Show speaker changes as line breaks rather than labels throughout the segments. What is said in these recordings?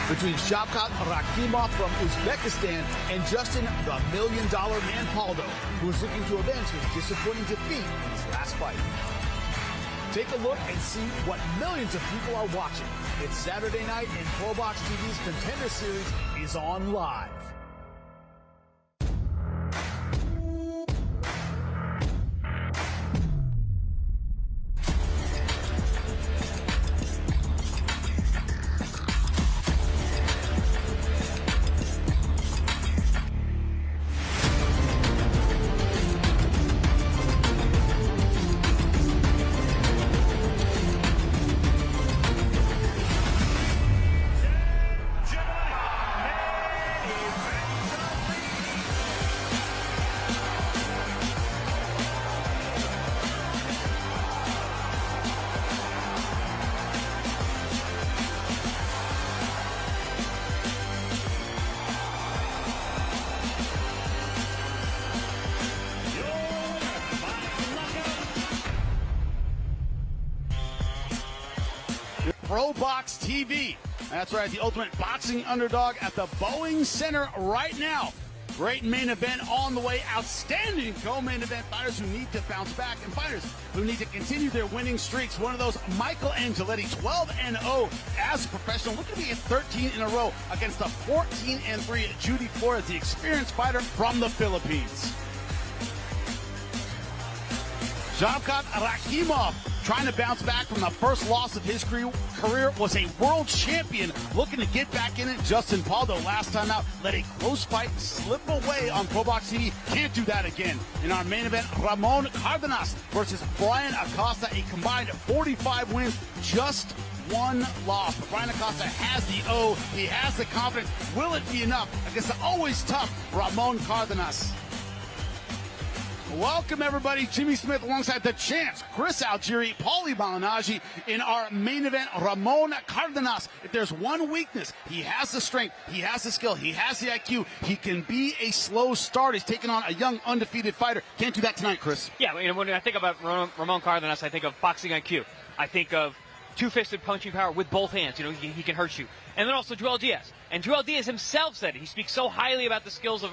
between Shavkat Rakhimov from Uzbekistan and Justin the $1 Million Man Pauldo, who is looking to avenge his disappointing defeat in his last fight. Take a look and see what millions of people are watching. It's Saturday night and ProBox TV's Contender Series is on live. ProBox TV. That's right, the ultimate boxing underdog at the Boeing Center right now. Great main event on the way. Outstanding co-main event. Fighters who need to bounce back and fighters who need to continue their winning streaks. One of those, Michael Angeletti, 12-0 as a professional. Looking to be at 13 in a row against the 14-3 Judy Flores, the experienced fighter from the Philippines. Shavkat Rakhimov, trying to bounce back from the first loss of his career, was a world champion looking to get back in it. Justin Pauldo, last time out, let a close fight slip away on ProBox TV. Can't do that again. In our main event, Ramon Cardenas versus Bryan Acosta, a combined 45 wins, just one loss. But Bryan Acosta has the O, he has the confidence. Will it be enough against the always tough Ramon Cardenas? Welcome, everybody. Jimmy Smith alongside the champs, Chris Algieri, Paulie Malignaggi, in our main event, Ramon Cardenas. If there's one weakness, he has the strength, he has the skill, he has the IQ. He can be a slow start. He's taking on a young, undefeated fighter. Can't do that tonight, Chris.
Yeah, when I think about Ramon Cardenas, I think of boxing IQ. I think of two-fisted punching power with both hands. You know, he can hurt you. And then also Joel Diaz. And Joel Diaz himself said it. He speaks so highly about the skills of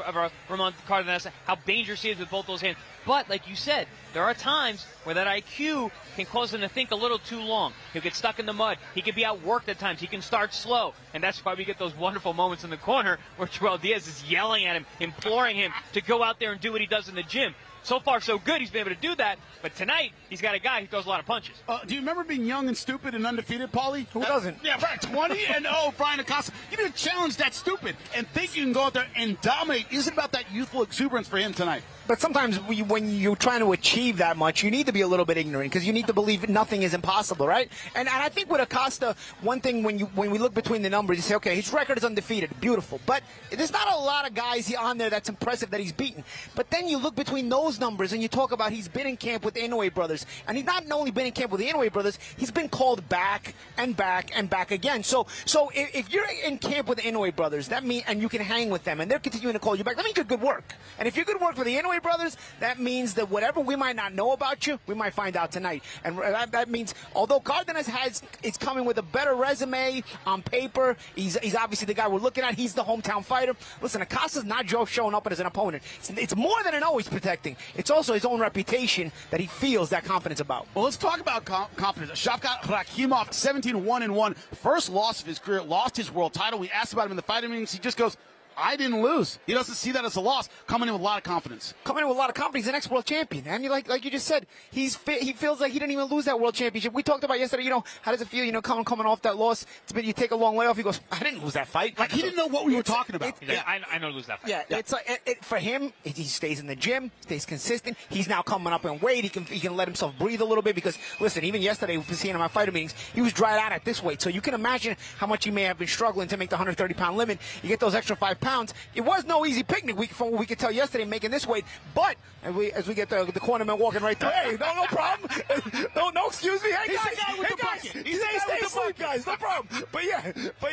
Ramon Cardenas, how dangerous he is with both those hands. But, like you said, there are times where that IQ can cause him to think a little too long. He'll get stuck in the mud. He can be outworked at times. He can start slow. And that's why we get those wonderful moments in the corner where Joel Diaz is yelling at him, imploring him to go out there and do what he does in the gym. So far, so good. He's been able to do that. But tonight, he's got a guy who throws a lot of punches.
Do you remember being young and stupid and undefeated, Paulie?
Who doesn't?
Yeah, right. 20-0, Bryan Acosta. You need to challenge that stupid and think you can go out there and dominate. Isn't about that youthful exuberance for him tonight?
But sometimes when you're trying to achieve that much, you need to be a little bit ignorant because you need to believe nothing is impossible, right? And I think with Acosta, one thing when we look between the numbers, you say, okay, his record is undefeated, beautiful. But there's not a lot of guys on there that's impressive that he's beaten. But then you look between those numbers and you talk about he's been in camp with the Inoue brothers. And he's not only been in camp with the Inoue brothers, he's been called back and back and back again. So if you're in camp with the Inoue brothers, that means, and you can hang with them, and they're continuing to call you back, that means you're good work. And if you're good work for the Inoue brothers, that means that whatever we might not know about you, we might find out tonight. And that means, although Cardenas is coming with a better resume on paper, he's obviously the guy we're looking at. He's the hometown fighter. Listen, Acosta's not just showing up as an opponent. It's more than an O he's protecting. It's also his own reputation that he feels that confidence about.
Well, let's talk about confidence. Shavkat Rakhimov, 17-1-1, first loss of his career, lost his world title. We asked about him in the fighting meetings. He just goes, I didn't lose. He doesn't see that as a loss. Coming in with a lot of confidence.
Coming in with a lot of confidence. He's an ex-world champion. And like you just said, he feels like he didn't even lose that world championship. We talked about yesterday, how does it feel, coming off that loss? You take a long way off. He goes, I didn't lose that fight.
Like, he didn't know what we were talking about.
I don't lose that fight.
Yeah. It's like, for him, he stays in the gym, stays consistent. He's now coming up in weight. He can let himself breathe a little bit because, listen, even yesterday, we seeing him at fighter meetings, he was dried out at this weight. So you can imagine how much he may have been struggling to make the 130-pound limit. You get those extra 5 pounds. It was no easy picnic from what we could tell yesterday making this weight, but as we get the cornerman walking right through, hey, no problem. no excuse me. Hey guys, stay asleep, guys, no problem. But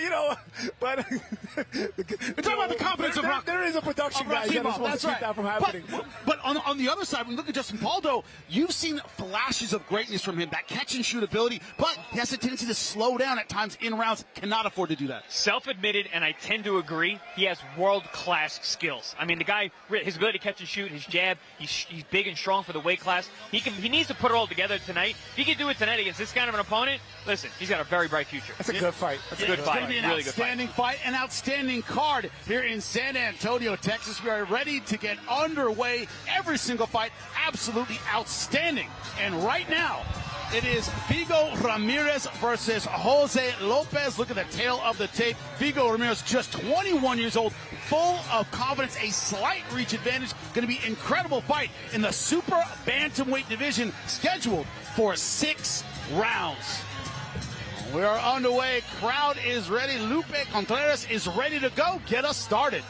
you know, but
we're talking about the confidence of Rock.
There is a production guy that's supposed to keep that from happening.
But on the other side, when you look at Justin Pauldo, you've seen flashes of greatness from him, that catch and shoot ability, but he has a tendency to slow down at times in rounds, cannot afford to do that.
Self-admitted, and I tend to agree, he has world-class skills. I mean, the guy, his ability to catch and shoot, his jab, he's big and strong for the weight class. He needs to put it all together tonight. If he can do it tonight against this kind of an opponent, listen, he's got a very bright future.
That's a good fight.
It's going to be an outstanding fight, an outstanding card here in San Antonio, Texas. We are ready to get underway. Every single fight, absolutely outstanding. And right now, it is Figo Ramirez versus Jose Lopez. Look at the tail of the tape. Figo Ramirez, just 21 years old, full of confidence, a slight reach advantage. Going to be an incredible fight in the super bantamweight division, scheduled for 6 rounds. We are underway. Crowd is ready. Lupe Contreras is ready to go. Get us started.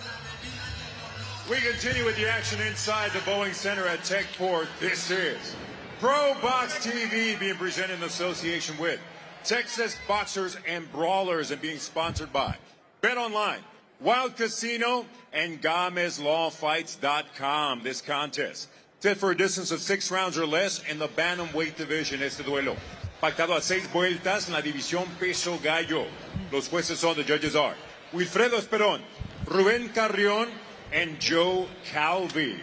We continue with the action inside the Boeing Center at Tech 4. This is ProBox TV, being presented in association with Texas Boxers and Brawlers, and being sponsored by Bet Online, Wild Casino, and GomezLawFights.com. This contest set for a distance of 6 rounds or less in the bantamweight division. Este duelo pactado a 6 vueltas en la división peso gallo. Los jueces son, the judges are Wilfredo Esperón, Rubén Carrión, and Joe Calvi.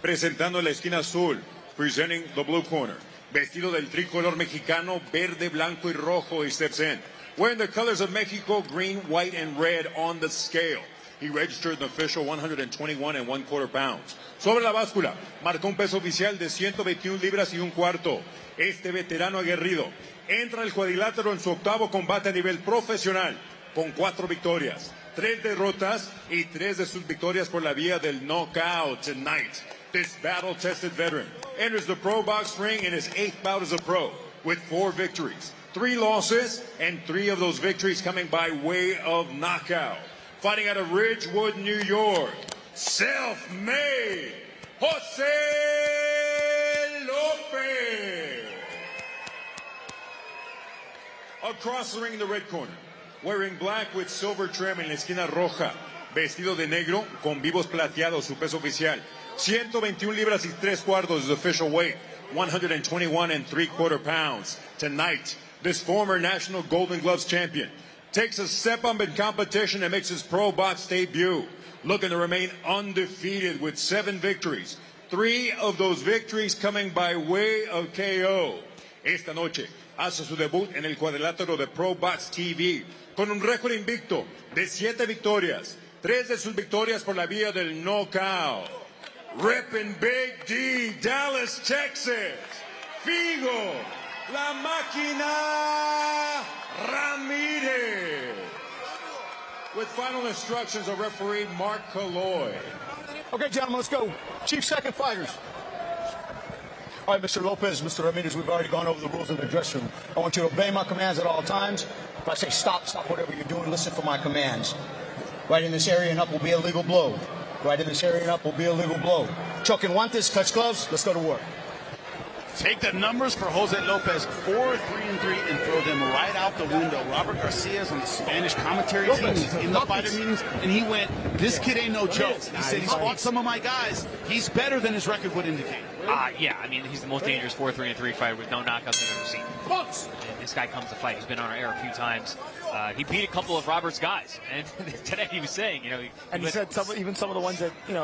Presentando la esquina azul, presenting the blue corner, vestido del tricolor mexicano, verde, blanco y rojo, he steps in, wearing the colors of Mexico, green, white, and red on the scale. He registered an official 121 1/4 pounds. Sobre la báscula, marcó un peso oficial de 121 libras y un cuarto. Este veterano aguerrido entra al cuadrilátero en su 8º combate a nivel profesional, con 4 victorias, 3 derrotas y 3 de sus victorias por la vía del knockout. Tonight, this battle-tested veteran enters the ProBox ring in his 8th bout as a pro, with 4 victories, 3 losses, and 3 of those victories coming by way of knockout. Fighting out of Ridgewood, New York, self-made Jose Lopez. Across the ring in the red corner, wearing black with silver trim en la esquina roja, vestido de negro con vivos plateados, su peso oficial 121 libras y 3/4 is official weight, 121 3/4 pounds. Tonight, this former National Golden Gloves champion takes a step up in competition and makes his ProBox debut, looking to remain undefeated with 7 victories, 3 of those victories coming by way of KO. Esta noche hace su debut en el cuadrilátero de ProBox TV con un récord invicto de 7 victorias, 3 de sus victorias por la vía del knockout. Reppin' Big D, Dallas, Texas, Figo, La Máquina Ramirez. With final instructions of referee Mark Colloy.
Okay, gentlemen, let's go. Chief second fighters. All right, Mr. Lopez, Mr. Ramirez, we've already gone over the rules of the dressing room. I want you to obey my commands at all times. If I say stop, stop whatever you're doing. Listen for my commands. Right in this area and up will be a legal blow. Right in this area and up will be a legal blow. Choking guantes, touch gloves. Let's go to work.
Take the numbers for Jose Lopez, 4-3-3, and throw them right out the window. Robert Garcia's on the Spanish commentary team. He's in the fighter meetings, and he went, this kid ain't no joke. He said he's fought some of my guys. He's better than his record would indicate.
Yeah, I mean, he's the most dangerous 4-3-3 fighter with no knockouts I've ever seen. And this guy comes to fight. He's been on our air a few times. He beat a couple of Robert's guys, and today he was saying, you know,
he said even some of the ones that he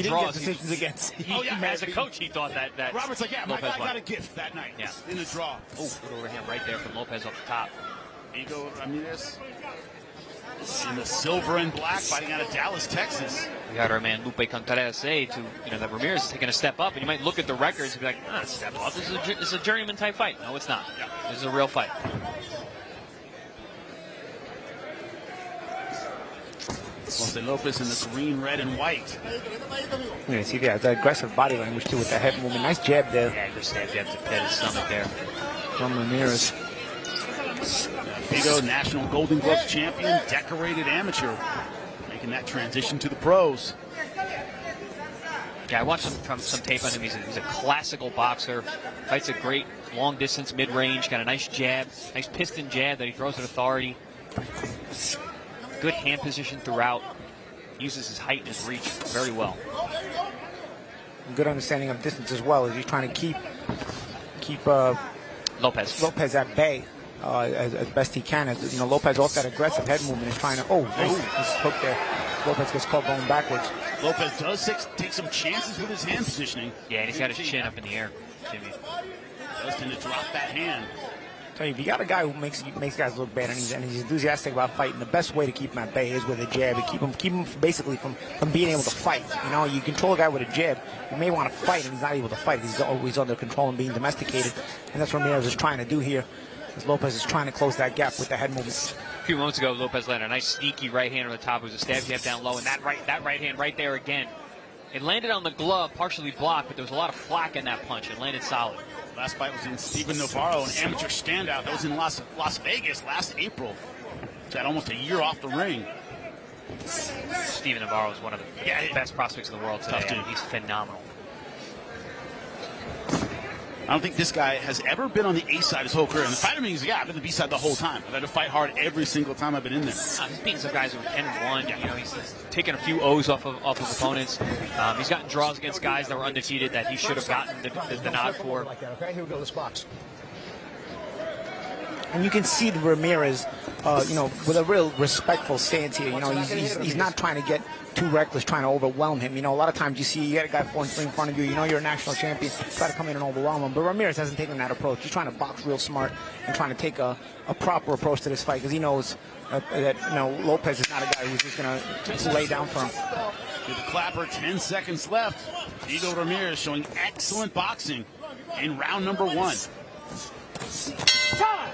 didn't get decisions against.
As a coach, he thought that
Robert's like, yeah, my
Lopez
guy got a gift that night.
Yeah,
in the draw.
Oh, good overhand right there from Lopez off the top.
Figo Ramirez in the silver and black, fighting out of Dallas, Texas.
We got our man Lupe Contreras say that Ramirez is taking a step up, and you might look at the records and be like, step up. This is a journeyman type fight. No, it's not. Yeah. This is a real fight.
Jose Lopez in the green, red, and white.
Yeah, see that aggressive body language too with the head movement. Nice jab there.
Yeah, good stab jab to the head, his stomach there.
From Ramirez.
Figo, National Golden Gloves champion, decorated amateur. Making that transition to the pros.
Yeah, I watched some tape on him. He's a classical boxer. Fights a great long distance, mid range. Got a nice jab, nice piston jab that he throws with authority. Good hand position throughout. Uses his height and his reach very well.
Good understanding of distance as well, as he's trying to keep Lopez at bay as best he can. As you know, Lopez off that aggressive head movement is trying to. Oh, nice hook there. Lopez gets caught going backwards.
Lopez does take some chances with his hand positioning.
Yeah, and he's got his chin up in the air, Jimmy.
Does tend to drop that hand.
Tell you, if you got a guy who makes guys look bad and he's enthusiastic about fighting, the best way to keep him at bay is with a jab. And keep him basically from being able to fight. You know, you control a guy with a jab, you may want to fight, and he's not able to fight. He's always under control and being domesticated, and that's what Ramirez is trying to do here. As Lopez is trying to close that gap with the head movement.
A few moments ago, Lopez landed a nice sneaky right hand on the top. It was a stab jab down low, and that right hand right there again. It landed on the glove, partially blocked, but there was a lot of flack in that punch. It landed solid.
Last fight was in Steven Navarro, an amateur standout. That was in Las Vegas last April. So had almost a year off the ring.
Steven Navarro is one of the best prospects in the world today. He's phenomenal.
I don't think this guy has ever been on the A side his whole career. And the fighter means, I've been the B side the whole time. I've had to fight hard every single time I've been in there.
He's beaten some guys who are 10-1. You know, he's taken a few O's off of opponents. He's gotten draws against guys that were undefeated that he should have gotten the nod for.
Okay, here we go. This box.
And you can see the Ramirez, you know, with a real respectful stance here. You know, he's not trying to get too reckless, trying to overwhelm him. You know, a lot of times you got a guy falling in front of you. You know you're a national champion. Try to come in and overwhelm him. But Ramirez hasn't taken that approach. He's trying to box real smart and trying to take a proper approach to this fight because he knows that you know Lopez is not a guy who's just going to lay down for him.
With the clapper, 10 seconds left. Diego Ramirez showing excellent boxing in round number 1.
Time.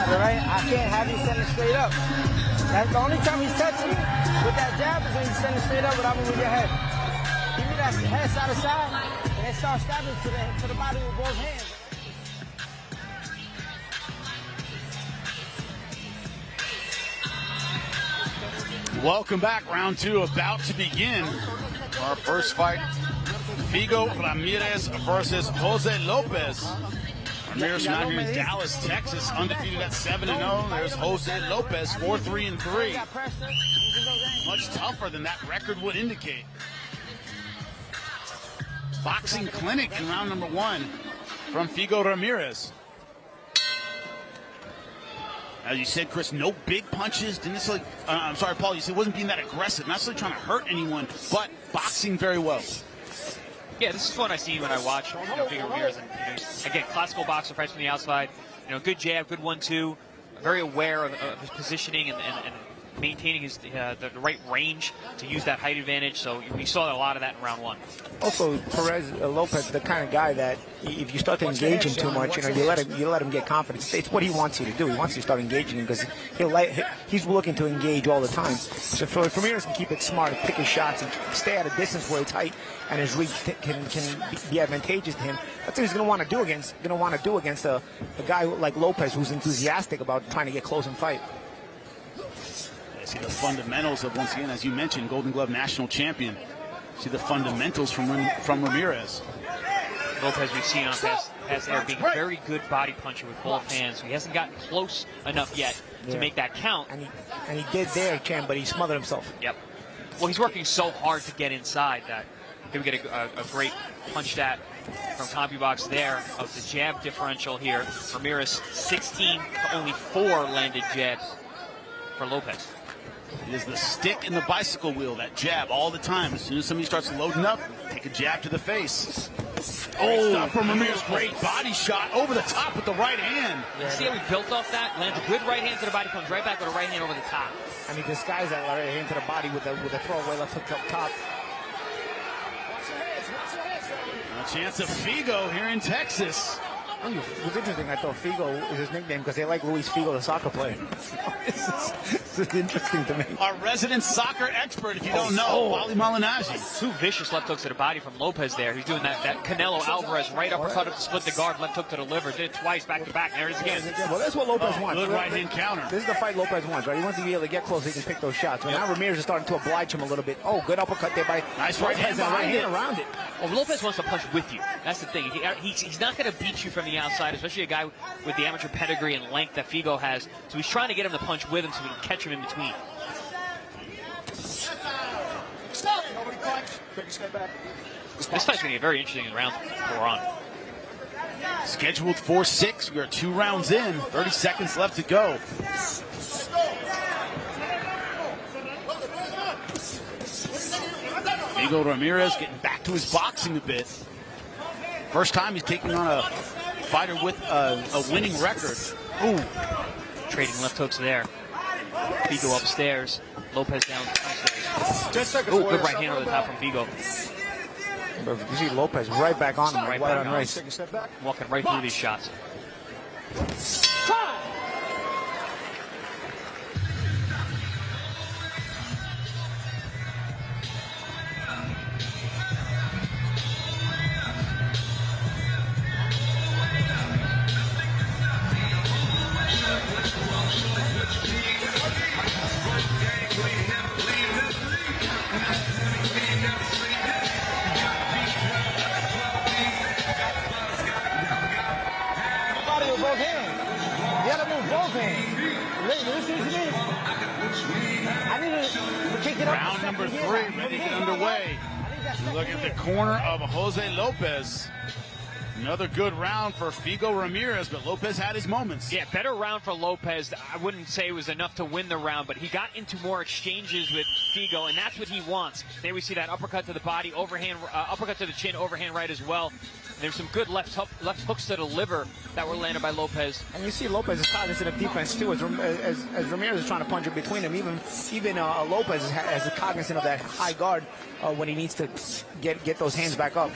Right? I can't have you send it straight up. That's the only time he's touching you with that jab is when you send it straight up without moving your head. Give me that head side to side and then start stabbing to the body with both hands.
Welcome back. Round 2 about to begin. Our first fight, Figo Ramirez versus Jose Lopez. Ramirez from out here in Dallas, Texas, undefeated at 7-0. There's Jose Lopez, 4-3-3. Much tougher than that record would indicate. Boxing clinic in round number 1 from Figo Ramirez. As you said, Chris, no big punches. Didn't necessarily, I'm sorry, Paul, you said wasn't being that aggressive. Not necessarily trying to hurt anyone, but boxing very well.
Yeah, this is what I see when I watch Figo Ramirez. And, again, classical boxer, fights from the outside. Good jab, good 1-2. Very aware of his positioning and maintaining his the right range to use that height advantage. So we saw a lot of that in round 1.
Also, Lopez, the kind of guy that if you start to engage him too much, you let him get confidence. It's what he wants you to do. He wants you to start engaging him because he's looking to engage all the time. So if Ramirez can keep it smart, pick his shots, and stay at a distance where it's tight and his reach can be advantageous to him, that's what he's going to want to do against a guy like Lopez who's enthusiastic about trying to get close and fight.
See the fundamentals of, once again, as you mentioned, Golden Glove national champion. See the fundamentals from Ramirez.
Lopez, we've seen on past there being a very good body puncher with both hands. So he hasn't gotten close enough yet to make that count.
And he did there, Chan, but he smothered himself.
Yep. Well, he's working so hard to get inside that he would get a great punch that from CompuBox there of the jab differential here. Ramirez 16 to only 4 landed jabs for Lopez.
It is the stick and the bicycle wheel, that jab all the time. As soon as somebody starts loading up, take a jab to the face. Oh, from Ramirez, great body shot over the top with the right hand.
You see how he built off that? Lands a good right hand to the body, comes right back with a right hand over the top.
And he disguised that right hand to the body with a throwaway left hook up top.
A chance of Figo here in Texas.
It was interesting. I thought Figo is his nickname because they like Luis Figo, the soccer player. This is interesting to me.
Our resident soccer expert, if you don't know, Wally Malignaggi.
Two vicious left hooks to the body from Lopez there. He's doing that Canelo Alvarez right uppercut up to split the guard, left hook to the liver. Did it twice back to back. There it is again.
Well, that's what Lopez wants.
Good right-hand counter.
This is the fight Lopez wants, right? He wants to be able to get close so he can pick those shots. But now Ramirez is starting to oblige him a little bit. Oh, good uppercut there by
nice right hand
around it.
Well, Lopez wants to punch with you. That's the thing. He's not going to beat you from the outside, especially a guy with the amateur pedigree and length that Figo has. So he's trying to get him to punch with him so he can catch him in between. This fight's going to get very interesting in round 4 on.
Scheduled for 6. We are 2 rounds in. 30 seconds left to go. Figo Ramirez getting back to his boxing a bit. First time he's taking on a fighter with a winning record.
Ooh. Trading left hooks there. Figo upstairs. Lopez down. Ooh, good right hand over the top from Figo.
You see Lopez right back on him, right on race.
Walking right through these shots.
Round number 3, ready to get underway. Look at the corner of Jose Lopez. Another good round for Figo Ramirez, but Lopez had his moments.
Yeah, better round for Lopez. I wouldn't say it was enough to win the round, but he got into more exchanges with Figo, and that's what he wants. There we see that uppercut to the body, overhand, uppercut to the chin, overhand right as well. There's some good left hooks to the liver that were landed by Lopez.
And you see Lopez is cognizant of defense too, as Ramirez is trying to punch in between them. Even Lopez is cognizant of that high guard when he needs to get those hands back up.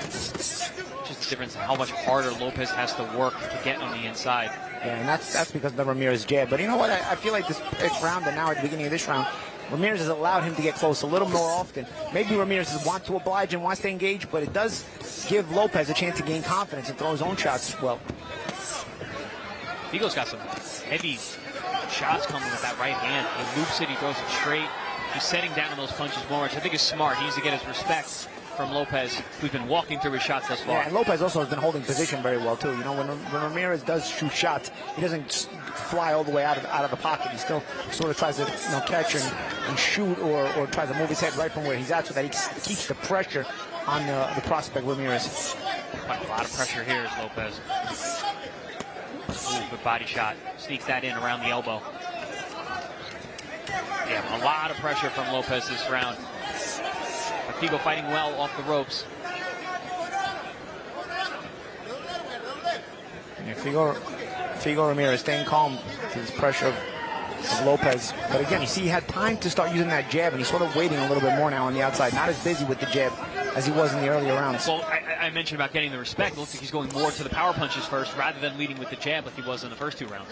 Just the difference in how much harder Lopez has to work to get on the inside.
Yeah, and that's because of the Ramirez jab. But you know what? I feel like this round, and now at the beginning of this round, Ramirez has allowed him to get close a little more often. Maybe Ramirez wants to oblige and wants to engage, but it does give Lopez a chance to gain confidence and throw his own shots well.
Figo's got some heavy shots coming with that right hand. He loops it, he throws it straight. He's setting down on those punches more, which I think is smart. He needs to get his respect from Lopez, who's been walking through his shots thus far.
Yeah, and Lopez also has been holding position very well too. You know, when Ramirez does shoot shots, he doesn't fly all the way out of the pocket. He still sort of tries to catch and shoot or tries to move his head right from where he's at so that he keeps the pressure on the prospect Ramirez.
Quite a lot of pressure here is Lopez. Ooh, good body shot. Sneaks that in around the elbow. Yeah, a lot of pressure from Lopez this round. Figo fighting well off the ropes.
Yeah, Figo Ramirez staying calm to this pressure of Lopez. But again, you see he had time to start using that jab, and he's sort of waiting a little bit more now on the outside. Not as busy with the jab as he was in the earlier rounds.
Well, I mentioned about getting the respect. It looks like he's going more to the power punches first rather than leading with the jab like he was in the first 2 rounds.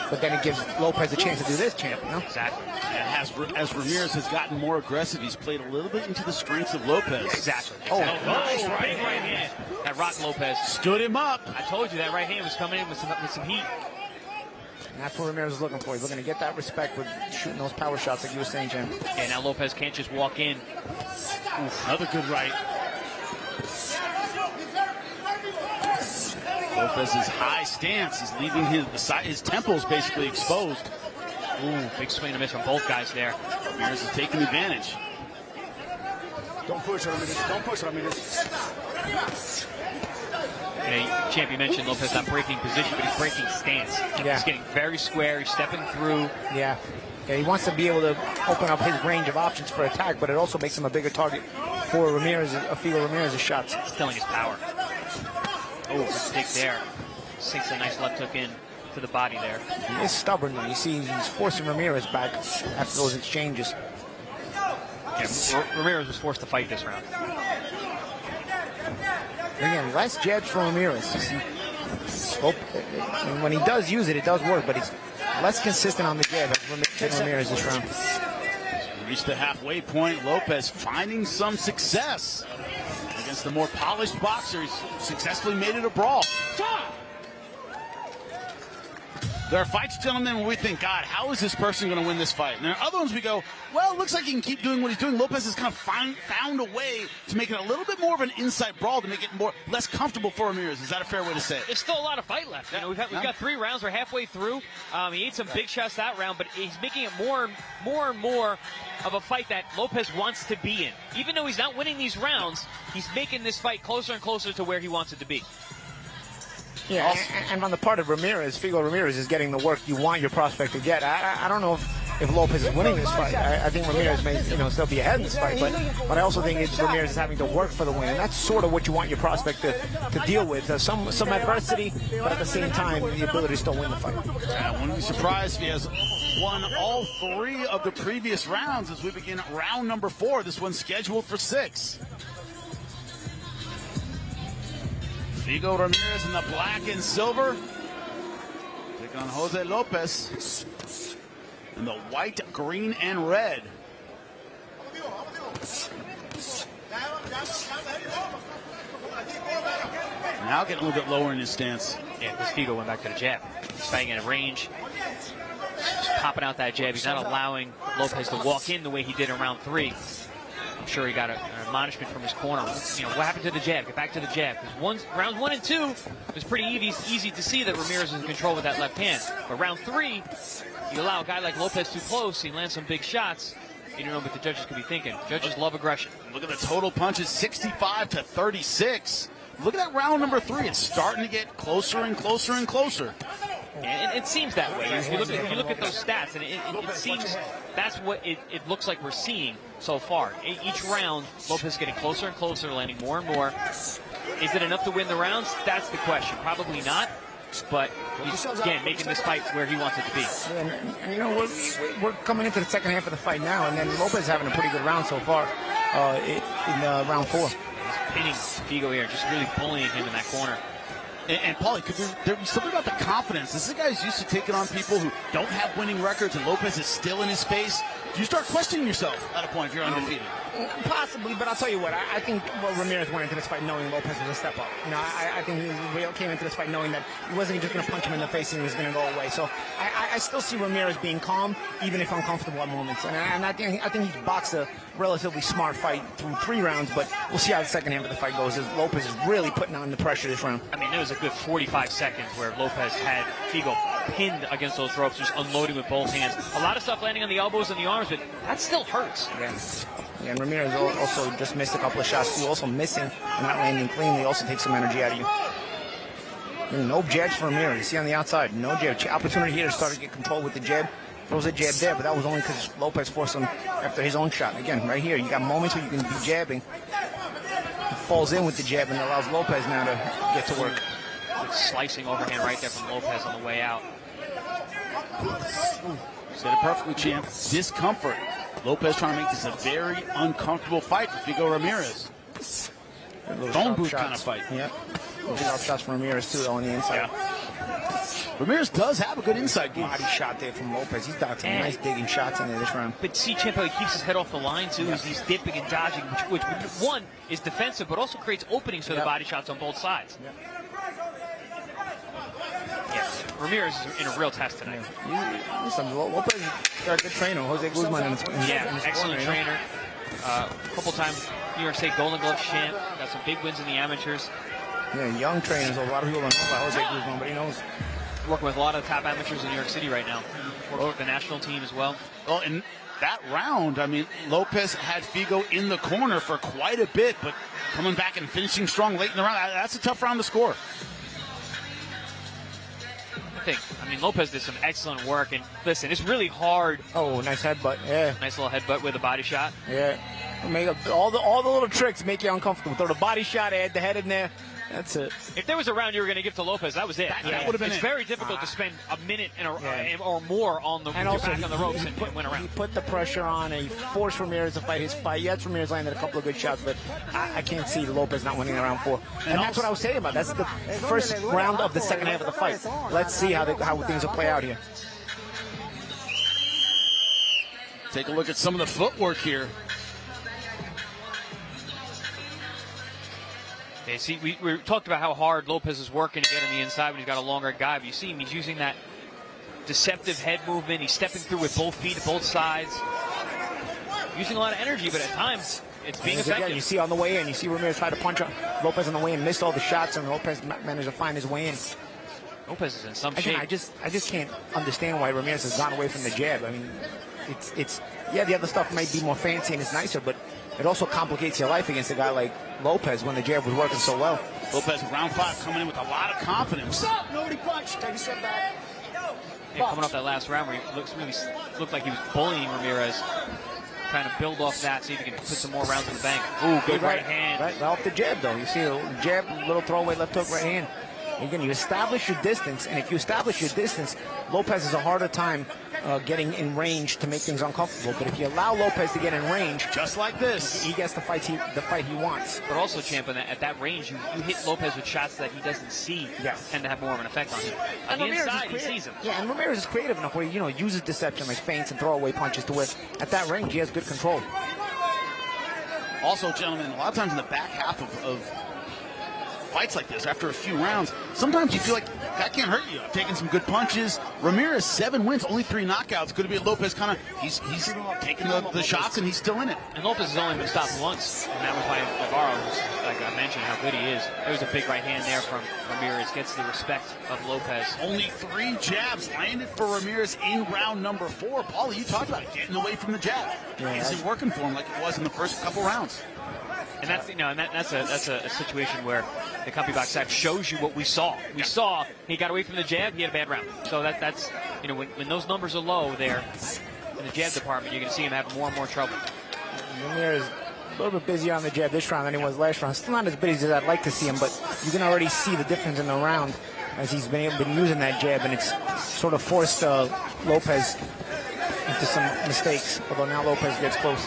But then it gives Lopez a chance to do this, champ, you know?
Exactly.
And as Ramirez has gotten more aggressive, he's played a little bit into the strengths of Lopez.
Exactly.
Oh,
nice right hand. That rocked Lopez.
Stood him up.
I told you that right hand was coming in with some heat.
And that's what Ramirez is looking for. He's looking to get that respect with shooting those power shots like you were saying, champ.
And now Lopez can't just walk in.
Oof, another good right. Lopez's high stance is leaving his temples basically exposed.
Ooh, big swing and a miss from both guys there.
Ramirez is taking advantage.
Don't push Ramirez. Don't push Ramirez.
Champ, you mentioned Lopez not breaking position, but he's breaking stance.
Yeah.
He's getting very square. He's stepping through.
Yeah, he wants to be able to open up his range of options for attack, but it also makes him a bigger target for Figo Ramirez's shots.
He's killing his power. Oh, good stick there. Sinks a nice left hook in to the body there.
He is stubborn, though. You see, he's forcing Ramirez back after those exchanges.
Yeah, Ramirez was forced to fight this round.
Again, less jabs from Ramirez. You see And when he does use it, it does work, but he's less consistent on the jab than Ramirez this round.
Reached the halfway point. Lopez finding some success against the more polished boxer. He's successfully made it a brawl. There are fights, gentlemen, where we think, God, how is this person going to win this fight? And there are other ones we go, well, it looks like he can keep doing what he's doing. Lopez has kind of found a way to make it a little bit more of an inside brawl, to make it less comfortable for Ramirez. Is that a fair way to say it?
There's still a lot of fight left. You know, we've got 3 rounds. We're halfway through. He ate some big shots that round, but he's making it more and more of a fight that Lopez wants to be in. Even though he's not winning these rounds, he's making this fight closer and closer to where he wants it to be.
Yeah, and on the part of Ramirez, Figo Ramirez is getting the work you want your prospect to get. I don't know if Lopez is winning this fight. I think Ramirez may still be ahead in this fight, but I also think Ramirez is having to work for the win, and that's sort of what you want your prospect to deal with. Some adversity, but at the same time, the ability to still win the fight.
I wouldn't be surprised if he has won all 3 of the previous rounds as we begin round number 4. This one's scheduled for 6. Figo Ramirez in the black and silver, taking on Jose Lopez in the white, green, and red. Now getting a little bit lower in his stance.
Yeah, because Figo went back to the jab. He's fighting at a range, popping out that jab. He's not allowing Lopez to walk in the way he did in round 3. I'm sure he got an admonishment from his corner. You know, what happened to the jab? Get back to the jab. Because rounds 1 and 2, it was pretty easy to see that Ramirez was in control with that left hand. But round 3, you allow a guy like Lopez too close, he lands some big shots. You don't know what the judges could be thinking. Judges love aggression.
Look at the total punches, 65-36. Look at that round number 3. It's starting to get closer and closer and closer.
And it seems that way. If you look at those stats, and it seems that's what it looks like we're seeing so far. Each round, Lopez getting closer and closer, landing more and more. Is it enough to win the rounds? That's the question. Probably not. But he's, again, making this fight where he wants it to be.
And you know, we're coming into the second half of the fight now, and then Lopez having a pretty good round so far in round 4.
He's pinning Figo here, just really bullying him in that corner.
And Paulie, could there be something about the confidence? This is a guy who's used to taking on people who don't have winning records, and Lopez is still in his face. Do you start questioning yourself at a point if you're undefeated?
Possibly, but I'll tell you what, I think Ramirez went into this fight knowing Lopez was a step up. You know, I think he came into this fight knowing that he wasn't just going to punch him in the face and he was going to go away. So I still see Ramirez being calm, even if uncomfortable at moments. And I think he's boxed a relatively smart fight through 3 rounds, but we'll see how the second half of the fight goes, as Lopez is really putting on the pressure this round.
I mean, there was a good 45 seconds where Lopez had Figo pinned against those ropes, just unloading with both hands. A lot of stuff landing on the elbows and the arms, but that still hurts.
Yeah, and Ramirez also just missed a couple of shots too. Also missing and not landing cleanly also takes some energy out of you. No jabs for Ramirez. You see on the outside, no jab. Opportunity here to start to get control with the jab. Throws a jab there, but that was only because Lopez forced him after his own shot. Again, right here, you got moments where you can be jabbing. He falls in with the jab and allows Lopez now to get to work.
Good slicing overhand right there from Lopez on the way out.
Said it perfectly, champ. Discomfort. Lopez trying to make this a very uncomfortable fight for Figo Ramirez. Phone booth kind of fight.
Yeah. Little shots from Ramirez too, though, on the inside.
Yeah. Ramirez does have a good inside game.
Body shot there from Lopez. He's got some nice digging shots in there this round.
But see, Champ, he keeps his head off the line too. Yeah. He's dipping and dodging, which one is defensive, but also creates openings for the body shots on both sides.
Yep.
Yes, Ramirez is in a real test tonight.
Listen, Lopez is a good trainer. Jose Guzman in his
excellent
corner,
trainer. A couple times New York State Golden Glove champ. Got some big wins in the amateurs.
Yeah, young trainers. A lot of people don't know about Jose Guzman, but he knows.
Working with a lot of top amateurs in New York City right now. Working with the national team as well.
Well, in that round, I mean, Lopez had Figo in the corner for quite a bit, but coming back and finishing strong late in the round, that's a tough round to score.
I mean, Lopez did some excellent work, and listen, it's really hard.
Oh, nice headbutt, yeah.
Nice little headbutt with a body shot.
Yeah, make up all the little tricks make you uncomfortable. Throw the body shot, add the head in there, That's it.
If there was a round you were going to give to Lopez, that was it.
That would have been
It's
it.
very difficult to spend a minute or more on the
And also,
back on the ropes and win a
He
round.
put the pressure on and he forced Ramirez to fight his fight. Yes, Ramirez landed a couple of good shots, but I can't see Lopez not winning the round 4. And that's what I was saying about. That's the first round of the second half of the fight. Let's see how things will play out here.
Take a look at some of the footwork here.
Yeah, see, we talked about how hard Lopez is working to get on the inside when he's got a longer guy. But you see him, he's using that deceptive head movement. He's stepping through with both feet, both sides. Using a lot of energy, but at times it's being effective.
Again, you see on the way in, you see Ramirez try to punch Lopez on the way in, missed all the shots, and Lopez managed to find his way in.
Lopez is in some
Again,
shape.
I just can't understand why Ramirez has gone away from the jab. I mean, it's the other stuff might be more fancy and it's nicer, but it also complicates your life against a guy like Lopez when the jab was working so well.
Lopez, round 5, coming in with a lot of confidence.
Stop! Nobody punched. Take a step back.
Yeah, coming off that last round where he looked like he was bullying Ramirez, trying to build off that, see if he can put some more rounds in the bank. Ooh, good right hand.
Right off the jab, though. You see a jab, little throwaway left hook, right hand. Again, you establish your distance, and if you establish your distance, Lopez has a harder time getting in range to make things uncomfortable. But if you allow Lopez to get in range,
Just like this.
he gets the fight he wants.
But also, champ, at that range, you hit Lopez with shots that he doesn't see tend to have more of an effect on him. On the inside, he sees him.
Yeah, and Ramirez is creative enough where he uses deception like feints and throwaway punches to where at that range he has good control.
Also, gentlemen, a lot of times in the back half of fights like this, after a few rounds, sometimes you feel like that can't hurt you. I've taken some good punches. Ramirez, 7 wins, only 3 knockouts. Could it be Lopez kind of, he's taking the shots and he's still in it.
And Lopez has only been stopped once, and that was by Navarro, like I mentioned, how good he is. There was a big right hand there from Ramirez, gets the respect of Lopez.
Only 3 jabs landed for Ramirez in round number 4. Paulie, you talked about it, getting away from the jab. It's isn't working for him like it was in the first couple rounds.
And that's that's a situation where the CompuBox side shows you what we saw. We saw he got away from the jab, he had a bad round. So that's when those numbers are low there in the jab department, you're going to see him have more and more trouble.
Ramirez a little bit busier on the jab this round than he was last round. Still not as busy as I'd like to see him, but you can already see the difference in the round as he's been using that jab, and it's sort of forced Lopez into some mistakes. Although now Lopez gets close.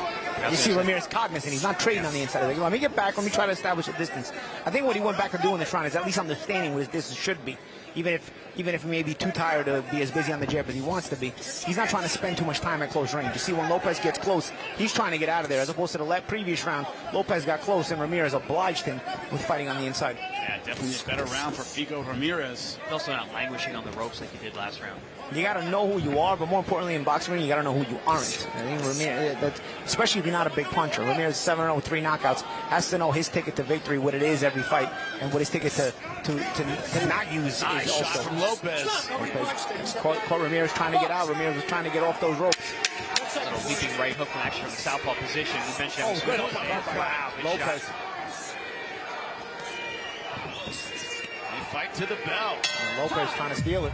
You see Ramirez cognizant. He's not trading on the inside. He's like, let me get back. Let me try to establish a distance. I think what he went back to do in this round is at least understanding what his distance should be. Even if he may be too tired to be as busy on the jab as he wants to be, he's not trying to spend too much time at close range. You see, when Lopez gets close, he's trying to get out of there. As opposed to the previous round, Lopez got close and Ramirez obliged him with fighting on the inside.
Yeah, definitely a better round for Figo Ramirez.
He's also not languishing on the ropes like he did last round.
You got to know who you are, but more importantly in boxing, you got to know who you aren't. I mean, Ramirez, especially if you're not a big puncher. Ramirez 7-0, 3 knockouts, has to know his ticket to victory, what it is every fight, and what his ticket to not use
Nice
is
shot
also.
from Lopez.
Caught Ramirez trying to get out. Ramirez was trying to get off those ropes.
A leaping right hook from actually from the southpaw position. We mentioned that was good. Wow, good
Lopez.
shot.
They fight to the bell.
And Lopez trying to steal it.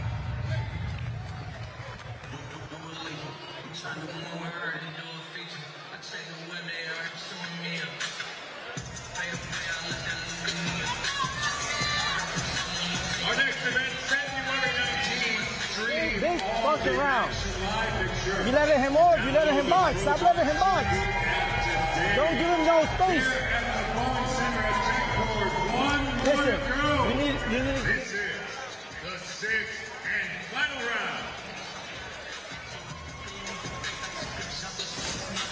Our next event, February 19th,
Big fucking round. You letting him off, you letting him box. Stop letting him box. Don't give him no space. Listen, you need
This is the 6th and final round.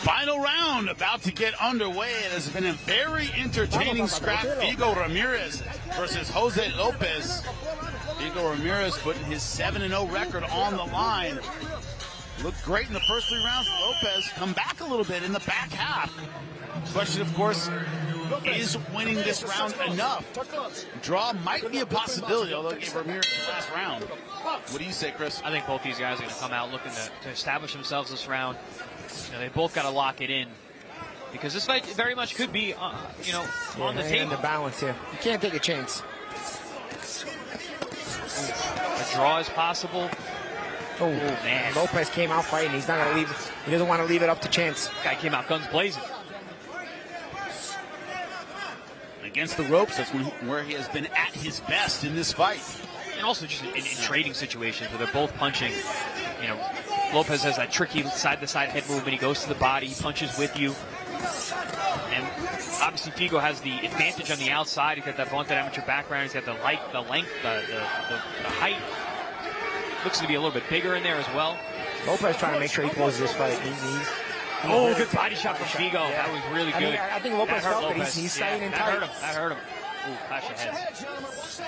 Final round about to get underway. It has been a very entertaining scrap. Figo Ramirez versus Jose Lopez. Figo Ramirez putting his 7-0 record on the line. Looked great in the first 3 rounds. Lopez come back a little bit in the back half. Question, of course, is winning this round enough? Draw might be a possibility, although it gave Ramirez the last round. What do you say, Chris?
I think both these guys are going to come out looking to establish themselves this round. They both got to lock it in because this fight very much could be, on the table.
The balance here. You can't take a chance.
A draw is possible.
Oh,
man.
Lopez came out fighting. He's not going to leave it. He doesn't want to leave it up to chance.
Guy came out guns blazing.
against the ropes. That's where he has been at his best in this fight.
And also just in trading situations where they're both punching. You know, Lopez has that tricky side-to-side head movement. He goes to the body, he punches with you. And obviously Figo has the advantage on the outside. He's got that vaunted amateur background. He's got the length, the height. Looks to be a little bit bigger in there as well.
Lopez trying to make sure he closes this fight.
Good body shot from Figo. Yeah. That was really good.
I think Lopez felt that he's staying in tight.
That hurt him. Ooh, clash of heads.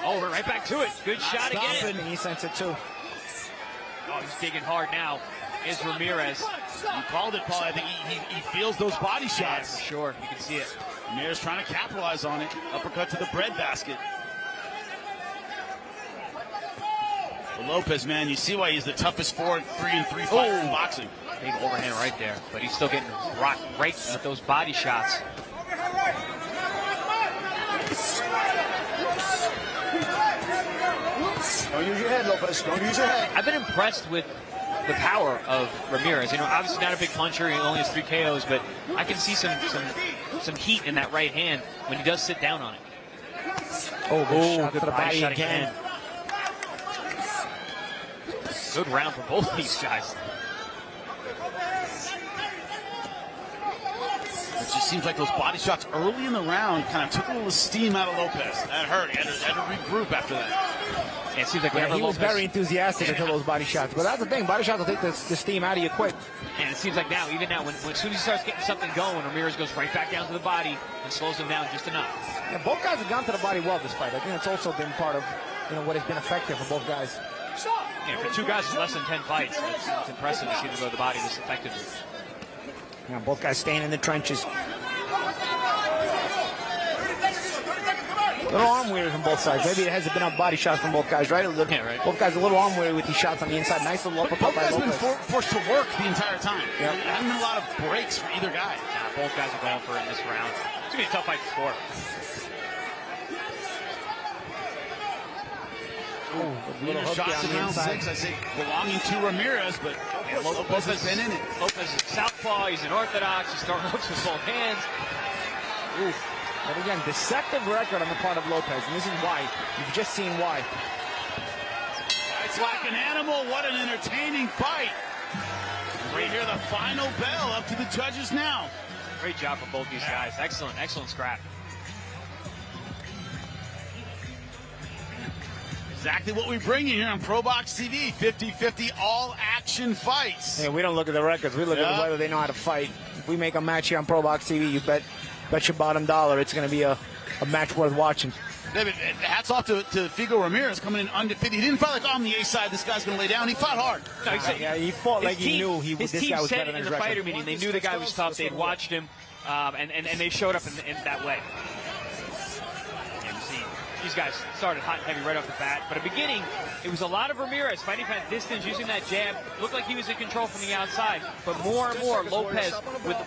Oh, we're right back to it. Good shot again.
And he sends it too.
Oh, he's digging hard now. Is Ramirez.
You called it, Paul. I think he feels those body shots.
Yeah, for sure. You can see it.
Ramirez trying to capitalize on it. Uppercut to the breadbasket. Lopez, man, you see why he's the toughest 3-3 fighter in boxing.
Big overhand right there, but he's still getting rocked right with those body shots.
Don't use your head, Lopez. Don't use your head.
I've been impressed with the power of Ramirez. You know, obviously not a big puncher. He only has 3 KOs, but I can see some heat in that right hand when he does sit down on it.
Good body
shot
again.
Good round for both these guys.
It just seems like those body shots early in the round kind of took a little steam out of Lopez. That hurt. He had to regroup after that.
Yeah, it seems like whenever
he was
Lopez,
very enthusiastic until those body shots. But that's the thing. Body shots will take the steam out of you quick.
And it seems like now, even now, when as soon as he starts getting something going, Ramirez goes right back down to the body and slows him down just enough.
Yeah, both guys have gone to the body well this fight. I think that's also been part of what has been effective for both guys.
Yeah, for 2 guys with less than 10 fights, it's impressive to see them go to the body this effectively.
Yeah, both guys staying in the trenches. A little arm weary from both sides. Maybe it hasn't been up body shots from both guys, right?
Yeah, right.
Both guys a little arm weary with these shots on the inside. Nice little uppercut by
Both guys
Lopez.
been forced to work the entire time.
Yep.
There hasn't been a lot of breaks for either guy.
Both guys are going for it in this round. It's going to be a tough fight to score.
Little shots in round 6, I say, belonging to Ramirez, but Lopez has been in it.
Lopez is southpaw. He's an orthodox. He's throwing hooks with both hands.
Ooh. But again, deceptive record on the part of Lopez, and this is why. You've just seen why.
Fights like an animal. What an entertaining fight. Right here, the final bell up to the judges now.
Great job from both these guys. Excellent scrap.
Exactly what we bring you here on ProBox TV. 50-50 all-action fights.
Yeah, we don't look at the records. We look at whether they know how to fight. If we make a match here on ProBox TV, you bet your bottom dollar it's going to be a match worth watching.
David, hats off to Figo Ramirez coming in undefeated. He didn't fight like, I'm the A side, this guy's going to lay down. He fought hard.
No,
he fought like he knew
this
guy
team
was
said
better
it
than
in
his
the
record.
fighter meeting. They knew the guy was tough. They'd watched him, and they showed up in that way. These guys started hot and heavy right off the bat. But at the beginning, it was a lot of Ramirez fighting from that distance, using that jab. Looked like he was in control from the outside. But more and more, Lopez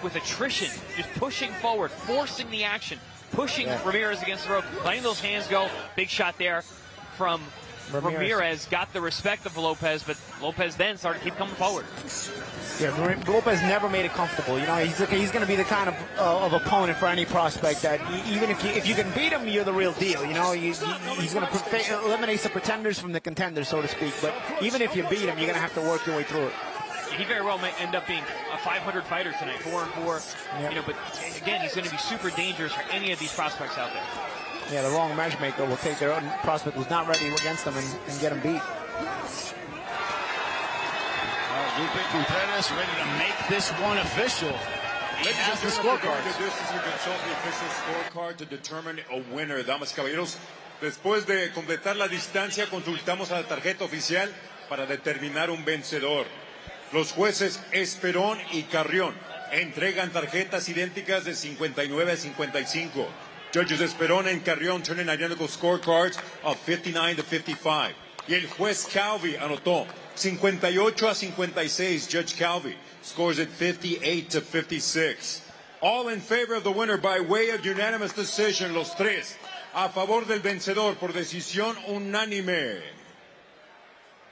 with attrition, just pushing forward, forcing the action, pushing Ramirez against the rope, letting those hands go. Big shot there from Ramirez. Got the respect of Lopez, but Lopez then started to keep coming forward.
Yeah, Lopez never made it comfortable. You know, he's going to be the kind of opponent for any prospect that even if you can beat him, you're the real deal. You know, he's going to eliminate the pretenders from the contenders, so to speak. But even if you beat him, you're going to have to work your way through it.
He very well may end up being a 500 fighter tonight, 4-4.
Yep.
You know, but again, he's going to be super dangerous for any of these prospects out there.
Yeah, the wrong matchmaker will take their own prospect who's not ready against them and get him beat.
Lupe Contreras ready to make this one official. He has the scorecard.
This is you consult the official scorecard to determine a winner. Damas y caballeros, después de completar la distancia, consultamos a la tarjeta oficial para determinar un vencedor. Los jueces Esperón y Carrión entregan tarjetas idénticas de 59 a 55. Judges Esperón and Carrión turn in identical scorecards of 59 to 55. Y el juez Calvi anotó 58 a 56. Judge Calvi scores it 58 to 56. All in favor of the winner by way of unanimous decision. Los tres a favor del vencedor por decisión unánime.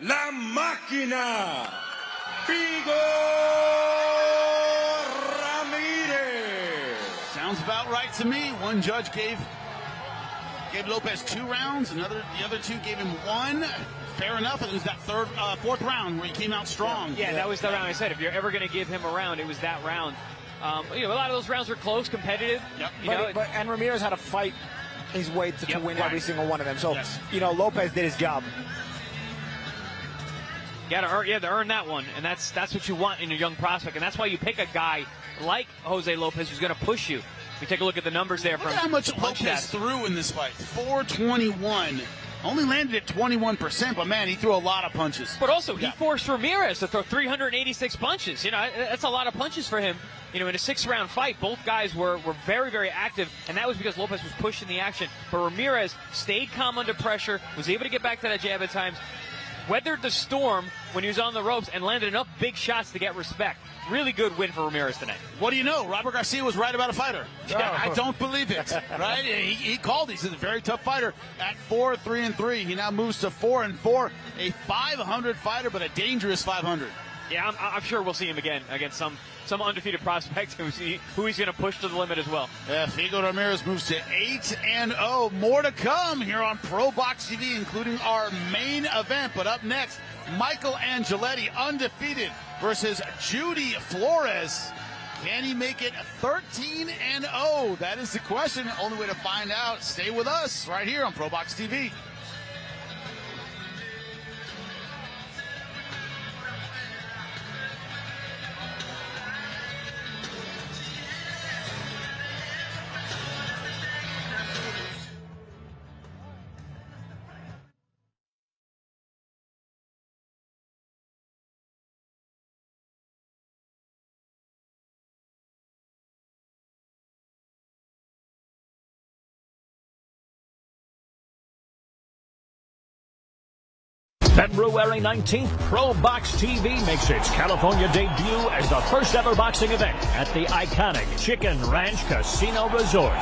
La máquina. Figo Ramirez.
Sounds about right to me. One judge gave gave Lopez 2 rounds. The other 2 gave him 1. Fair enough. It was that fourth round where he came out strong.
Yeah, that was the round I said. If you're ever going to give him a round, it was that round. A lot of those rounds were close, competitive.
Yep.
And Ramirez had to fight his way to win every single one of them. So,
yes.
Lopez did his job.
You had to earn that one, and that's what you want in your young prospect, and that's why you pick a guy like Jose Lopez who's going to push you. If you take a look at the numbers there.
Look at how much Lopez threw in this fight. 421. Only landed at 21%, but man, he threw a lot of punches.
But also, he forced Ramirez to throw 386 punches. That's a lot of punches for him. In a 6-round fight, both guys were very, very active, and that was because Lopez was pushing the action. But Ramirez stayed calm under pressure, was able to get back to that jab at times, weathered the storm when he was on the ropes, and landed enough big shots to get respect. Really good win for Ramirez tonight.
What do you know? Robert Garcia was right about a fighter. I don't believe it. Right? He called. He's a very tough fighter. At 4-3-3, he now moves to 4-4. A 500 fighter, but a dangerous 500.
Yeah, I'm sure we'll see him again against some undefeated prospect who he's going to push to the limit as well.
Yeah, Figo Ramirez moves to 8-0. More to come here on ProBox TV, including our main event. But up next, Michael Angeletti, undefeated, versus Judy Flores. Can he make it 13-0? That is the question. Only way to find out. Stay with us right here on ProBox TV.
February 19th, ProBox TV makes its California debut as the first ever boxing event at the iconic Chicken Ranch Casino Resort.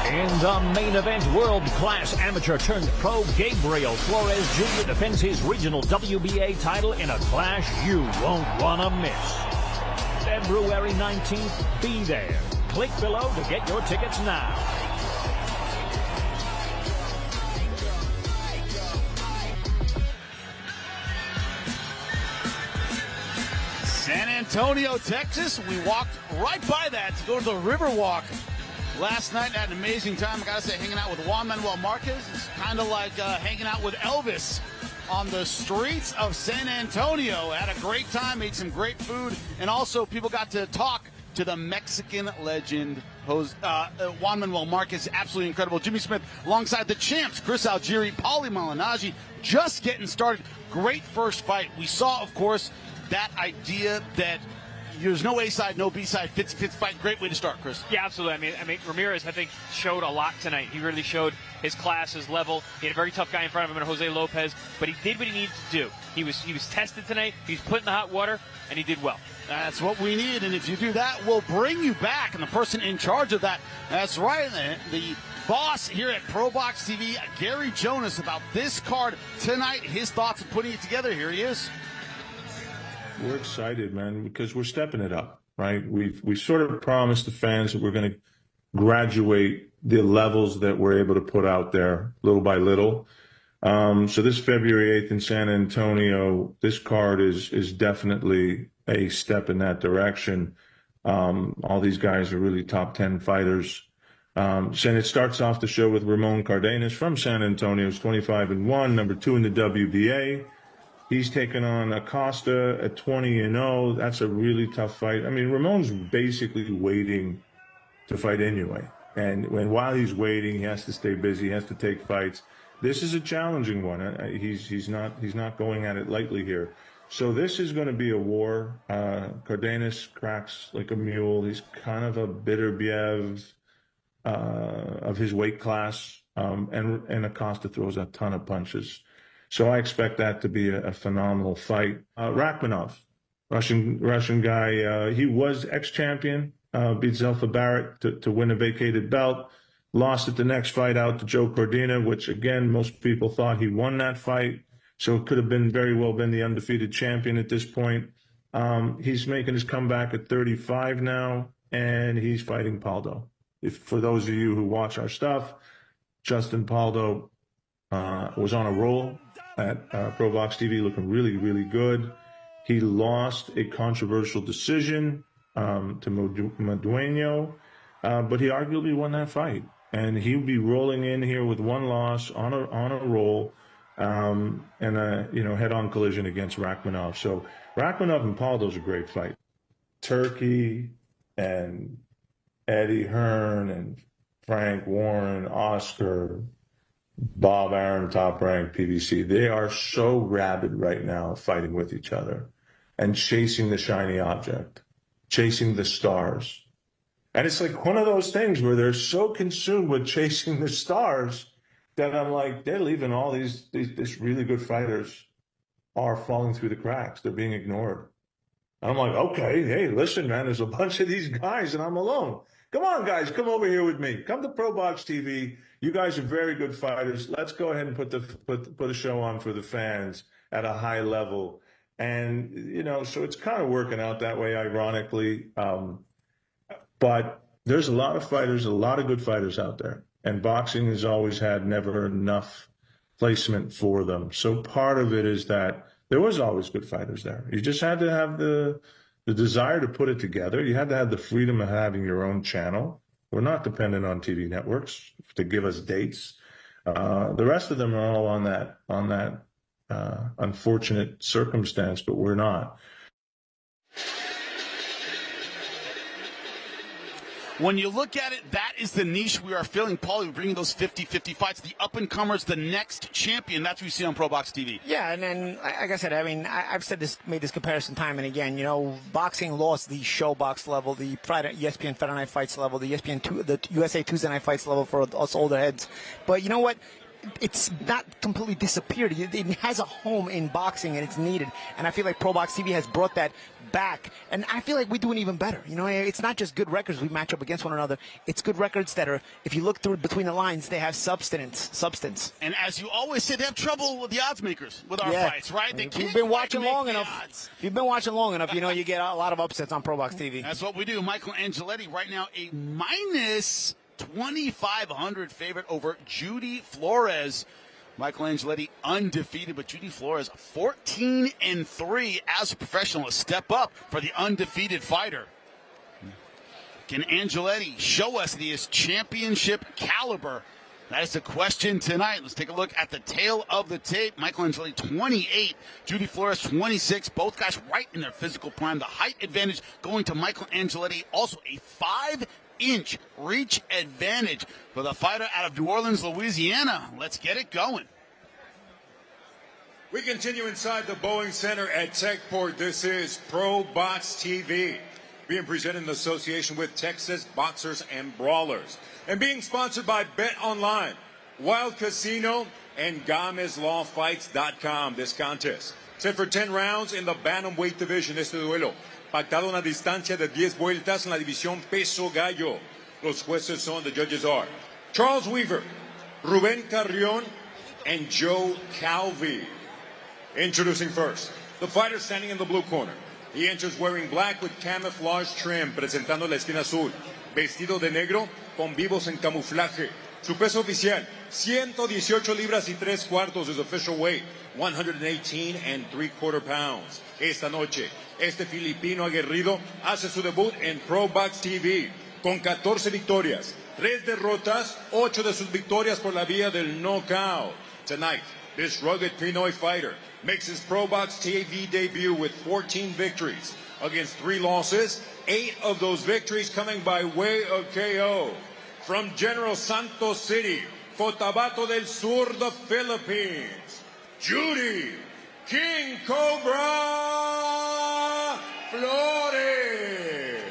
In the main event, world-class amateur-turned-pro Gabriel Flores Jr. defends his regional WBA title in a clash you won't want to miss. February 19th, be there. Click below to get your tickets now.
San Antonio, Texas. We walked right by that to go to the Riverwalk last night. Had an amazing time. I gotta say, hanging out with Juan Manuel Marquez is kind of like hanging out with Elvis on the streets of San Antonio. Had a great time, ate some great food, and also people got to talk to the Mexican legend, Juan Manuel Marquez. Absolutely incredible. Jimmy Smith alongside the champs, Chris Algieri, Paulie Malignaggi, just getting started. Great first fight. We saw, of course, that idea that there's no A-side, no B-side, 50-50 fight. Great way to start, Chris.
Yeah, absolutely. I mean, Ramirez, I think, showed a lot tonight. He really showed his class, his level. He had a very tough guy in front of him in Jose Lopez, but he did what he needed to do. He was tested tonight. He's put in the hot water, and he did well.
That's what we need, and if you do that, we'll bring you back. And the person in charge of that, that's right, the boss here at ProBox TV, Gary Jonas, about this card tonight. His thoughts of putting it together. Here he is.
We're excited, man, because we're stepping it up, right? We sort of promised the fans that we're going to graduate the levels that we're able to put out there little by little. So this February 8th in San Antonio, this card is definitely a step in that direction. All these guys are really top 10 fighters. And it starts off the show with Ramon Cardenas from San Antonio. He's 25-1, number 2 in the WBA. He's taken on Acosta at 20-0. That's a really tough fight. I mean, Ramon's basically waiting to fight anyway. And while he's waiting, he has to stay busy. He has to take fights. This is a challenging one. He's not going at it lightly here. So this is going to be a war. Cardenas cracks like a mule. He's kind of a bitter Biev of his weight class. And Acosta throws a ton of punches. So I expect that to be a phenomenal fight. Rakhimov, Russian guy, he was ex-champion, beat Zelfa Barrett to win a vacated belt, lost at the next fight out to Joe Cordina, which, again, most people thought he won that fight. So it could have been very well been the undefeated champion at this point. He's making his comeback at 35 now, and he's fighting Pauldo. For those of you who watch our stuff, Justin Pauldo was on a roll at ProBox TV, looking really, really good. He lost a controversial decision to Madueño, but he arguably won that fight. And he'll be rolling in here with one loss on a roll, and a head-on collision against Rakhimov. So Rakhimov and Pauldo's a great fight. Turkey and Eddie Hearn and Frank Warren, Oscar, Bob Arum, top-ranked PBC. They are so rabid right now, fighting with each other and chasing the shiny object, chasing the stars. And it's like one of those things where they're so consumed with chasing the stars that I'm like, they're leaving all these really good fighters are falling through the cracks. They're being ignored. And I'm like, okay, hey, listen, man, there's a bunch of these guys and I'm alone. Come on, guys, come over here with me. Come to ProBox TV. You guys are very good fighters. Let's go ahead and put a show on for the fans at a high level. And, so it's kind of working out that way, ironically. But there's a lot of fighters, a lot of good fighters out there. And boxing has always had never enough placement for them. So part of it is that there was always good fighters there. You just had to have the desire to put it together. You had to have the freedom of having your own channel. We're not dependent on TV networks to give us dates. The rest of them are all on that unfortunate circumstance, but we're not.
When you look at it, that is the niche we are filling. Paul, we're bringing those 50-50 fights. The up-and-comers, the next champion. That's what we see on ProBox TV.
Yeah, and then, like I said, I've said this, made this comparison time and again. Boxing lost the Showbox level, the ESPN Friday Night Fights level, the the USA Tuesday Night Fights level for us older heads. But you know what? It's not completely disappeared. It has a home in boxing, and it's needed. And I feel like ProBox TV has brought that back. And I feel like we're doing even better. It's not just good records we match up against one another. It's good records that are, if you look through between the lines, they have substance.
And as you always say, they have trouble with the odds makers with our fights, right?
If you've been watching long enough, you get a lot of upsets on ProBox TV.
That's what we do. Michael Angeletti right now a minus 2,500 favorite over Judy Flores. Michael Angeletti undefeated, but Judy Flores 14-3 as a professional. A step up for the undefeated fighter. Can Angeletti show us that he is championship caliber? That is the question tonight. Let's take a look at the tail of the tape. Michael Angeletti 28, Judy Flores 26. Both guys right in their physical prime. The height advantage going to Michael Angeletti. Also a 5-inch reach advantage for the fighter out of New Orleans, Louisiana. Let's get it going.
We continue inside the Boeing Center at Techport. This is ProBox TV, being presented in association with Texas Boxers and Brawlers, and being sponsored by Bet Online, Wild Casino, and GomezLawFights.com. This contest set for 10 rounds in the Bantamweight division. Este duelo pactado una distancia de 10 vueltas en la división peso gallo. Los jueces son, the judges are Charles Weaver, Ruben Carrion, and Joe Calvi. Introducing first, the fighter standing in the blue corner. He enters wearing black with camouflage trim, presentando la esquina azul, vestido de negro con vivos en camuflaje. Su peso oficial, 118 libras y 3 cuartos. His official weight, 118 3/4 pounds. Esta noche, este filipino aguerrido hace su debut en ProBox TV con 14 victorias, 3 derrotas, 8 de sus victorias por la vía del knockout. Tonight, this rugged Pinoy fighter makes his ProBox TV debut with 14 victories against 3 losses, 8 of those victories coming by way of KO. From General Santos City, Cotabato del Sur, the Philippines, Judy King Cobra Flores.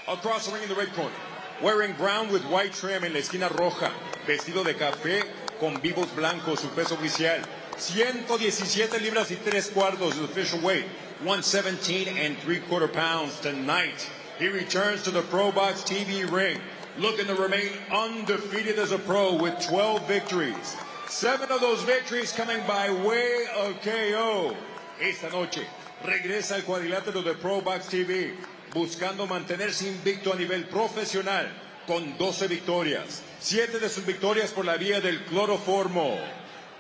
Across the ring in the red corner, wearing brown with white trim en la esquina roja, vestido de café con vivos blancos, su peso oficial, 117 libras y 3 cuartos, his official weight, 117 3/4 pounds. Tonight, he returns to the ProBox TV ring, looking to remain undefeated as a pro with 12 victories. 7 of those victories coming by way of KO. Esta noche, regresa al cuadrilátero de ProBox TV, buscando mantenerse invicto a nivel profesional con 12 victorias, 7 de sus victorias por la vía del cloroformo.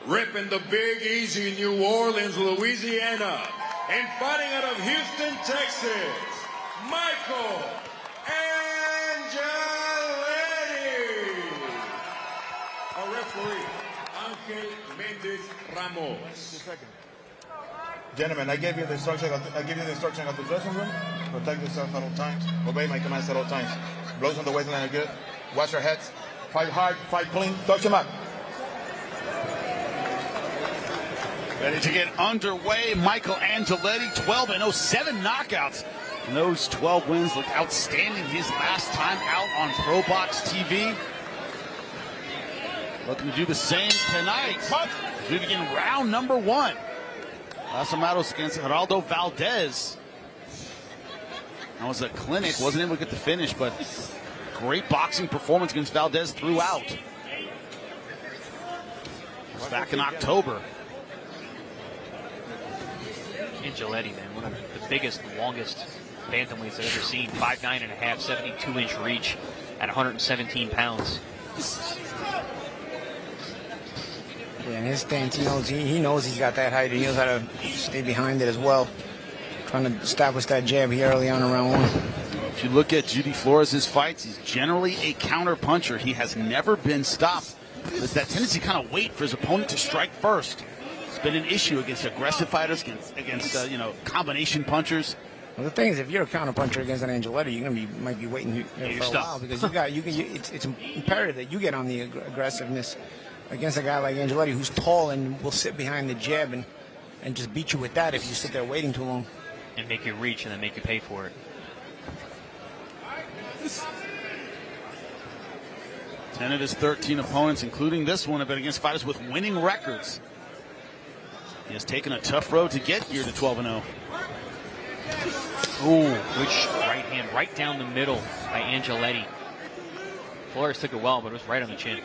Ripping the Big Easy, New Orleans, Louisiana, and fighting out of Houston, Texas, Michael Angeletti. Our referee, Angel Mendes Ramos.
Gentlemen, I gave you the instruction. I give you the instruction at the dressing room. Protect yourself at all times. Obey my commands at all times. Blows on the waistline are good. Watch your heads. Fight hard. Fight clean. Touch him up.
Ready to get underway. Michael Angeletti, 12-0, 7 knockouts. And those 12 wins look outstanding his last time out on ProBox TV. Looking to do the same tonight. As we begin round number 1. Asamados against Geraldo Valdez. That was a clinic. Wasn't able to get the finish, but great boxing performance against Valdez throughout. It was back in October.
Angeletti, man, one of the biggest, longest bantamweights I've ever seen. 5'9.5", 72-inch reach at 117 pounds.
Yeah, in his stance, he knows he's got that height, and he knows how to stay behind it as well. Trying to establish that jab here early on in round 1.
If you look at Judy Flores' fights, he's generally a counter puncher. He has never been stopped. There's that tendency to kind of wait for his opponent to strike first. It's been an issue against aggressive fighters, against combination punchers.
Well, the thing is, if you're a counter puncher against an Angeletti, might be waiting for a while, because it's imperative that you get on the aggressiveness against a guy like Angeletti, who's tall and will sit behind the jab and just beat you with that if you sit there waiting too long.
And make you reach and then make you pay for it.
10 of his 13 opponents, including this one, have been against fighters with winning records. He has taken a tough road to get here to 12-0.
Ooh, which right hand right down the middle by Angeletti. Flores took it well, but it was right on the chin.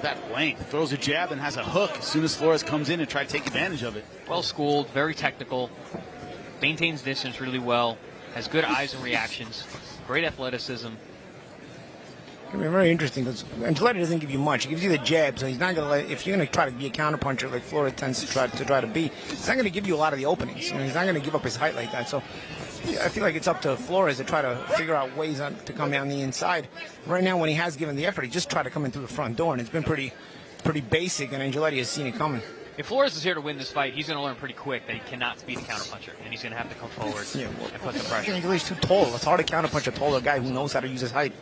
That length, throws a jab and has a hook as soon as Flores comes in and try to take advantage of it.
Well schooled, very technical, maintains distance really well, has good eyes and reactions, great athleticism.
It's going to be very interesting because Angeletti doesn't give you much. He gives you the jab, so he's not going to let. If you're going to try to be a counterpuncher like Flores tends to try to be, he's not going to give you a lot of the openings. He's not going to give up his height like that. So I feel like it's up to Flores to try to figure out ways to come down the inside. Right now, when he has given the effort, he just tried to come in through the front door, and it's been pretty basic. And Angeletti has seen it coming.
If Flores is here to win this fight, he's going to learn pretty quick that he cannot be the counterpuncher, and he's going to have to come forward and put the pressure.
Angeletti's too tall. It's hard to counterpunch a taller guy who knows how to use his height.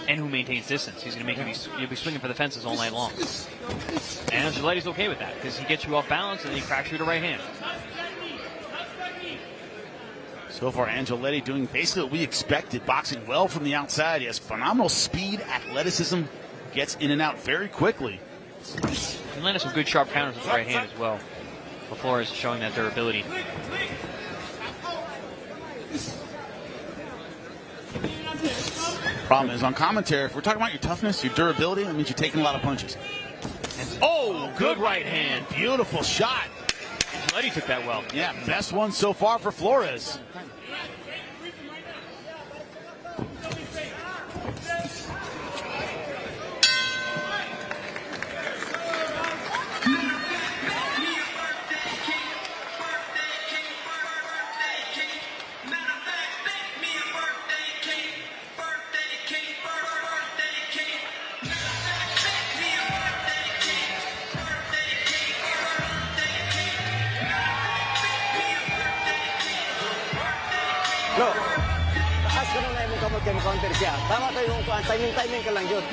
And who maintains distance. He's going to make you'll be swinging for the fences all night long. And Angeletti's okay with that because he gets you off balance and then he cracks you to right hand.
So far, Angeletti doing basically what we expected, boxing well from the outside. He has phenomenal speed, athleticism, gets in and out very quickly.
He landed some good sharp counters with the right hand as well. But Flores is showing that durability.
Problem is, on commentary, if we're talking about your toughness, your durability, that means you're taking a lot of punches.
And, oh, good right hand.
Beautiful shot.
Angeletti took that well.
Yeah, best one so far for Flores.
counter siya. Tama kayo yung timing ka lang yun.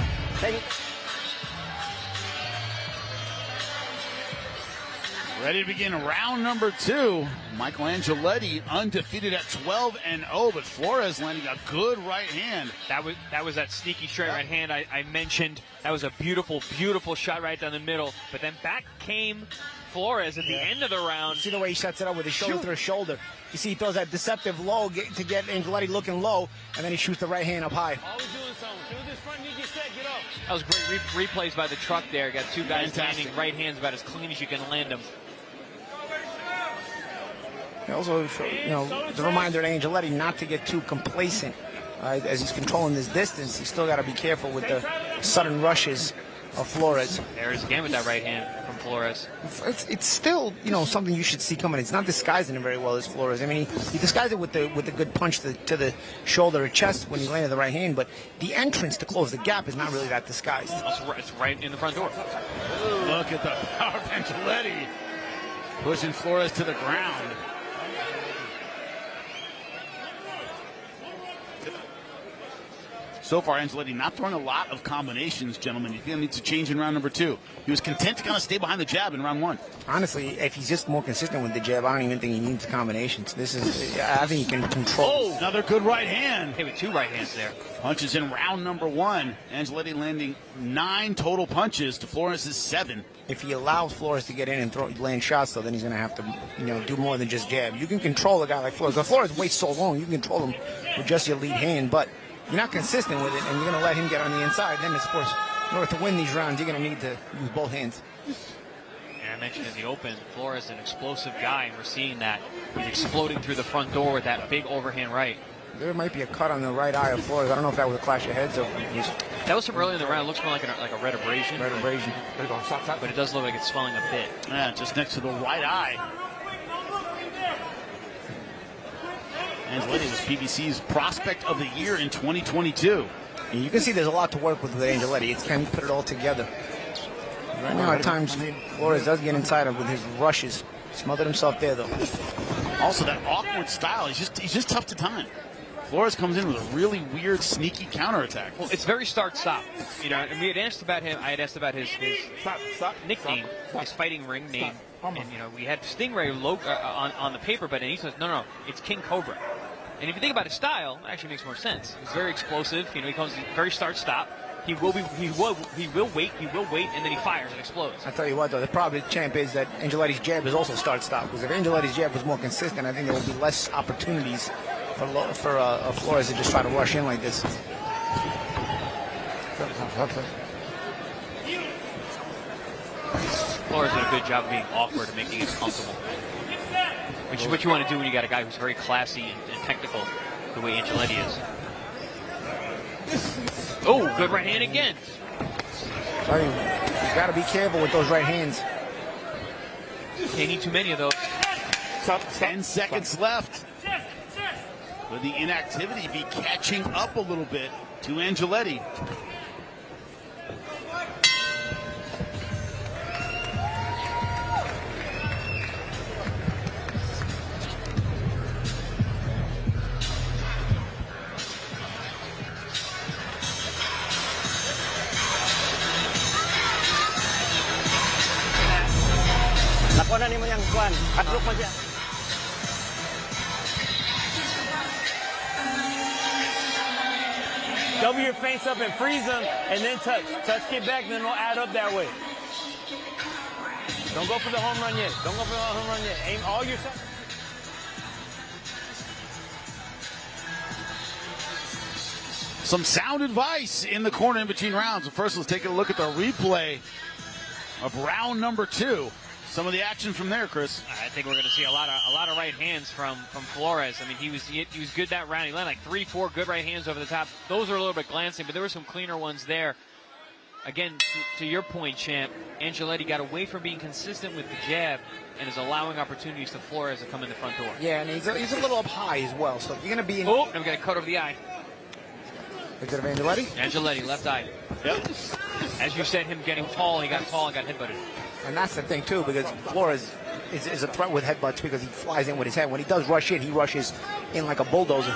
Ready to begin round number 2. Michael Angeletti undefeated at 12-0, but Flores landing a good right hand.
That was that sneaky straight right hand I mentioned. That was a beautiful, beautiful shot right down the middle. But then back came Flores at the end of the round.
See the way he sets it up with his shoulder through his shoulder. You see he throws that deceptive low to get Angeletti looking low, and then he shoots the right hand up high.
Always doing something. Do this front, you just said, get up.
That was great replays by the truck there. Got two guys landing right hands about as clean as you can land them.
Also, the reminder to Angeletti not to get too complacent as he's controlling this distance. He's still got to be careful with the sudden rushes of Flores.
There's again with that right hand from Flores.
It's still, something you should see coming. It's not disguising it very well as Flores. I mean, he disguised it with the good punch to the shoulder or chest when he landed the right hand, but the entrance to close the gap is not really that disguised.
It's right in the front door.
Look at the power of Angeletti pushing Flores to the ground. So far, Angeletti not throwing a lot of combinations, gentlemen. You feel he needs to change in round number 2. He was content to kind of stay behind the jab in round 1.
Honestly, if he's just more consistent with the jab, I don't even think he needs combinations. I think he can control.
Oh, another good right hand.
Hey, with 2 right hands there.
Punches in round number 1. Angeletti landing 9 total punches to Flores' 7.
If he allows Flores to get in and land shots, though, then he's going to have to, do more than just jab. You can control a guy like Flores. If Flores waits so long, you can control him with just your lead hand, but you're not consistent with it, and you're going to let him get on the inside. Then, of course, in order to win these rounds, you're going to need to use both hands.
And I mentioned in the open, Flores is an explosive guy, and we're seeing that. He's exploding through the front door with that big overhand right.
There might be a cut on the right eye of Flores. I don't know if that was a clash of heads or
that was from early in the round. It looks more like a red abrasion.
Red abrasion.
But it does look like it's swelling a bit.
Yeah, just next to the right eye. Angeletti was PBC's Prospect of the Year in 2022.
And you can see there's a lot to work with Angeletti. It's can he put it all together. Right now, at times, Flores does get inside him with his rushes. Smothered himself there, though.
Also, that awkward style, he's just tough to time. Flores comes in with a really weird, sneaky counterattack.
Well, it's very start-stop. And we had asked about him. I had asked about his nickname, his fighting ring name. And, we had Stingray on the paper, but he says, no, it's King Cobra. And if you think about his style, it actually makes more sense. He's very explosive. He comes very start-stop. He will wait, and then he fires and explodes.
I tell you what, though, the problem with Champ is that Angeletti's jab is also start-stop. Because if Angeletti's jab was more consistent, I think there would be less opportunities for Flores to just try to rush in like this.
Flores did a good job of being awkward and making it comfortable. Which is what you want to do when you got a guy who's very classy and technical, the way Angeletti is. Oh, good right hand again.
You got to be careful with those right hands.
Can't need too many of those.
10 seconds left. Will the inactivity be catching up a little bit to Angeletti?
Nakuha mo yung kwan. Padlock mo siya. Double your feints up and freeze them, and then touch. Touch, get back, and then we'll add up that way. Don't go for the home run yet. Don't go for the home run yet. Aim all your...
Some sound advice in the corner in between rounds. But first, let's take a look at the replay of round number 2. Some of the action from there, Chris.
I think we're going to see a lot of right hands from Flores. I mean, he was good that round. He landed like 3-4 good right hands over the top. Those are a little bit glancing, but there were some cleaner ones there. Again, to your point, Champ, Angeletti got away from being consistent with the jab and is allowing opportunities to Flores to come in the front door.
Yeah, and he's a little up high as well. So if you're going to be in...
Oh, I'm going to cut over the eye.
Is it Angeletti?
Angeletti, left eye.
Yep.
As you said, him getting tall, he got tall and got headbutted.
And that's the thing, too, because Flores is a threat with headbutts because he flies in with his head. When he does rush in, he rushes in like a bulldozer.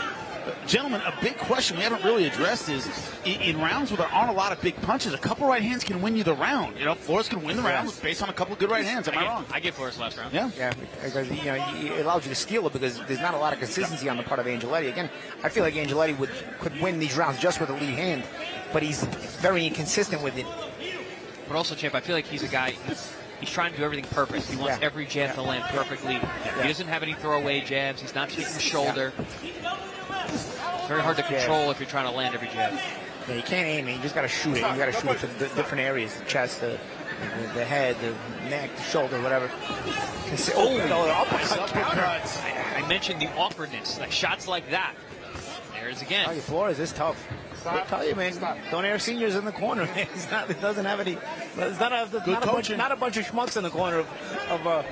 Gentlemen, a big question we haven't really addressed is, in rounds where there aren't a lot of big punches, a couple right hands can win you the round. Flores can win the round based on a couple of good right hands. Am I wrong?
I give Flores last round.
Yeah.
Yeah, because it allows you to steal it because there's not a lot of consistency on the part of Angeletti. Again, I feel like Angeletti could win these rounds just with a lead hand, but he's very inconsistent with it.
But also, Champ, I feel like he's a guy... He's trying to do everything perfect. He wants every jab to land perfectly. He doesn't have any throwaway jabs. He's not taking shoulder. It's very hard to control if you're trying to land every jab.
Yeah, you can't aim it. You just got to shoot it. You got to shoot it to the different areas: the chest, the head, the neck, the shoulder, whatever. The uppercut.
I mentioned the awkwardness, like shots like that. There's again.
Oh, Flores is tough. I tell you, man, don't air seniors in the corner, man. It doesn't have any. It's not a bunch of schmucks in the corner of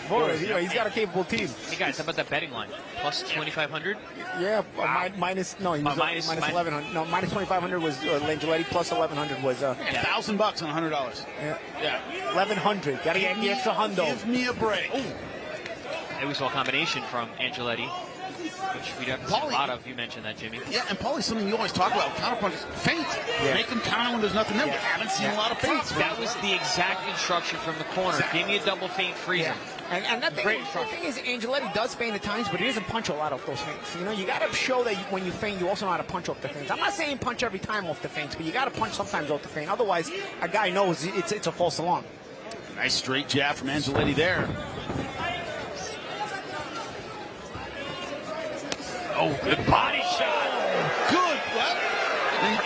Flores. You know, he's got a capable team.
Hey guys, how about that betting line? Plus 2,500.
Yeah, wow. minus 1,100. No, minus 2,500 was Angeletti. Plus 1,100 was
$1,000 on $100.
Yeah, 1,100. Got to get the extra hundo.
Give me a break.
Ooh. And we saw a combination from Angeletti, which we haven't seen a lot of. You mentioned that, Jimmy.
Yeah, and Paulie, something you always talk about, counterpunches, feint.
Yeah.
Make them counter when there's nothing there. We haven't seen a lot of feints.
That was the exact instruction from the corner.
Exactly.
Give me a double feint, freeze him.
And that thing, the thing is, Angeletti does feint at times, but he doesn't punch a lot off those feints. You know, you got to show that when you feint, you also know how to punch off the feints. I'm not saying punch every time off the feints, but you got to punch sometimes off the feint. Otherwise, a guy knows it's a false alarm.
Nice straight jab from Angeletti there. Oh, good body shot. Good. Well,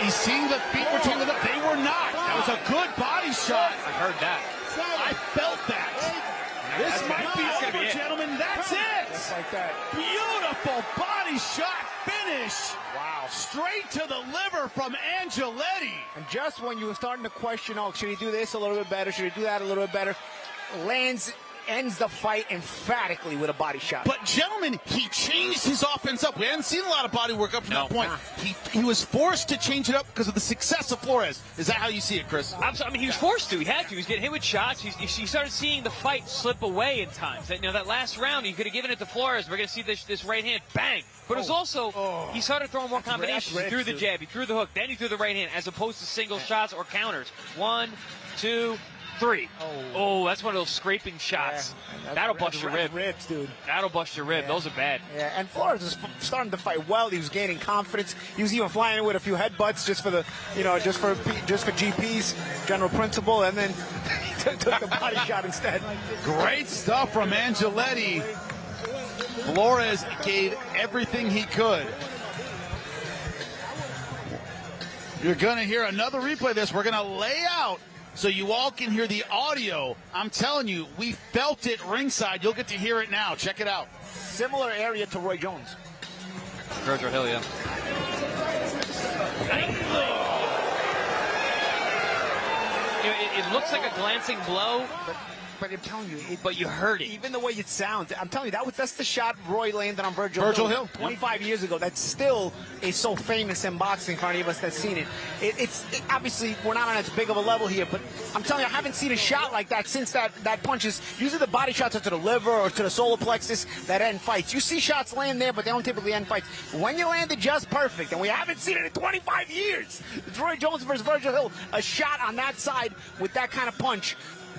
he's seeing the feet were tangled up. They were not. That was a good body shot.
I heard that.
I felt that. This might be over, gentlemen. That's it.
Just like that.
Beautiful body shot finish. Wow. Straight to the liver from Angeletti.
And just when you were starting to question, oh, should he do this a little bit better? Should he do that a little bit better? Ends the fight emphatically with a body shot.
But, gentlemen, he changed his offense up. We hadn't seen a lot of body work up to that point. He was forced to change it up because of the success of Flores. Is that how you see it, Chris?
I mean, he was forced to. He had to. He was getting hit with shots. He started seeing the fight slip away in times. That last round, he could have given it to Flores. We're going to see this right hand, bang. But it was also, he started throwing more combinations. He threw the jab, he threw the hook, then he threw the right hand, as opposed to single shots or counters. 1, 2, 3. Oh, that's one of those scraping shots. Yeah, that'll bust your rib.
Ribs, dude.
That'll bust your rib.
Yeah.
Those are bad.
Yeah, and Flores is starting to fight well. He was gaining confidence. He was even flying in with a few headbutts just for the, just for GP's general principle, and then he took the body shot instead.
Great stuff from Angeletti. Flores gave everything he could. You're going to hear another replay of this. We're going to lay out so you all can hear the audio. I'm telling you, we felt it ringside. You'll get to hear it now. Check it out.
Similar area to Roy Jones.
Virgil Hill, yeah. It looks like a glancing blow,
but I'm telling you,
but you heard it.
Even the way it sounds, I'm telling you, that's the shot Roy landed on Virgil Hill 25 years ago. That still is so famous in boxing for any of us that's seen it. It's obviously we're not on as big of a level here, but I'm telling you, I haven't seen a shot like that since that punch is usually the body shots are to the liver or to the solar plexus that end fights. You see shots land there, but they don't typically end fights. When you land it just perfect, and we haven't seen it in 25 years. It's Roy Jones versus Virgil Hill, a shot on that side with that kind of punch.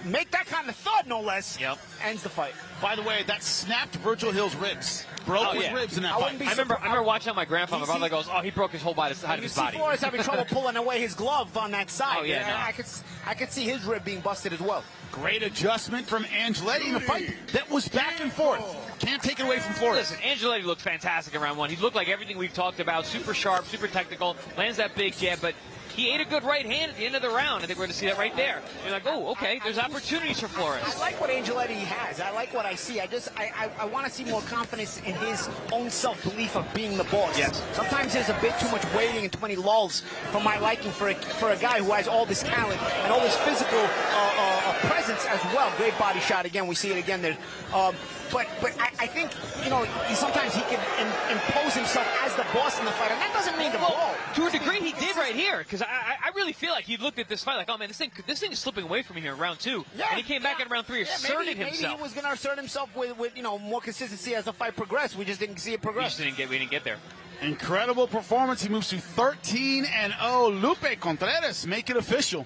Make that kind of thud, no less.
Yep.
Ends the fight.
By the way, that snapped Virgil Hill's ribs. Broke his ribs in that fight.
I remember watching my grandfather. My brother goes, "Oh, he broke his whole side of his body."
Flores having trouble pulling away his glove on that side.
Oh yeah,
no. I could see his rib being busted as well.
Great adjustment from Angeletti in a fight that was back and forth. Can't take it away from Flores.
Listen, Angeletti looked fantastic in round one. He looked like everything we've talked about. Super sharp, super technical. Lands that big jab, but he ate a good right hand at the end of the round. I think we're going to see that right there. You're like, oh, okay, there's opportunities for Flores.
I like what Angeletti has. I like what I see. I want to see more confidence in his own self-belief of being the boss.
Yes.
Sometimes there's a bit too much waiting and too many lulls for my liking for a guy who has all this talent and all this physical presence as well. Great body shot again. We see it again there. But I think, sometimes he can impose himself as the boss in the fight, and that doesn't mean the ball.
To a degree, he did right here, because I really feel like he looked at this fight like, oh man, this thing is slipping away from me here in round 2.
Yeah,
and he came back in round 3, asserted himself.
Maybe he was going to assert himself with more consistency as the fight progressed. We just didn't see it progress.
We didn't get there.
Incredible performance. He moves to 13-0. Lupe Contreras, make it official.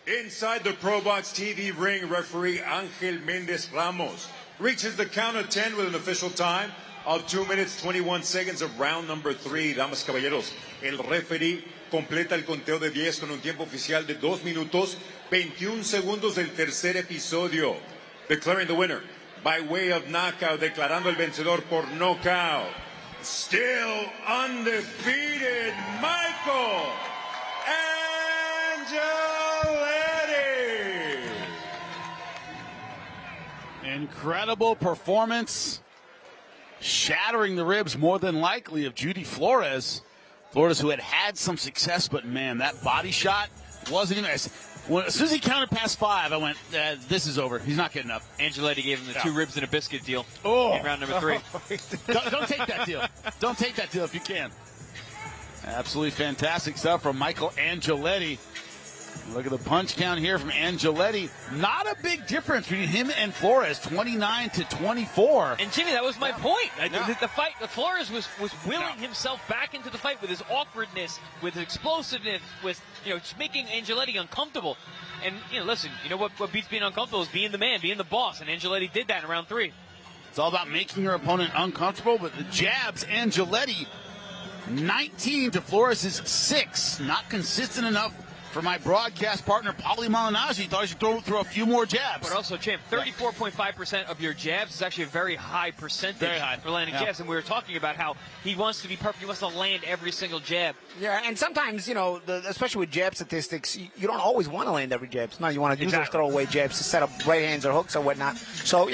Inside the ProBox TV ring, referee Angel Mendez Ramos reaches the count of 10 with an official time of 2 minutes 21 seconds of round number 3. Damas caballeros, el referee completa el conteo de 10 con un tiempo oficial de 2 minutos 21 segundos del tercer episodio. Declaring the winner by way of knockout, declarando el vencedor por knockout. still undefeated, Michael Angeletti.
Incredible performance, shattering the ribs more than likely of Judy Flores. Flores, who had some success, but man, that body shot wasn't even. As soon as he counted past 5, I went, this is over. He's not getting up.
Angeletti gave him the 2 ribs and a biscuit deal in round number 3.
Don't take that deal. Don't take that deal if you can. Absolutely fantastic stuff from Michael Angeletti. Look at the punch count here from Angeletti. Not a big difference between him and Flores, 29-24.
And Jimmy, that was my point. The fight, Flores was willing himself back into the fight with his awkwardness, with his explosiveness, with just making Angeletti uncomfortable. And listen, what beats being uncomfortable is being the man, being the boss. And Angeletti did that in round 3.
It's all about making your opponent uncomfortable. But the jabs, Angeletti, 19 to Flores' 6, not consistent enough. For my broadcast partner, Paulie Malignaggi, thought he should throw a few more jabs.
But also, champ, 34.5% of your jabs is actually a very high percentage for landing jabs. And we were talking about how he wants to be perfect. He wants to land every single jab.
Yeah, and sometimes, especially with jab statistics, you don't always want to land every jab. Sometimes you want to use those throwaway jabs to set up right hands or hooks or whatnot. So,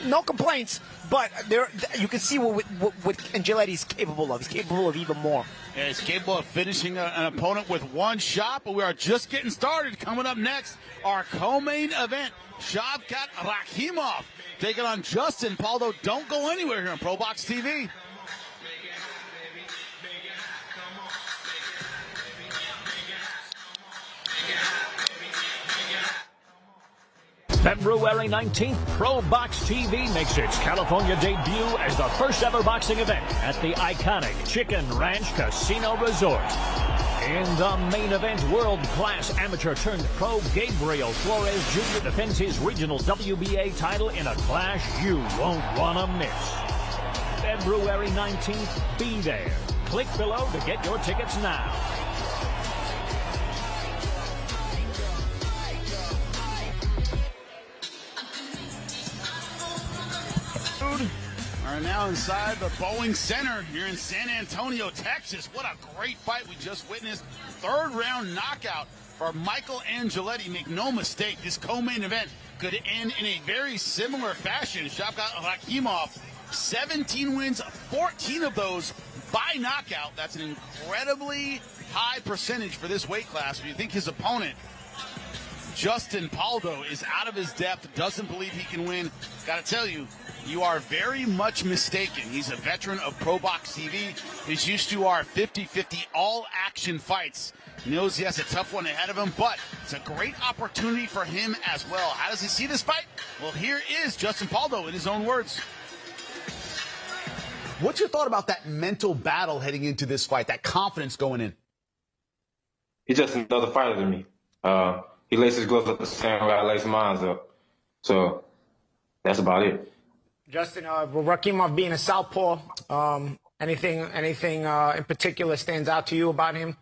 no complaints. But you can see what Angeletti's capable of. He's capable of even more.
Yeah, he's capable of finishing an opponent with one shot, but we are just getting started. Coming up next, our co-main event, Shavkat Rakhimov taking on Justin Pauldo. Don't go anywhere here on ProBox TV.
February 19th, ProBox TV makes its California debut as the first ever boxing event at the iconic Chicken Ranch Casino Resort. In the main event, world-class amateur-turned-pro Gabriel Flores Jr. defends his regional WBA title in a clash you won't want to miss. February 19th, be there. Click below to get your tickets now.
Are now inside the Boeing Center here in San Antonio, Texas. What a great fight we just witnessed. 3rd round knockout for Michael Angeletti. Make no mistake, this co-main event could end in a very similar fashion. Shavkat Rakhimov, 17 wins, 14 of those by knockout. That's an incredibly high percentage for this weight class. When you think his opponent, Justin Pauldo, is out of his depth, doesn't believe he can win, got to tell you, you are very much mistaken. He's a veteran of ProBox TV. He's used to our 50-50 all-action fights. He knows he has a tough one ahead of him, but it's a great opportunity for him as well. How does he see this fight? Well, here is Justin Pauldo in his own words.
What's your thought about that mental battle heading into this fight, that confidence going in?
He's just another fighter to me. He laces his gloves up the same way I lace mine up. So that's about it.
Justin, Rakhimov being a southpaw, anything in particular stands out to you about him?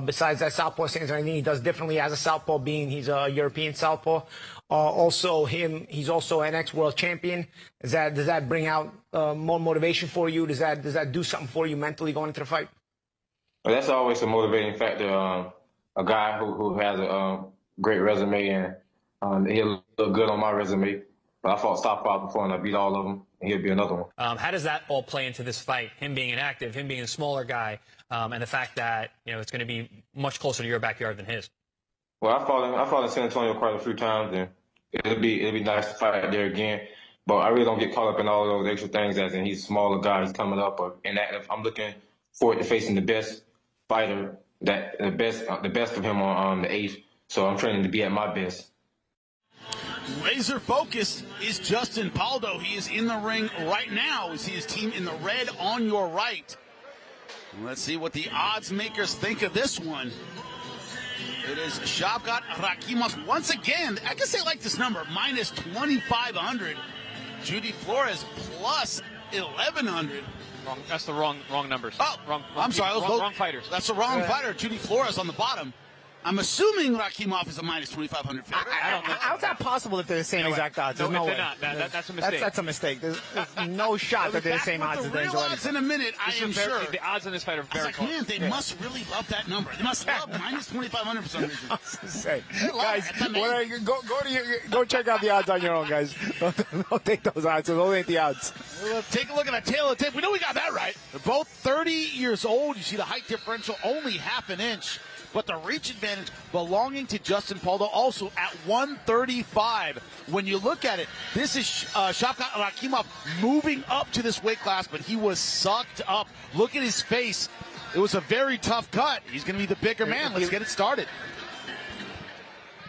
Besides that southpaw stance, anything he does differently as a southpaw, being he's a European southpaw. He's also an ex-world champion. Does that bring out more motivation for you? Does that do something for you mentally going into the fight?
Well, that's always a motivating factor. A guy who has a great resume, and he'll look good on my resume. But I fought southpaw before, and I beat all of them, and he'll be another one.
How does that all play into this fight? Him being inactive, him being a smaller guy, and the fact that it's going to be much closer to your backyard than his.
Well, I fought in San Antonio quite a few times, and it'll be nice to fight there again. But I really don't get caught up in all those extra things, as in he's a smaller guy, he's coming up or inactive. I'm looking forward to facing the best fighter, the best of him on the 8th. So I'm training to be at my best.
Laser focused is Justin Pauldo. He is in the ring right now. We see his team in the red on your right. Let's see what the odds makers think of this one. It is Shavkat Rakhimov once again. I guess they like this number, minus 2,500. Judy Flores plus 1,100.
Wrong. That's the wrong numbers.
Oh,
wrong
I'm sorry.
wrong fighters.
That's the wrong fighter. Judy Flores on the bottom. I'm assuming Rakhimov is a minus 2,500 favorite.
I don't know.
How's that possible if they're the same exact odds? There's no way.
They're not. That's a mistake.
That's a mistake. There's no shot that they're the same odds as the
real odds in a minute, I am sure.
The odds on this fight are very close.
Man, they must really love that number. They must love minus 2,500 for some reason.
Say, guys, go check out the odds on your own, guys. Don't take those odds. Those ain't the odds.
Take a look at that tail of the tape. We know we got that right. They're both 30 years old. You see the height differential only half an inch. But the reach advantage belonging to Justin Pauldo also at 135. When you look at it, this is Shavkat Rakhimov moving up to this weight class, but he was sucked up. Look at his face. It was a very tough cut. He's going to be the bigger man. Let's get it started.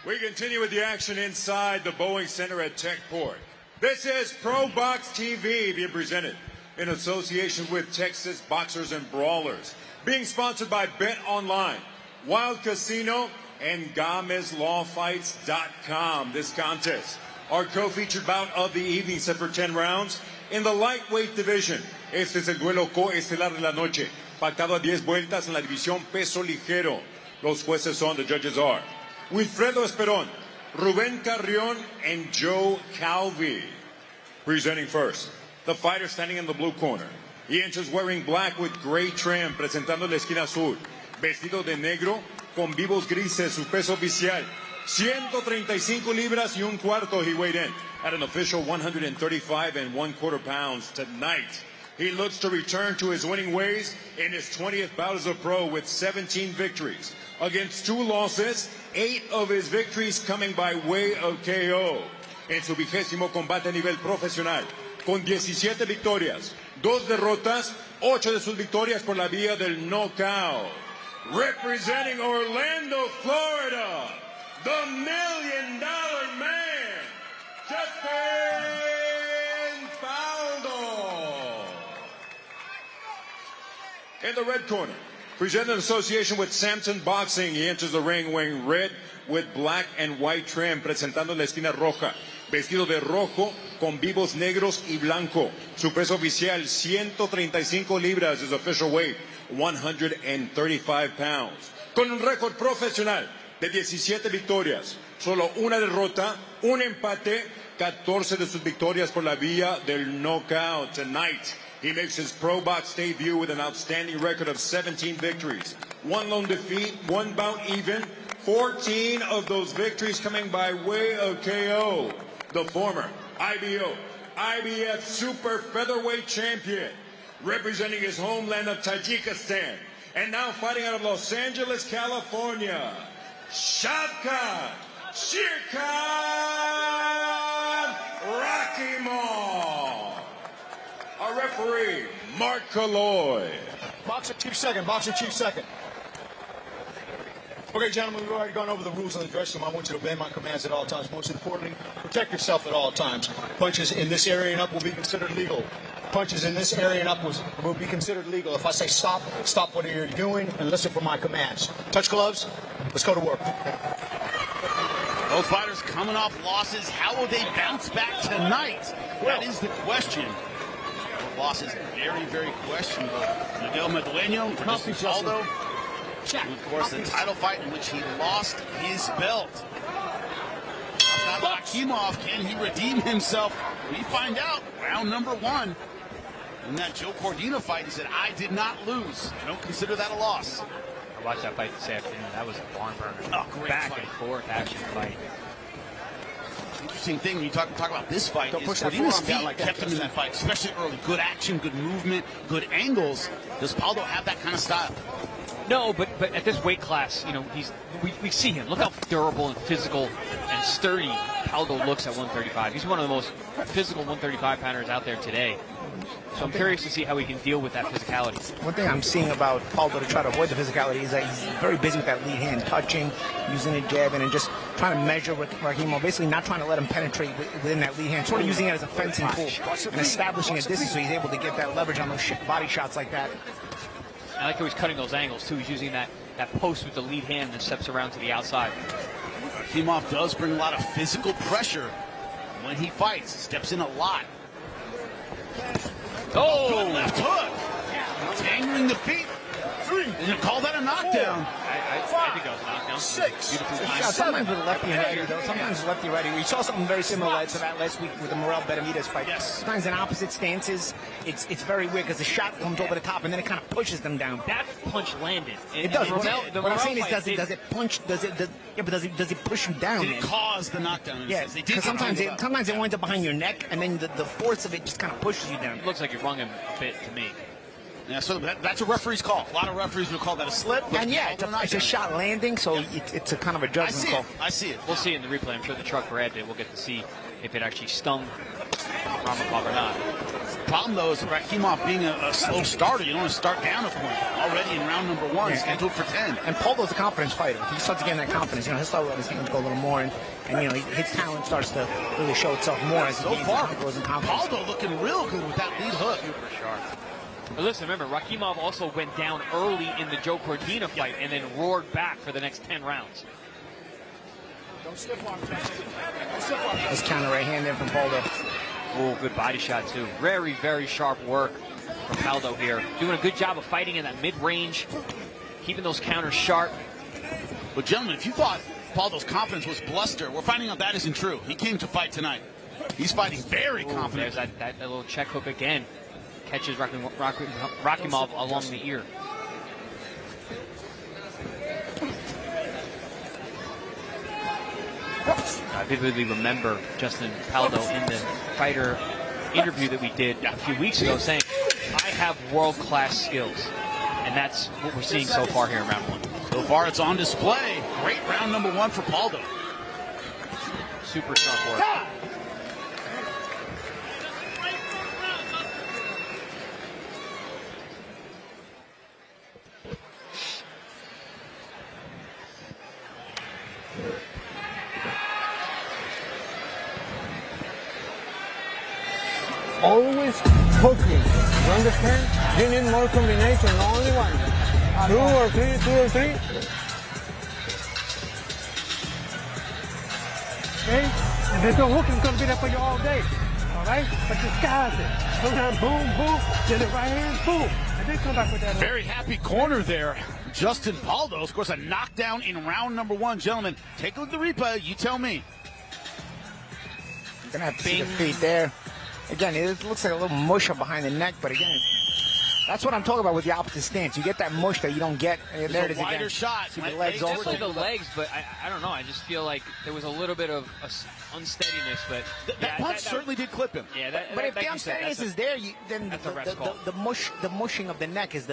We continue with the action inside the Boeing Center at Techport. This is ProBox TV being presented in association with Texas Boxers and Brawlers. Being sponsored by Bet Online, Wild Casino, and GomezLawFights.com. This contest, our co-featured bout of the evening, set for 10 rounds in the lightweight division. Este es el duelo coestelar de la noche, pactado a 10 vueltas en la división peso ligero. Los jueces son, the judges are Wilfredo Esperón, Rubén Carrión, and Joe Calvi. Presenting first, the fighter standing in the blue corner. He enters wearing black with gray trim, presentando la esquina azul. Vestido de negro, con vivos grises, su peso oficial, 135 libras y un cuarto. He weighed in at an official 135 1/4 pounds tonight. He looks to return to his winning ways in his 20th bout as a pro with 17 victories. Against 2 losses, 8 of his victories coming by way of KO. En su 20º combate a nivel profesional, con 17 victorias, 2 derrotas, 8 de sus victorias por la vía del knockout. Representing Orlando, Florida, the $1 Million Man, Justin Pauldo. In the red corner, presented in association with Samson Boxing, he enters the ring wearing red with black and white trim, presentando la esquina roja. Vestido de rojo con vivos negros y blanco. Su peso oficial, 135 libras, his official weight, 135 pounds. Con un récord profesional de 17 victorias, solo una derrota, un empate, 14 de sus victorias por la vía del knockout. Tonight, he makes his ProBox debut with an outstanding record of 17 victories, 1 lone defeat, 1 bout even, 14 of those victories coming by way of KO. The former IBO, IBF Super Featherweight Champion, representing his homeland of Tajikistan, and now fighting out of Los Angeles, California, Shavkat Rakhimov. Our referee, Mark Kaloy.
Boxer chief second, boxer chief second. Okay, gentlemen, we've already gone over the rules in the dressing room. I want you to obey my commands at all times. Most importantly, protect yourself at all times. Punches in this area and up will be considered legal. Punches in this area and up will be considered legal. If I say stop, stop what you're doing and listen for my commands. Touch gloves. Let's go to work.
Both fighters coming off losses. How will they bounce back tonight? That is the question. Both losses very, very questionable. Miguel Medueño versus Pauldo. And of course, the title fight in which he lost his belt. Rakhimov, can he redeem himself? We find out round number 1. In that Joe Cordina fight, he said, I did not lose. I don't consider that a loss.
I watched that fight this afternoon. That was a barn burner.
Oh, great
back
fight.
And forth action fight.
Interesting thing when you talk about this fight is Cordina's feet kept him in that fight, especially early. Good action, good movement, good angles. Does Pauldo have that kind of style?
No, but at this weight class, you know, we see him. Look how durable and physical and sturdy Pauldo looks at 135. He's one of the most physical 135 pounders out there today. So I'm curious to see how he can deal with that physicality.
One thing I'm seeing about Pauldo to try to avoid the physicality is that he's very busy with that lead hand, touching, using a jab, and just trying to measure with Rakhimov, basically not trying to let him penetrate within that lead hand, sort of using it as a fencing tool and establishing a distance so he's able to get that leverage on those body shots like that.
I like how he's cutting those angles, too. He's using that post with the lead hand and steps around to the outside.
Rakhimov does bring a lot of physical pressure when he fights. Steps in a lot.
Oh!
Good left hook. Tangling the feet.
3.
You're gonna call that a knockdown?
I think it was a knockdown.
6.
Sometimes with lefty righty, though. Sometimes lefty righty. We saw something very similar to that last week with the Morel Benavidez fight.
Yes.
Sometimes in opposite stances, it's very weird because the shot comes over the top and then it kind of pushes them down.
That punch landed.
It does.
What
What I'm saying is, does it punch? Does it push you down?
Did it cause the knockdown?
Yeah, because sometimes it winds up behind your neck, and then the force of it just kind of pushes you down.
It looks like you wrung him a bit to me.
Yeah, so that's a referee's call. A lot of referees would call that a slip.
And yeah, it's a shot landing, so it's a kind of a judgment call.
I see it.
We'll see in the replay. I'm sure the truck grabbed it. We'll get to see if it actually stung Rakhimov or not.
The problem, though, is Rakhimov being a slow starter. You don't want to start down a point. Already in round number 1, scheduled for 10.
And Pauldo's a confidence fighter. If he starts getting that confidence, he'll start letting his hands go a little more, and his talent starts to really show itself more as
So far,
goes in confidence.
Pauldo looking real good with that lead hook.
Super sharp. But listen, remember, Rakhimov also went down early in the Joe Cordina fight and then roared back for the next 10 rounds.
Don't stiff arm, Justin. Don't stiff arm.
This counter right hand in from Pauldo.
Oh, good body shot, too. Very, very sharp work from Pauldo here. Doing a good job of fighting in that mid-range, keeping those counters sharp.
But, gentlemen, if you thought Pauldo's confidence was bluster, we're finding out that isn't true. He came to fight tonight. He's fighting very confident.
There's that little check hook again. Catches Rakhimov along the ear. I vividly remember Justin Pauldo in the fighter interview that we did a few weeks ago saying, I have world-class skills. And that's what we're seeing so far here in round 1.
So far, it's on display. Great round number 1 for Pauldo.
Super sharp work.
Always hooking. You understand? You need more combination, not only one. 2 or 3, 2 or 3. Okay? And there's no hooking going to be there for you all day. All right? But disguise it. Sometimes boom, boom, then the right hand, boom. And then come back with that hook.
Very happy corner there. Justin Pauldo, of course, a knockdown in round number 1. Gentlemen, take a look at the replay. You tell me.
You're going to have to see the feet there. Again, it looks like a little mush up behind the neck, but again, that's what I'm talking about with the opposite stance. You get that mush that you don't get. There it is
wider
again.
shot.
See the legs also.
To the legs, but I don't know. I just feel like there was a little bit of unsteadiness, but
that punch certainly did clip him.
Yeah,
but if the unsteadiness is there, then the mushing of the neck is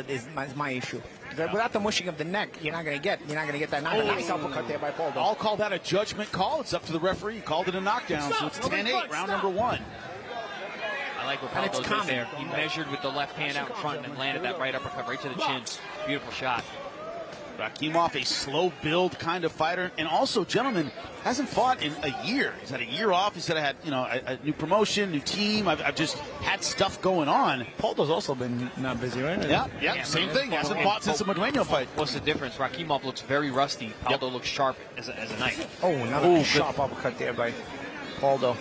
my issue. Without the mushing of the neck, you're not gonna get that knockdown. Nice uppercut there by Pauldo.
I'll call that a judgment call. It's up to the referee. He called it a knockdown, so it's 10-8, round number 1.
I like what Pauldo's did there. He measured with the left hand out in front and landed that right uppercut right to the chin. Beautiful shot.
Rakhimov, a slow build kind of fighter, and also, gentlemen, hasn't fought in a year. He's had a year off. He said I had, a new promotion, new team. I've just had stuff going on.
Pauldo's also been not busy, right?
Yeah, same thing. Hasn't fought since the Madueño fight.
What's the difference? Rakhimov looks very rusty. Pauldo looks sharp as a knife.
Oh, another sharp uppercut there by Pauldo.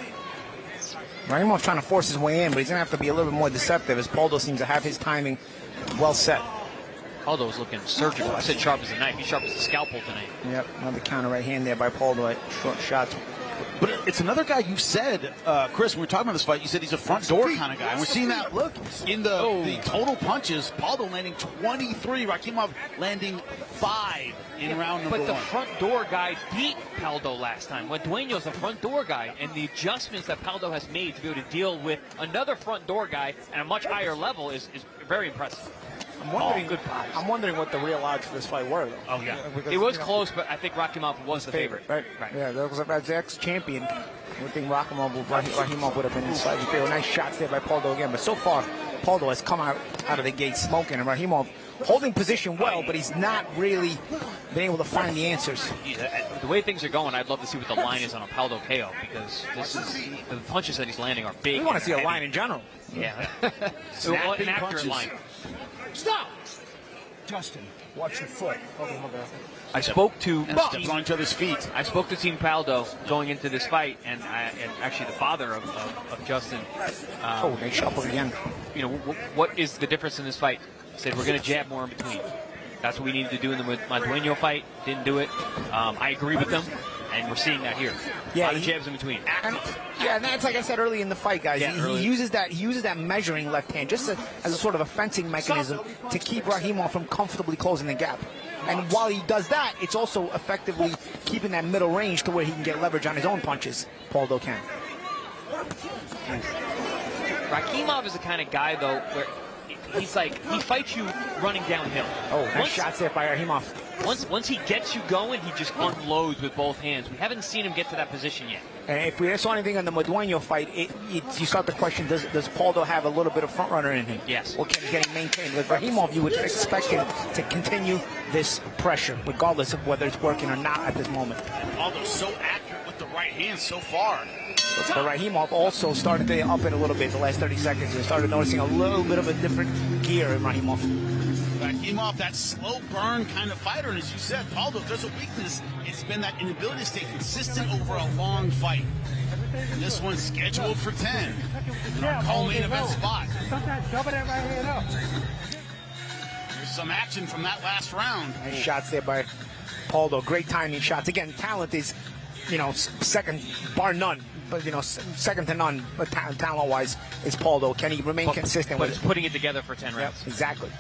Rakhimov trying to force his way in, but he's going to have to be a little bit more deceptive as Pauldo seems to have his timing well set.
Pauldo's looking surgical. I said sharp as a knife. He's sharp as a scalpel tonight.
Yep, another counter right hand there by Pauldo at short shots.
But it's another guy you said, Chris, when we were talking about this fight, you said he's a front door kind of guy. And we're seeing that look in the total punches. Pauldo landing 23, Rakhimov landing 5 in round number 1.
But the front door guy beat Pauldo last time. Madueño's the front door guy, and the adjustments that Pauldo has made to be able to deal with another front door guy at a much higher level is very impressive.
I'm wondering what the real odds for this fight were, though.
Oh, yeah. Because, it was close, but I think Rakhimov was the favorite.
Right. Yeah, that was as ex-champion. I would think Rakhimov would have been slightly favorite. Nice shots there by Pauldo again. But so far, Pauldo has come out of the gate smoking, and Rakhimov holding position well, but he's not really been able to find the answers.
The way things are going, I'd love to see what the line is on a Pauldo KO, because the punches that he's landing are big.
We want to see a line in general.
Yeah. An accurate line.
Stop! Justin, watch your foot.
I spoke to
stepping on each other's feet.
I spoke to Team Pauldo going into this fight, and actually the father of Justin.
They shuffled again.
What is the difference in this fight? He said we're going to jab more in between. That's what we needed to do in the Madueño fight. Didn't do it. I agree with them, and we're seeing that here.
Yeah,
a lot of jabs in between.
And that's like I said early in the fight, guys.
Yeah,
he uses that measuring left hand just as a sort of a fencing mechanism to keep Rakhimov from comfortably closing the gap. And while he does that, it's also effectively keeping that middle range to where he can get leverage on his own punches. Pauldo can.
Rakhimov is the kind of guy, though, where he's like, he fights you running downhill.
Oh, nice shots there by Rakhimov.
Once he gets you going, he just unloads with both hands. We haven't seen him get to that position yet.
And if we saw anything on the Madueño fight, you start to question, does Pauldo have a little bit of front runner in him?
Yes.
Or can he maintain? With Rakhimov, you would expect him to continue this pressure, regardless of whether it's working or not at this moment.
Pauldo's so accurate with the right hand so far.
But Rakhimov also started to up it a little bit the last 30 seconds. You started noticing a little bit of a different gear in Rakhimov.
Rakhimov, that slow burn kind of fighter, and as you said, Pauldo, if there's a weakness, it's been that inability to stay consistent over a long fight. And this one's scheduled for 10. In our co-main event spot. There's some action from that last round.
Nice shots there by Pauldo. Great timing shots. Again, talent is, second, bar none. But, second to none, but talent-wise, is Pauldo. Can he remain consistent with it?
Putting it together for 10 rounds.
Yep, exactly.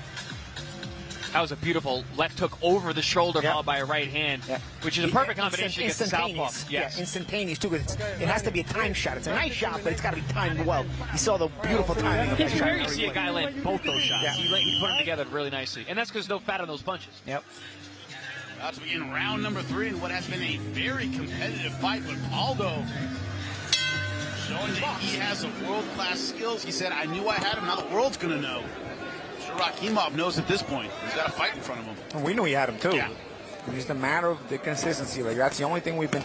That was a beautiful left hook over the shoulder, followed by a right hand, which is a perfect combination against the southpaw.
Yes. Yeah, instantaneous, too. It has to be a time shot. It's a nice shot, but it's got to be timed well. You saw the beautiful timing of that shot.
Here you see a guy land both those shots. Yeah. He put them together really nicely. And that's because no fat on those punches.
Yep.
About to begin round number 3 in what has been a very competitive fight with Pauldo. Showing that he has a world-class skills. He said, I knew I had him, now the world's going to know. Rakhimov knows at this point. He's got a fight in front of him.
And we knew he had him, too.
Yeah.
It's just a matter of the consistency. Like, that's the only thing we've been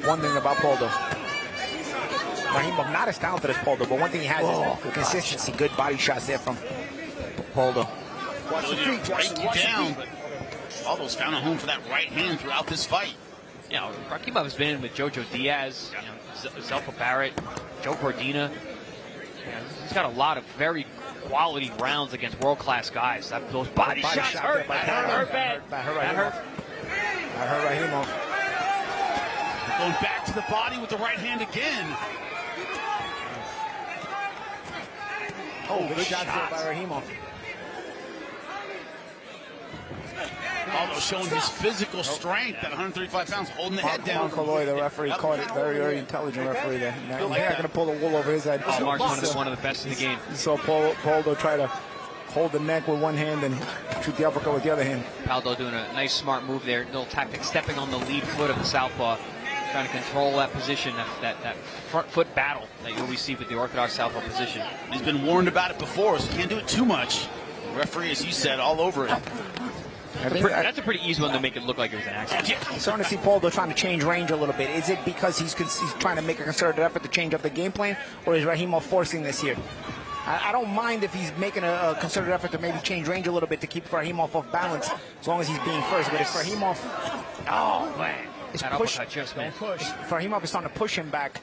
wondering about Pauldo. Rakhimov not as talented as Pauldo, but one thing he has is consistency. Good body shots there from Pauldo.
Watch the feet, break you down, but Pauldo's found a home for that right hand throughout this fight.
Rakhimov has been in with Jojo Diaz, Zelfa Barrett, Joe Cordina. He's got a lot of very quality rounds against world-class guys. Those body shots hurt. That hurt bad. That hurt
Rakhimov.
Going back to the body with the right hand again.
Good shots there by Rakhimov.
Although showing his physical strength at 135 pounds, holding the head down.
Mark the referee, caught it. Very, very intelligent referee there. He's not going to pull the wool over his head.
Mark's one of the best in the game.
You saw Pauldo try to hold the neck with one hand and shoot the uppercut with the other hand.
Pauldo doing a nice, smart move there. Little tactic, stepping on the lead foot of the southpaw, trying to control that position, that front foot battle that you always see with the orthodox southpaw position.
He's been warned about it before, so you can't do it too much. The referee, as you said, all over it.
That's a pretty easy one to make it look like it was an accident.
I'm starting to see Pauldo trying to change range a little bit. Is it because he's trying to make a concerted effort to change up the game plan, or is Rakhimov forcing this here? I don't mind if he's making a concerted effort to maybe change range a little bit to keep Rakhimov off balance, as long as he's being first. But if Rakhimov, is Rakhimov is starting to push him back,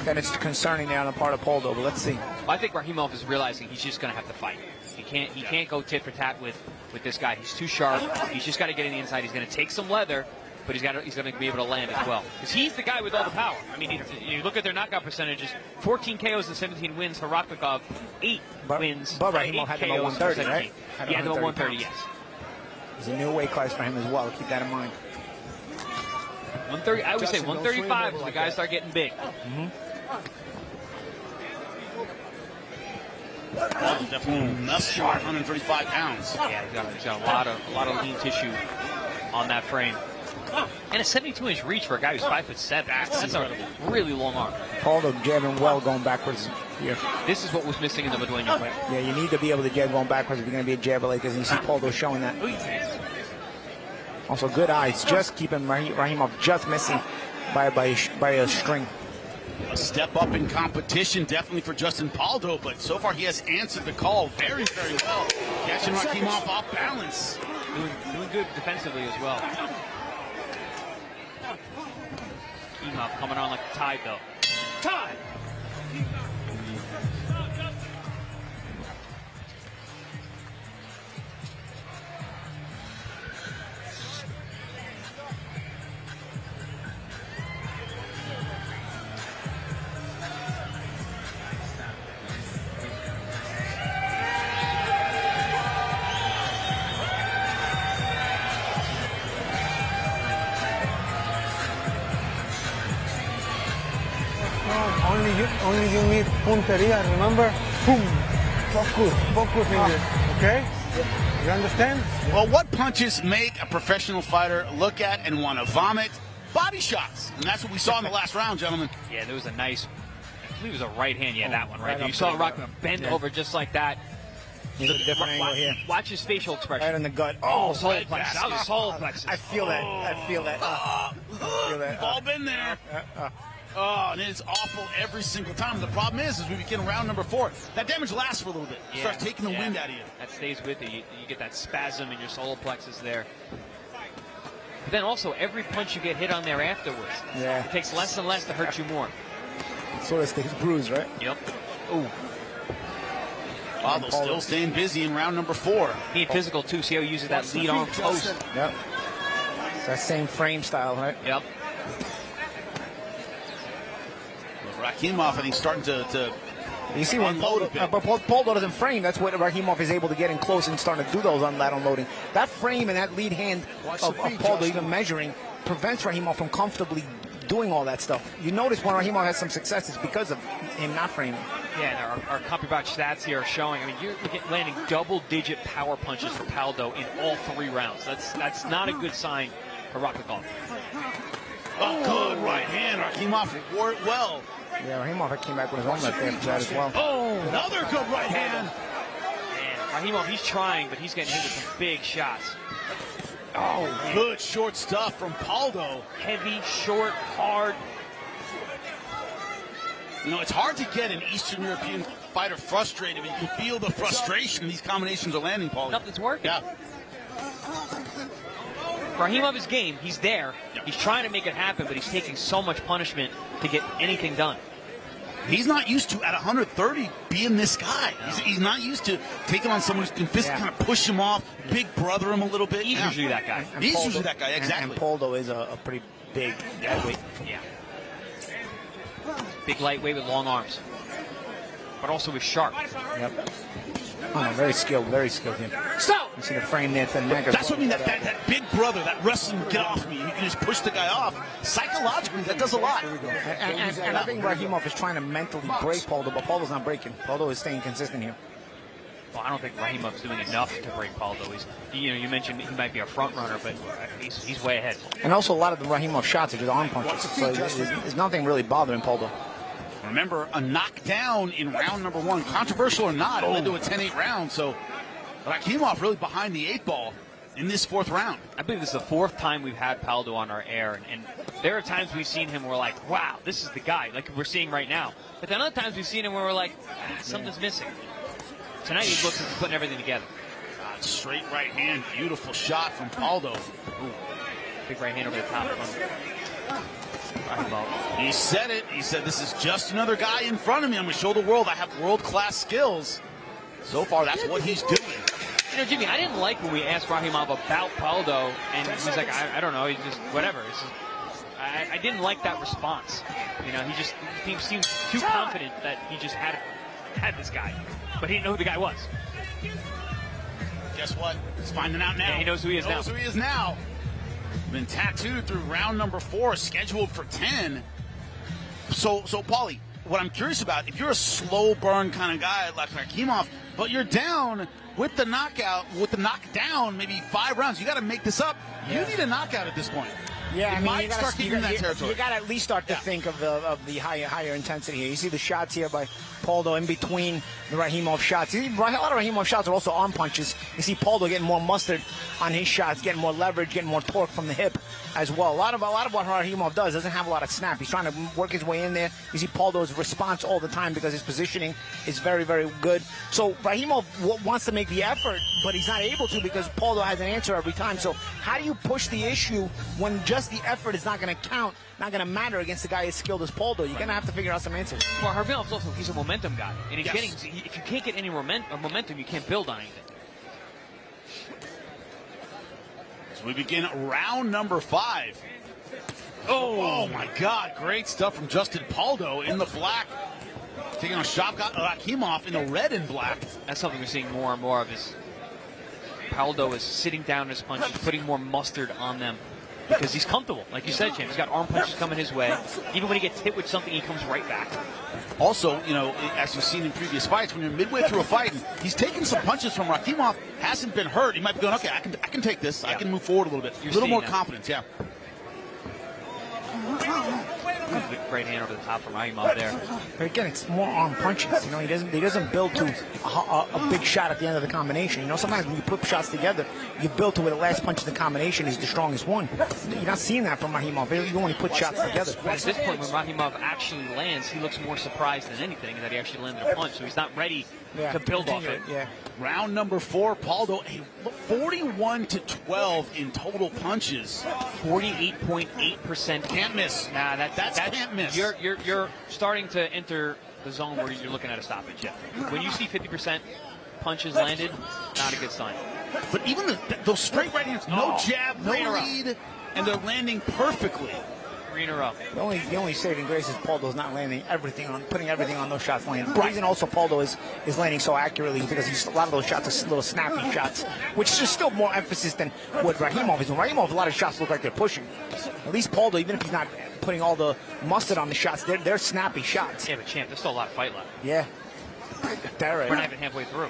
then it's concerning there on the part of Pauldo. But let's see.
I think Rakhimov is realizing he's just going to have to fight. He can't go tit for tat with this guy. He's too sharp. He's just got to get in the inside. He's going to take some leather, but he's going to be able to land as well. Because he's the guy with all the power. I mean, you look at their knockout percentages: 14 KOs and 17 wins for Rakhimov, 8 wins.
But Rakhimov had him at 130, right?
Yeah, at 130, yes.
There's a new weight class for him as well. Keep that in mind.
130. I would say 135 when the guys start getting big.
Definitely enough 135 pounds.
Yeah, he's got a lot of lean tissue on that frame. And a 72-inch reach for a guy who's 5'7". That's a really long arm.
Pauldo jabbing well going backwards here.
This is what was missing in the Madueño fight.
Yeah, you need to be able to jab going backwards if you're going to be a jabber like this. And you see Pauldo showing that. Also, good eyes. Just keeping Rakhimov just missing by a string.
A step up in competition, definitely for Justin Pauldo, but so far he has answered the call very, very well. Catching Rakhimov off balance.
Doing good defensively as well. Rakhimov coming on like a tide, though. Tide!
only you need punteria, remember? Boom. Focus in this, okay? You understand?
Well, what punches make a professional fighter look at and want to vomit? Body shots. And that's what we saw in the last round, gentlemen.
Yeah, there was a nice, I believe it was a right hand. Yeah, that one right there. You
up
saw
there.
Rakhimov bend over just like that.
He's a different angle here.
Watch his facial expression.
Right in the gut.
Oh, solar
right
plexus.
basket.
That was solar plexus.
I feel that. I feel that. I feel that.
We've all been there. Oh, and it's awful every single time. The problem is we begin round number 4. That damage lasts for a little bit. It starts taking the wind out of you.
That stays with you. You get that spasm in your solar plexus there. But then also, every punch you get hit on there afterwards, it takes less and less to hurt you more.
Sort of stays bruised, right?
Yep. Ooh.
Pauldo still staying busy in round number 4.
Being physical, too. See how he uses that lead arm post.
Yep. It's that same frame style, right?
Yep.
Rakhimov, and he's starting to
you see when Pauldo doesn't frame, that's what Rakhimov is able to get in close and starting to do those on that unloading. That frame and that lead hand of Pauldo even measuring prevents Rakhimov from comfortably doing all that stuff. You notice when Rakhimov has some success, it's because of him not framing.
Yeah, and our CompuBox stats here are showing, I mean, you're landing double-digit power punches for Pauldo in all 3 rounds. That's not a good sign for Rakhimov.
Oh, good right hand. Rakhimov wore it well.
Yeah, Rakhimov came back with his own left there for that as well.
Oh, another good right hand.
Man, Rakhimov, he's trying, but he's getting hit with some big shots.
Oh, good short stuff from Pauldo.
Heavy, short, hard.
You know, it's hard to get an Eastern European fighter frustrated, but you can feel the frustration these combinations are landing, Paulie.
Nothing's working.
Yeah.
Rakhimov is game. He's there. He's trying to make it happen, but he's taking so much punishment to get anything done.
He's not used to, at 130, being this guy. He's not used to taking on someone who can kind of push him off, big brother him a little bit.
He's usually that guy.
He's usually that guy, exactly.
And Pauldo is a pretty big lightweight.
Yeah. Big lightweight with long arms. But also with sharp.
Yep. Oh, very skilled here.
Stop!
You see the frame there to the neck.
That's what I mean, that big brother, that wrestling, get off me. You can just push the guy off. Psychologically, that does a lot.
And I think Rakhimov is trying to mentally break Pauldo, but Pauldo's not breaking. Pauldo is staying consistent here.
Well, I don't think Rahimov's doing enough to break Pauldo. You mentioned he might be a front runner, but he's way ahead.
And also a lot of the Rakhimov shots are just arm punches, so there's nothing really bothering Pauldo.
Remember, a knockdown in round number 1, controversial or not, it led to a 10-8 round, so Rakhimov really behind the 8 ball in this 4th round.
I believe this is the 4th time we've had Pauldo on our air, and there are times we've seen him where we're like, wow, this is the guy, like we're seeing right now. But then other times we've seen him where we're like, something's missing. Tonight he looks like he's putting everything together.
Straight right hand, beautiful shot from Pauldo.
Ooh, big right hand over the top from Rakhimov.
He said it. He said, this is just another guy in front of me. I'm going to show the world I have world-class skills. So far, that's what he's doing.
You know, Jimmy, I didn't like when we asked Rakhimov about Pauldo, and he's like, I don't know, he's just whatever. I didn't like that response. You know, he seemed too confident that he just had this guy, but he didn't know who the guy was.
Guess what? He's finding out now.
Yeah, he knows who he is now.
Knows who he is now. Been tattooed through round number 4, scheduled for 10. So Paulie, what I'm curious about, if you're a slow burn kind of guy like Rakhimov, but you're down with the knockout, with the knockdown, maybe 5 rounds, you got to make this up. You need a knockout at this point.
Yeah, I mean,
you got
to at least start to think of the higher intensity here. You see the shots here by Pauldo in between the Rakhimov shots. A lot of Rakhimov shots are also arm punches. You see Pauldo getting more mustard on his shots, getting more leverage, getting more torque from the hip as well. A lot of what Rakhimov doesn't have a lot of snap. He's trying to work his way in there. You see Pauldo's response all the time because his positioning is very, very good. So Rakhimov wants to make the effort, but he's not able to because Pauldo has an answer every time. So how do you push the issue when just the effort is not going to count, not going to matter against the guy as skilled as Pauldo? You're going to have to figure out some answers.
Well, Rakhimov also, he's a momentum guy. And he's if you can't get any momentum, you can't build on anything.
So we begin round number 5. Oh my God, great stuff from Justin Pauldo in the black. Taking on Shavkat Rakhimov in the red and black.
That's something we're seeing more and more of is Pauldo is sitting down his punches, putting more mustard on them. because he's comfortable. Like you said, Jim, he's got arm punches coming his way. Even when he gets hit with something, he comes right back.
Also, you know, as you've seen in previous fights, when you're midway through a fight, and he's taking some punches from Rakhimov, hasn't been hurt. He might be going, okay, I can take this. Yeah. I can move forward a little bit. A little more confidence, yeah.
Great hand over the top from Rakhimov there.
But again, it's more arm punches. You know, he doesn't build to a big shot at the end of the combination. You know, sometimes when you put shots together, you build to where the last punch of the combination is the strongest one. You're not seeing that from Rakhimov. You only put shots together.
At this point, when Rakhimov actually lands, he looks more surprised than anything that he actually landed a punch. So he's not ready to build off it.
Yeah.
Round number 4, Pauldo, 41-12 in total punches.
48.8%.
Can't miss.
Nah, that's
can't miss.
You're starting to enter the zone where you're looking at a stoppage. Yeah. When you see 50% punches landed, not a good sign.
But even those straight right hands, no jab, no lead, and they're landing perfectly.
3 in a row.
The only saving grace is Pauldo's not putting everything on those shots landing. The reason also Pauldo is landing so accurately is because a lot of those shots are little snappy shots, which is still more emphasis than what Rakhimov is. When Rakhimov, a lot of shots look like they're pushing. At least Pauldo, even if he's not putting all the mustard on the shots, they're snappy shots.
Yeah, but champ, there's still a lot of fight left.
Yeah.
We're not even halfway through.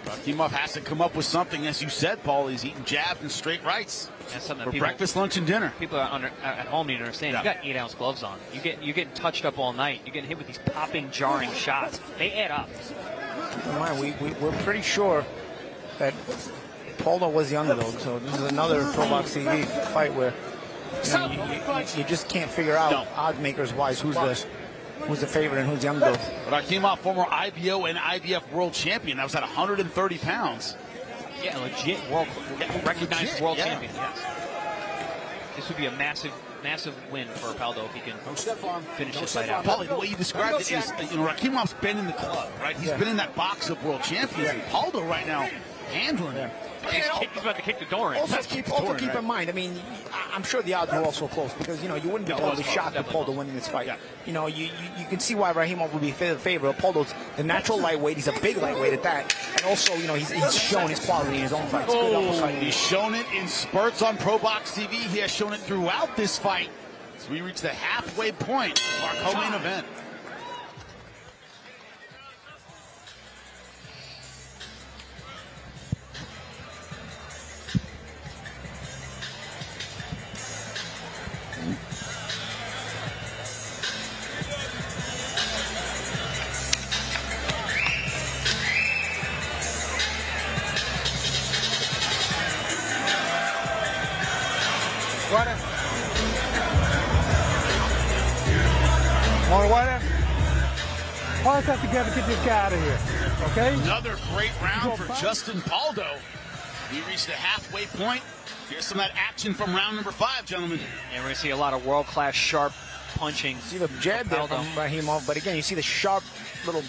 Rakhimov has to come up with something, as you said, Paul. He's eating jabs and straight rights for breakfast, lunch, and dinner.
People at home need to understand. Yeah. You got 8-ounce gloves on. You're getting touched up all night. You're getting hit with these popping, jarring shots. They add up.
We're pretty sure that Pauldo was the underdog. So this is another ProBox TV fight where you just can't figure out odds makers wise who's the favorite and who's the underdog.
Rakhimov, former IBO and IBF world champion. That was at 130 pounds.
Yeah, legit recognized world champion. Yes. This would be a massive win for Pauldo if he can finish this fight out.
Paulie, the way you described it is, Rakhimov's been in the club, right? He's been in that box of world champions. And Pauldo right now handling him.
He's about to kick the door in.
Also keep in mind, I mean, I'm sure the odds were also close because, you wouldn't be totally shocked with Pauldo winning this fight. Yeah. You can see why Rakhimov would be favorite. Pauldo's the natural lightweight. He's a big lightweight at that. And also, he's shown his quality in his own fights.
He's shown it in spurts on ProBox TV. He has shown it throughout this fight. So we reach the halfway point of our co-main event.
More water? All let's have to get this guy out of here. Okay?
Another great round for Justin Pauldo. We reached the halfway point. Here's some of that action from round number 5, gentlemen.
And we're going to see a lot of world-class sharp punching.
See the jab there from Rakhimov, but again, you see the sharp little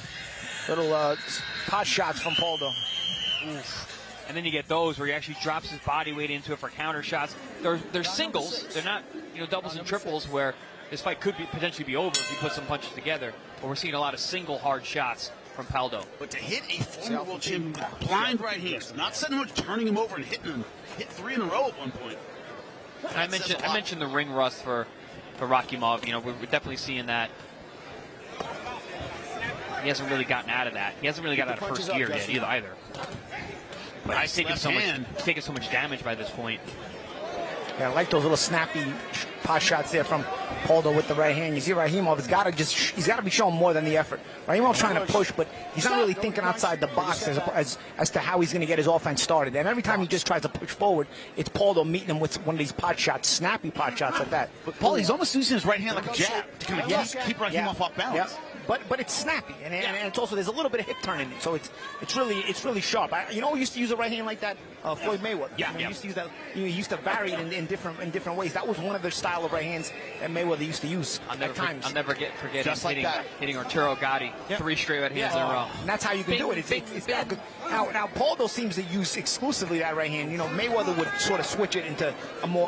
pot shots from Pauldo.
Oof. And then you get those where he actually drops his body weight into it for counter shots. They're singles. They're not doubles and triples where this fight could potentially be over if you put some punches together. But we're seeing a lot of single hard shots from Pauldo.
But to hit a former world champion with blind right hands, not suddenly turning him over and hitting him, hit 3 in a row at one point.
I mentioned the ring rust for Rakhimov. We're definitely seeing that. He hasn't really gotten out of that. He hasn't really gotten out of first gear yet either. But he's taken so much damage by this point.
Yeah, I like those little snappy pot shots there from Pauldo with the right hand. You see Rakhimov he's got to be showing more than the effort. Rahimov's trying to push, but he's not really thinking outside the box as to how he's going to get his offense started. And every time he just tries to push forward, it's Pauldo meeting him with one of these pot shots, snappy pot shots like that.
But Paul, he's almost using his right hand like a jab to kind of keep Rakhimov off balance.
Yeah. But it's snappy, and it's also there's a little bit of hip turn in it, so it's really sharp. We used to use a right hand like that, Floyd Mayweather. He used to use that. He used to vary it in different ways. That was one of the style of right hands that Mayweather used to use at times.
I'll never forget hitting Arturo Gatti 3 straight right hands in a row.
And that's how you can do it. It's that good. Now Pauldo seems to use exclusively that right hand. Mayweather would sort of switch it into a more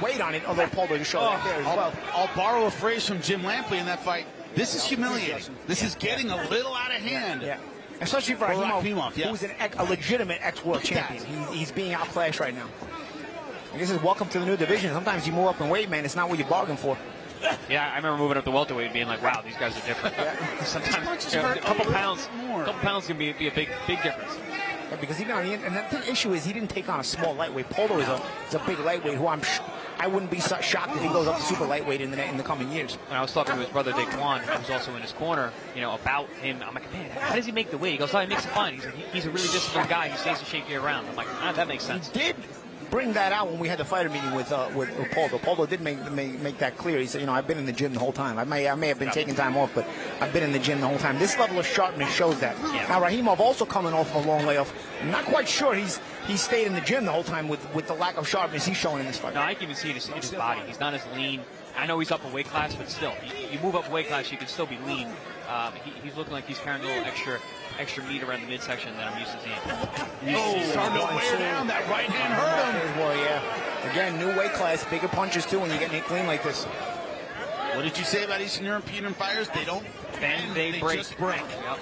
weight on it, although Pauldo just showed that there as well.
I'll borrow a phrase from Jim Lampley in that fight. This is humiliating. This is getting a little out of hand.
Yeah. Especially for Rakhimov,
yeah.
who's a legitimate ex-world champion. He's being outclassed right now. And this is welcome to the new division. Sometimes you move up in weight, man. It's not what you bargained for.
Yeah, I remember moving up to welterweight and being like, wow, these guys are different. Sometimes a couple pounds can be a big difference.
Yeah, because even on the and the issue is he didn't take on a small lightweight. Pauldo is a big lightweight who I wouldn't be shocked if he goes up to super lightweight in the coming years.
When I was talking to his brother Daquan, who's also in his corner, about him, I'm like, man, how does he make the weight? He goes, oh, he makes it fine. He's a really disciplined guy. He stays in shape year round. I'm like, that makes sense.
He did bring that out when we had the fighter meeting with Pauldo. Pauldo did make that clear. He said, I've been in the gym the whole time. I may have been taking time off, but I've been in the gym the whole time. This level of sharpness shows that.
Yeah.
Now Rakhimov also coming off of a long layoff. I'm not quite sure he stayed in the gym the whole time with the lack of sharpness he's showing in this fight.
No, I can even see it in his body. He's not as lean. I know he's up a weight class, but still, you move up a weight class, you can still be lean. He's looking like he's carrying a little extra meat around the midsection that I'm used to seeing.
Starting to wear down. That right hand hurt him.
Well, yeah. Again, new weight class, bigger punches too when you get clean like this.
What did you say about Eastern European fighters? They don't bend, they break. Just break.
Yep.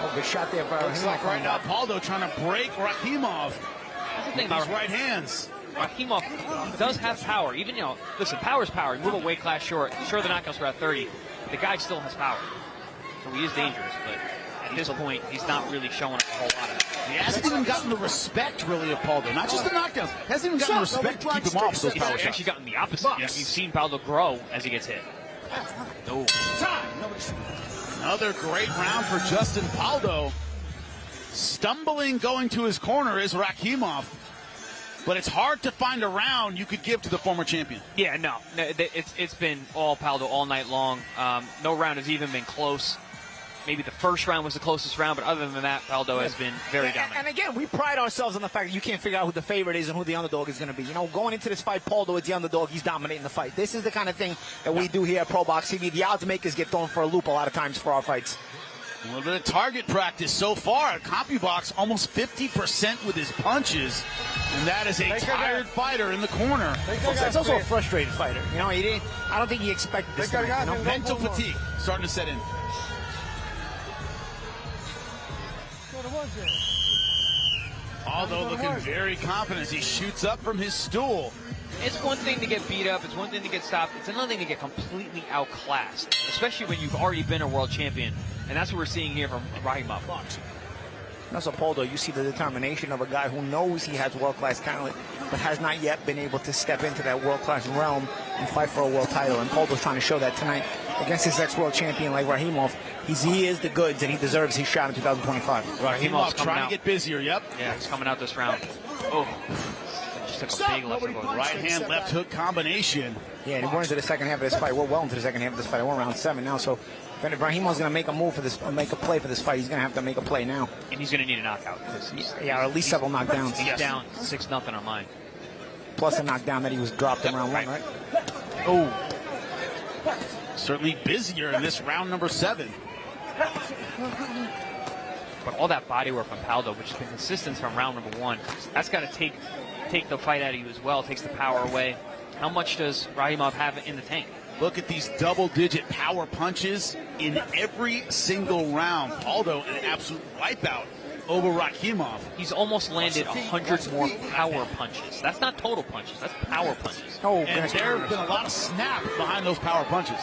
Oh, good shot there.
Looks like right now Pauldo trying to break Rakhimov.
That's the thing
These
about
right hands.
Rakhimov does have power. Even, listen, power is power. You move a weight class short. Sure, the knockouts were at 30. The guy still has power. So he is dangerous, but at this point, he's not really showing a whole lot of it.
He hasn't even gotten the respect, really, of Pauldo. Not just the knockdowns. Hasn't even gotten the respect to keep him off those power shots.
He's actually gotten the opposite.
Yes.
You've seen Pauldo grow as he gets hit.
No. Another great round for Justin Pauldo. Stumbling going to his corner is Rakhimov. But it's hard to find a round you could give to the former champion.
Yeah, no. It's been all Pauldo all night long. No round has even been close. Maybe the first round was the closest round, but other than that, Pauldo has been very dominant.
And again, we pride ourselves on the fact that you can't figure out who the favorite is and who the underdog is going to be. Going into this fight, Pauldo is the underdog. He's dominating the fight. This is the kind of thing that we do here at ProBox TV. The odds makers get thrown for a loop a lot of times for our fights.
A little bit of target practice so far. CompuBox almost 50% with his punches. And that is a tired fighter in the corner.
It's also a frustrated fighter. I don't think he expected this.
Mental fatigue starting to set in. Pauldo looking very confident as he shoots up from his stool.
It's one thing to get beat up. It's one thing to get stopped. It's another thing to get completely outclassed, especially when you've already been a world champion. And that's what we're seeing here from Rakhimov.
Also, Pauldo, you see the determination of a guy who knows he has world-class talent, but has not yet been able to step into that world-class realm and fight for a world title. And Pauldo's trying to show that tonight against his ex-world champion like Rakhimov. He is the goods, and he deserves his shot in 2025.
Rakhimov trying to get busier, yep.
Yeah, he's coming out this round. Oh, just took a big left hook.
Right hand, left hook combination.
Yeah, and we're into the second half of this fight. We're well into the second half of this fight. We're round 7 now, so if Rahimov's going to make a move for this, make a play for this fight, he's going to have to make a play now.
And he's going to need a knockout.
Yeah, or at least several knockdowns.
He's down 6-0 on mine.
Plus a knockdown that he was dropped in round 1, right?
Oh. Certainly busier in this round number 7.
But all that body work from Pauldo, which has been consistent from round number 1, that's got to take the fight out of you as well. It takes the power away. How much does Rakhimov have in the tank?
Look at these double-digit power punches in every single round. Pauldo, an absolute wipeout over Rakhimov.
He's almost landed 100 more power punches. That's not total punches. That's power punches.
And there have been a lot of snap behind those power punches.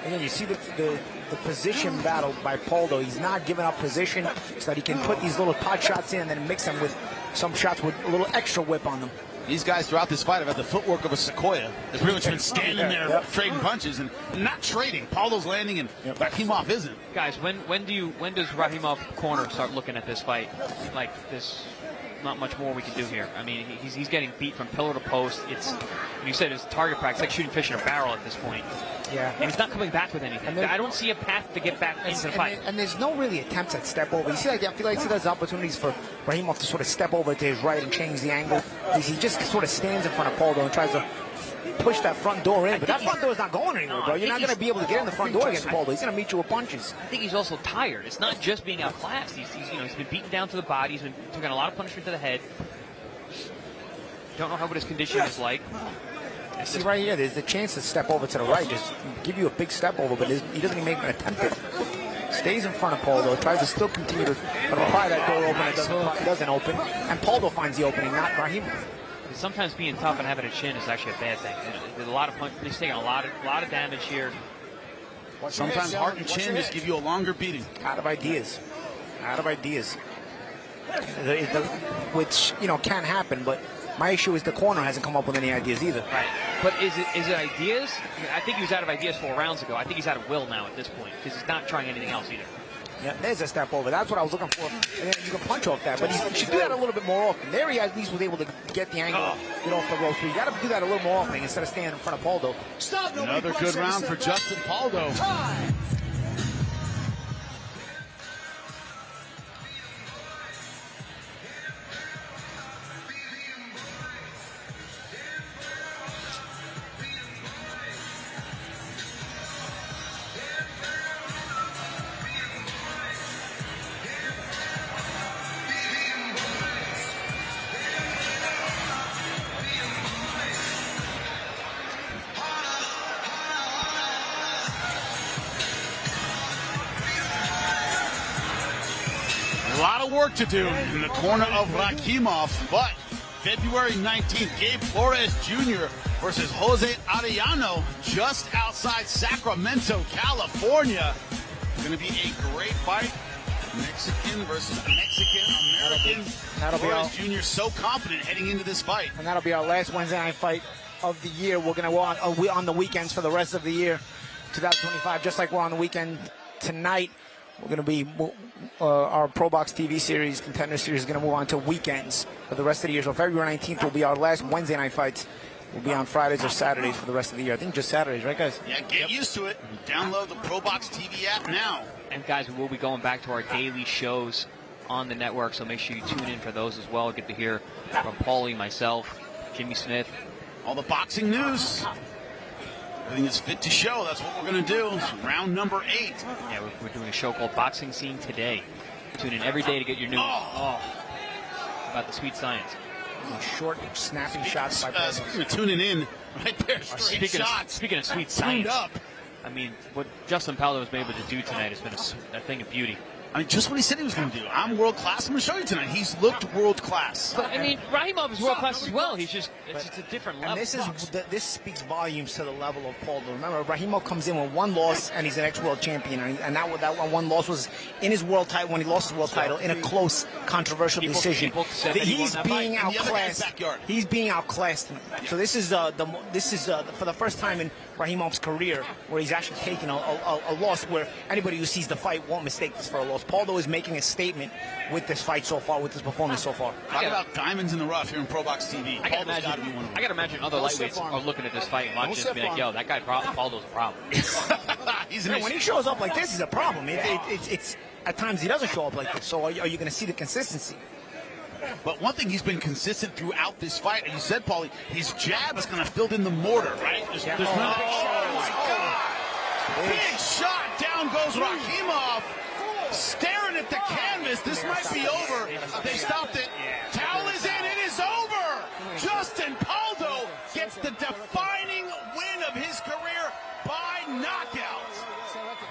Again, you see the position battle by Pauldo. He's not giving up position so that he can put these little pot shots in and then mix them with some shots with a little extra whip on them.
These guys throughout this fight have had the footwork of a sequoia. They've pretty much been standing there trading punches and not trading. Pauldo's landing and Rakhimov isn't.
Guys, when does Rakhimov corner start looking at this fight like this? Not much more we can do here. I mean, he's getting beat from pillar to post. You said it's target practice, like shooting fish in a barrel at this point.
Yeah.
And he's not coming back with anything. I don't see a path to get back into the fight.
And there's no really attempts at step over. You see, I feel like there's opportunities for Rakhimov to sort of step over to his right and change the angle. He just sort of stands in front of Pauldo and tries to push that front door in. But that front door is not going anywhere, bro. You're not going to be able to get in the front door against Pauldo. He's going to meet you with punches.
I think he's also tired. It's not just being outclassed. He's been beaten down to the body. He's been taking a lot of punishment to the head. Don't know what his condition is like.
See right here, there's the chance to step over to the right. Just give you a big step over, but he doesn't even make an attempt at it. stays in front of Pauldo, tries to still continue to pry that door open. It doesn't open, and Pauldo finds the opening, not Rakhimov.
Sometimes being tough and having a chin is actually a bad thing. There's a lot of punch. He's taking a lot of damage here.
Sometimes heart and chin just give you a longer beating.
Out of ideas. Which, can happen, but my issue is the corner hasn't come up with any ideas either.
Right. But is it ideas? I think he was out of ideas 4 rounds ago. I think he's out of will now at this point because he's not trying anything else either.
Yeah, there's a step over. That's what I was looking for. And then you can punch off that, but he should do that a little bit more often. There he at least was able to get the angle, get off the rope. So you got to do that a little more often instead of standing in front of Pauldo.
Another good round for Justin Pauldo. A lot of work to do in the corner of Rakhimov, but February 19th, Gabe Flores Jr. versus Jose Arellano just outside Sacramento, California. It's going to be a great fight. Mexican versus Mexican-American. Flores Jr. so confident heading into this fight.
And that'll be our last Wednesday night fight of the year. We're going to go on the weekends for the rest of the year, 2025, just like we're on the weekend tonight. We're going to be, our ProBox TV series, Contender Series, is going to move on to weekends for the rest of the year. So February 19th will be our last Wednesday night fights. We'll be on Fridays or Saturdays for the rest of the year. I think just Saturdays, right, guys?
Yeah, get used to it. Download the ProBox TV app now.
And, guys, we will be going back to our daily shows on the network, so make sure you tune in for those as well. Get to hear from Paulie, myself, Jimmy Smith.
All the boxing news. Everything is fit to show. That's what we're going to do. It's round number 8.
Yeah, we're doing a show called Boxing Scene Today. Tune in every day to get your news about the sweet science.
Short, snappy shots by
Speaking of tuning in, right there, straight shots.
Speaking of sweet science, I mean, what Justin Pauldo was able to do tonight has been a thing of beauty.
I mean, just what he said he was going to do. I'm world class. I'm going to show you tonight. He's looked world class.
But, I mean, Rakhimov is world class as well. He's just, it's a different level.
And this speaks volumes to the level of Pauldo. Remember, Rakhimov comes in with one loss, and he's an ex-world champion. And that one loss was in his world title, when he lost his world title, in a close, controversial decision. He's being outclassed. He's being outclassed. So this is for the first time in Rakhimov's career where he's actually taken a loss where anybody who sees the fight won't mistake this for a loss. Pauldo is making a statement with this fight so far, with this performance so far.
Talk about diamonds in the rough here in ProBox TV.
I gotta imagine other lightweights are looking at this fight and watching and be like, yo, that guy Pauldo's a problem.
When he shows up like this, he's a problem. It's at times he doesn't show up like this. So are you going to see the consistency?
But one thing he's been consistent throughout this fight, and you said, Paulie, his jab is kind of filled in the mortar, right? There's no big shot. Down goes Rakhimov. Staring at the canvas. This might be over. They stopped it. Towel is in. It is over. Justin Pauldo gets the defining win of his career by knockout.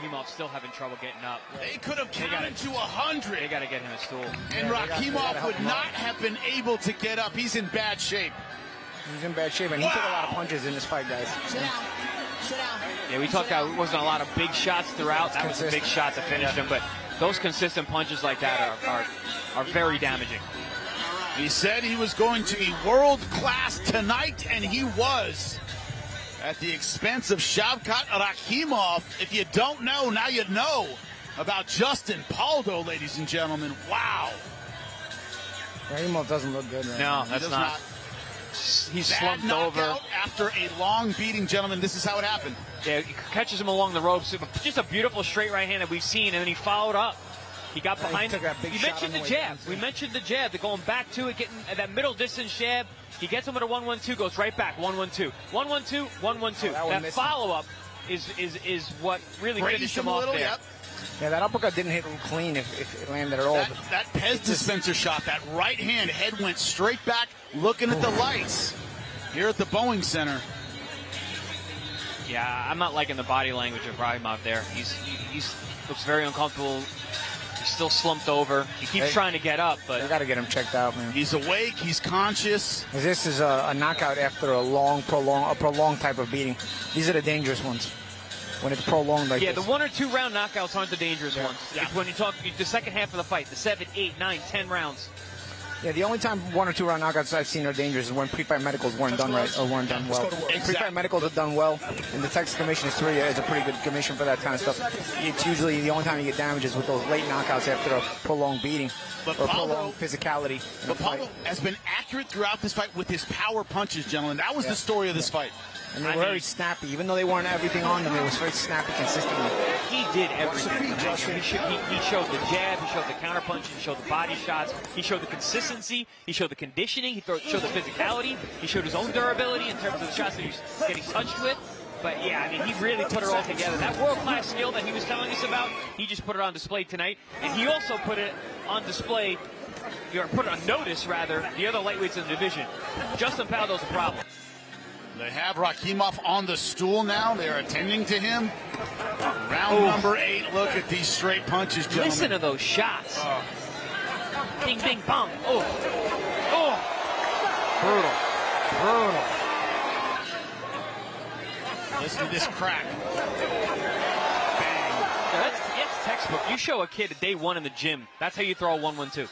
Rakhimov still having trouble getting up.
They could have counted to 100.
They got to get him a stool.
And Rakhimov would not have been able to get up. He's in bad shape.
He's in bad shape, and he took a lot of punches in this fight, guys.
Yeah, we talked about it wasn't a lot of big shots throughout. That was a big shot to finish him, but those consistent punches like that are very damaging.
He said he was going to be world class tonight, and he was. At the expense of Shavkat Rakhimov. If you don't know, now you know about Justin Pauldo, ladies and gentlemen. Wow.
Rakhimov doesn't look good right now.
No, that's not. He's slumped over.
After a long beating, gentlemen, this is how it happened.
Yeah, he catches him along the ropes. Just a beautiful straight right hand that we've seen, and then he followed up. He got behind him. You mentioned the jab. We mentioned the jab. They're going back to it, getting that middle distance jab. He gets him with a 1-1-2, goes right back, 1-1-2. 1-1-2, 1-1-2. That follow-up is what really finished him off there.
Yep.
Yeah, that uppercut didn't hit him clean if it landed at all.
That Pez dispenser shot, that right hand, head went straight back, looking at the lights here at the Boeing Center.
Yeah, I'm not liking the body language of Rakhimov there. He's looks very uncomfortable. He's still slumped over. He keeps trying to get up, but
they got to get him checked out, man.
He's awake. He's conscious.
This is a knockout after a prolonged type of beating. These are the dangerous ones. When it's prolonged like this.
The 1 or 2 round knockouts aren't the dangerous ones.
Yeah.
It's when you talk the second half of the fight, the 7, 8, 9, 10 rounds.
Yeah, the only time 1 or 2 round knockouts I've seen are dangerous is when pre-fight medicals weren't done right or weren't done well. If pre-fight medicals are done well, and the Texas Commission is a pretty good commission for that kind of stuff. It's usually the only time you get damages with those late knockouts after a prolonged beating or prolonged physicality.
But Pauldo has been accurate throughout this fight with his power punches, gentlemen. That was the story of this fight.
And they were very snappy. Even though they weren't everything on them, it was very snappy consistently.
He did everything. He showed the jab, he showed the counter punches, he showed the body shots, he showed the consistency, he showed the conditioning, he showed the physicality, he showed his own durability in terms of the shots that he was getting touched with. But yeah, I mean, he really put it all together. That world-class skill that he was telling us about, he just put it on display tonight. And he also put it on display, or put it on notice, rather, the other lightweights in the division. Justin Pauldo's a problem.
They have Rakhimov on the stool now. They're attending to him. Round number 8. Look at these straight punches, gentlemen.
Listen to those shots. Ding, ding, bong. Oh. Brutal.
Listen to this crack. Bang.
That's textbook. You show a kid day 1 in the gym. That's how you throw a 1-1-2.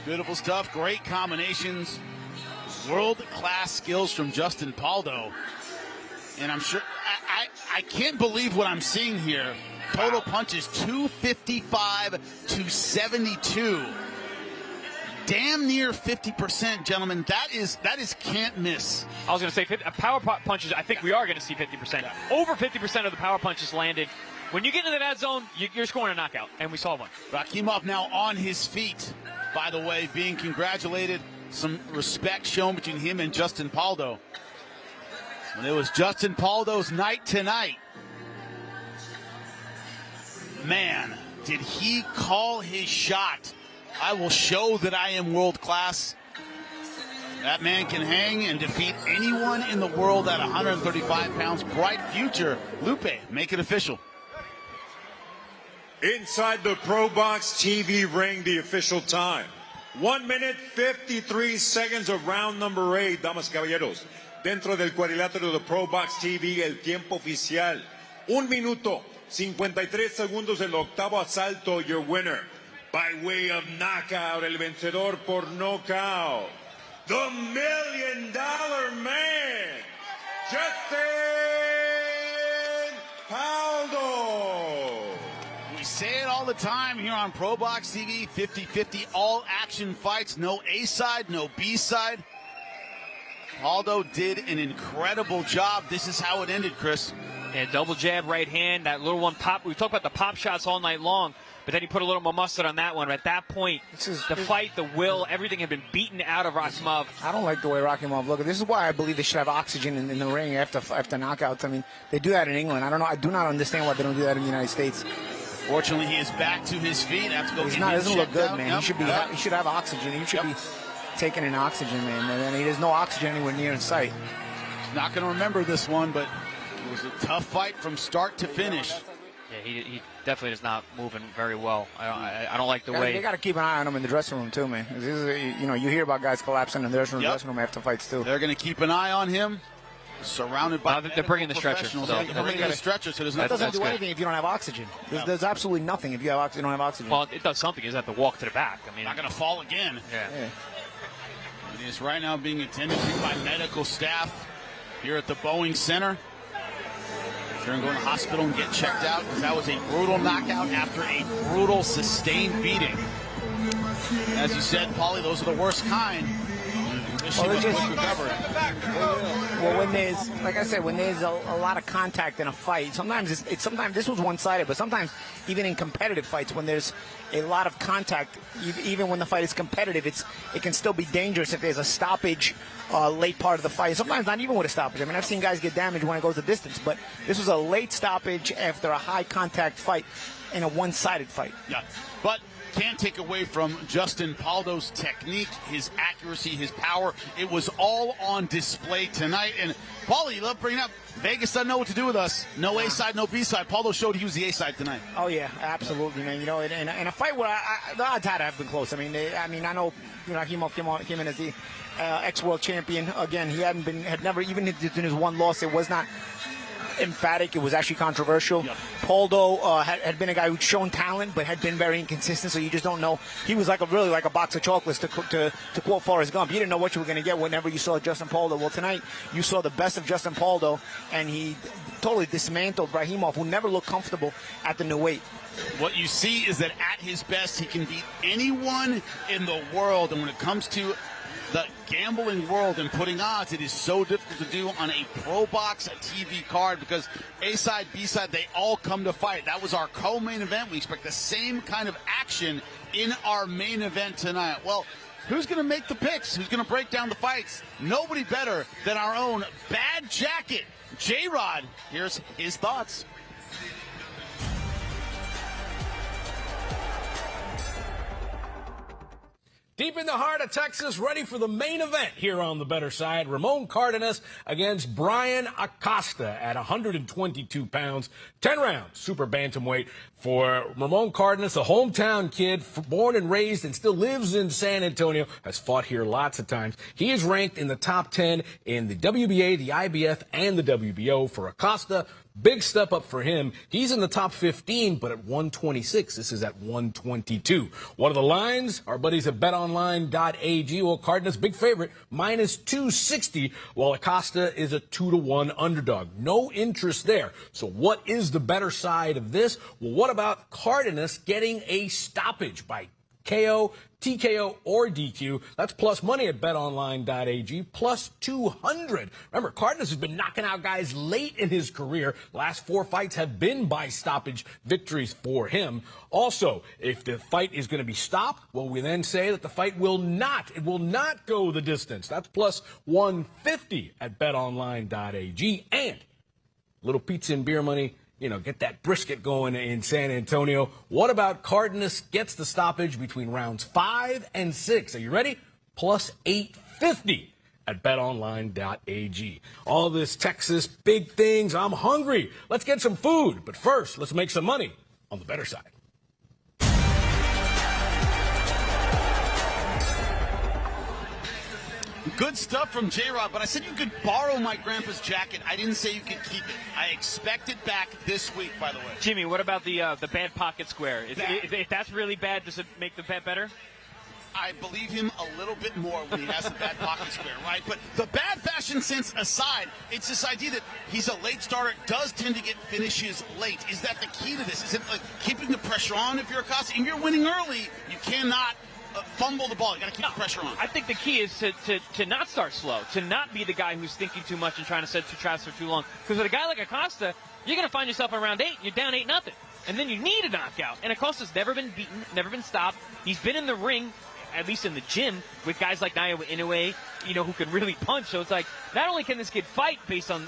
Beautiful stuff. Great combinations. World-class skills from Justin Pauldo. And I'm sure, I can't believe what I'm seeing here. Total punches 255 to 72. Damn near 50%, gentlemen. That is can't miss.
I was going to say power punches. I think we are going to see 50%. Yeah. Over 50% of the power punches landed. When you get into that zone, you're scoring a knockout, and we saw one.
Rakhimov now on his feet, by the way, being congratulated. Some respect shown between him and Justin Pauldo. And it was Justin Pauldo's night tonight. Man, did he call his shot. I will show that I am world class. That man can hang and defeat anyone in the world at 135 pounds. Bright future. Lupe, make it official.
Inside the ProBox TV ring, the official time. 1 minute, 53 seconds of round number 8, damas y caballeros. Dentro del cuadrilátero de ProBox TV, el tiempo oficial. 1 minuto, 53 segundos del octavo asalto. Your winner, by way of knockout, el vencedor por knockout, the $1 Million Man, Justin Pauldo.
We say it all the time here on ProBox TV, 50-50 all-action fights, no A-side, no B-side. Pauldo did an incredible job. This is how it ended, Chris.
Yeah, double jab, right hand, that little one pop. We talked about the pop shots all night long, but then he put a little more mustard on that one. At that point, the fight, the will, everything had been beaten out of Rakhimov.
I don't like the way Rakhimov looked. This is why I believe they should have oxygen in the ring after knockouts. I mean, they do that in England. I don't know. I do not understand why they don't do that in the United States.
Fortunately, he is back to his feet. Have to go.
He doesn't look good, man. Yep. He should have oxygen. He should be taking in oxygen, man. And there's no oxygen anywhere near in sight.
Not going to remember this one, but it was a tough fight from start to finish.
Yeah, he definitely is not moving very well. I don't like the way.
They got to keep an eye on him in the dressing room too, man. You hear about guys collapsing in the dressing room after fights too.
They're going to keep an eye on him. Surrounded by
they're bringing the stretcher.
They're bringing the stretcher, so
that doesn't do anything if you don't have oxygen. There's absolutely nothing if you don't have oxygen.
Well, it does something. You have to walk to the back. I mean,
not going to fall again.
Yeah.
It is right now being attended to by medical staff here at the Boeing Center. They're going to go to the hospital and get checked out because that was a brutal knockout after a brutal sustained beating. As you said, Paulie, those are the worst kind.
Well, when there's, like I said, when there's a lot of contact in a fight, sometimes sometimes this was one-sided, but sometimes even in competitive fights, when there's a lot of contact, even when the fight is competitive, it can still be dangerous if there's a stoppage late part of the fight. Sometimes not even with a stoppage. I mean, I've seen guys get damaged when it goes the distance, but this was a late stoppage after a high contact fight in a one-sided fight.
Yeah, but can't take away from Justin Pauldo's technique, his accuracy, his power. It was all on display tonight. And Paulie, you love bringing up Vegas doesn't know what to do with us. No A side, no B side. Pauldo showed he was the A side tonight.
Oh yeah, absolutely, man. You know, in a fight where the odds had to have been close. I mean, I know Rakhimov came in as the ex-world champion. Again, he had never even in his one loss. It was not emphatic. It was actually controversial. Yep. Pauldo had been a guy who'd shown talent, but had been very inconsistent. So you just don't know. He was really like a box of chocolates, to quote Forrest Gump. You didn't know what you were going to get whenever you saw Justin Pauldo. Well, tonight you saw the best of Justin Pauldo, and he totally dismantled Rakhimov, who never looked comfortable at the new weight.
What you see is that at his best, he can beat anyone in the world. And when it comes to the gambling world and putting odds, it is so difficult to do on a ProBox TV card because A-side, B-side, they all come to fight. That was our co-main event. We expect the same kind of action in our main event tonight. Well, who's going to make the picks? Who's going to break down the fights? Nobody better than our own Bad Jacket, J-Rod. Here's his thoughts.
Deep in the heart of Texas, ready for the main event here on the better side. Ramon Cardenas against Bryan Acosta at 122 pounds. 10 rounds, super bantamweight for Ramon Cardenas, a hometown kid, born and raised and still lives in San Antonio, has fought here lots of times. He is ranked in the top 10 in the WBA, the IBF, and the WBO. For Acosta, big step up for him. He's in the top 15, but at 126. This is at 122. What are the lines? Our buddies at betonline.ag. Well, Cardenas, big favorite, minus 260, while Acosta is a 2-1 underdog. No interest there. So what is the better side of this? Well, what about Cardenas getting a stoppage by KO, TKO, or DQ? That's plus money at betonline.ag, plus 200. Remember, Cardenas has been knocking out guys late in his career. Last 4 fights have been by stoppage victories for him. Also, if the fight is going to be stopped, well, we then say that the fight will not go the distance. That's plus 150 at betonline.ag. And little pizza and beer money, get that brisket going in San Antonio. What about Cardenas gets the stoppage between rounds 5 and 6? Are you ready? Plus 850 at betonline.ag. All this Texas, big things. I'm hungry. Let's get some food. But first, let's make some money on the better side.
Good stuff from J-Rod, but I said you could borrow my grandpa's jacket. I didn't say you could keep it. I expect it back this week, by the way.
Jimmy, what about the bad pocket square? If that's really bad, does it make the bet better?
I believe him a little bit more when he has the bad pocket square, right? But the bad fashion sense aside, it's this idea that he's a late starter, does tend to get finishes late. Is that the key to this? Is it like keeping the pressure on if you're Acosta? If you're winning early, you cannot fumble the ball. You got to keep the pressure on.
I think the key is to not start slow, to not be the guy who's thinking too much and trying to set two traps for too long. Because with a guy like Acosta, you're going to find yourself in round 8, you're down 8-0. And then you need a knockout. And Acosta's never been beaten, never been stopped. He's been in the ring, at least in the gym, with guys like Naoya Inoue, who can really punch. So it's like, not only can this kid fight based on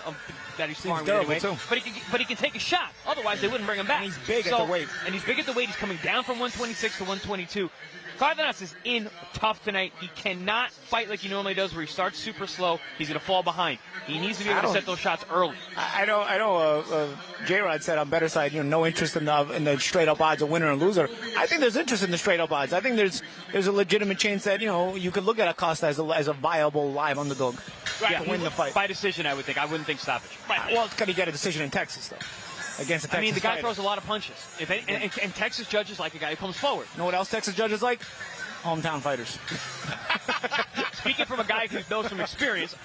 that he's sparring with Inoue, but he can take a shot. Otherwise, they wouldn't bring him back.
And he's big at the weight.
And he's big at the weight. He's coming down from 126 to 122. Cardenas is in tough tonight. He cannot fight like he normally does, where he starts super slow. He's going to fall behind. He needs to be able to set those shots early.
I know. J-Rod said on better side, no interest in the straight up odds of winner and loser. I think there's interest in the straight up odds. I think there's a legitimate chance that you could look at Acosta as a viable live underdog to win the fight
by decision. I would think. I wouldn't think stoppage.
Well, can he get a decision in Texas though? Against the Texas
the guy
fighter.
throws a lot of punches. And Texas judges like a guy who comes forward.
You know what else Texas judges like? Hometown fighters.
Speaking from a guy who knows from experience.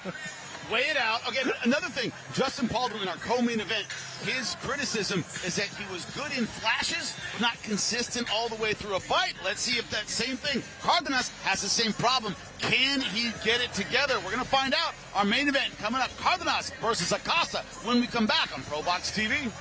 Weigh it out. Okay, another thing, Justin Pauldo in our co-main event, his criticism is that he was good in flashes, but not consistent all the way through a fight. Let's see if that same thing. Cardenas has the same problem. Can he get it together? We're going to find out. Our main event coming up, Cardenas versus Acosta, when we come back on ProBox TV.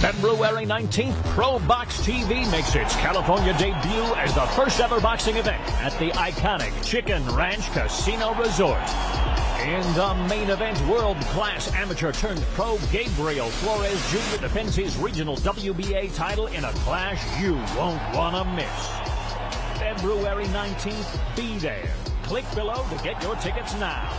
February 19th, ProBox TV makes its California debut as the first ever boxing event at the iconic Chicken Ranch Casino Resort. In the main event, world-class amateur-turned-pro Gabriel Flores Jr. defends his regional WBA title in a clash you won't want to miss. February 19th, be there. Click below to get your tickets now.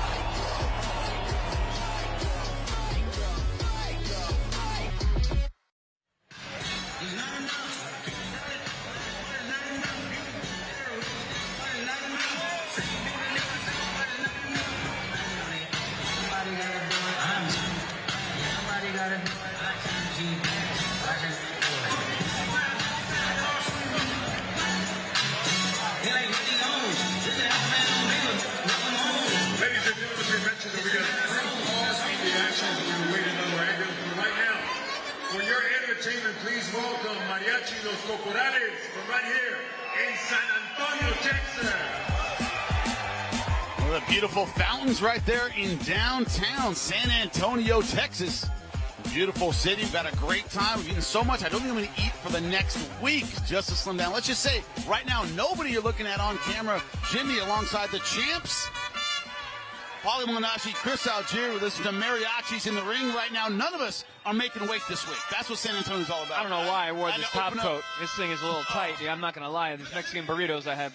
Please welcome Mariachi Los Cocorales from right here in San Antonio, Texas.
One of the beautiful fountains right there in downtown San Antonio, Texas. Beautiful city. We've had a great time. We've eaten so much. I don't think I'm going to eat for the next week just to slim down. Let's just say right now, nobody you're looking at on camera. Jimmy alongside the champs. Paulie Malignaggi, Chris Algieri, listen to mariachis in the ring right now. None of us are making weight this week. That's what San Antonio's all about.
I don't know why I wore this top coat. This thing is a little tight. Yeah, I'm not going to lie. These Mexican burritos I have.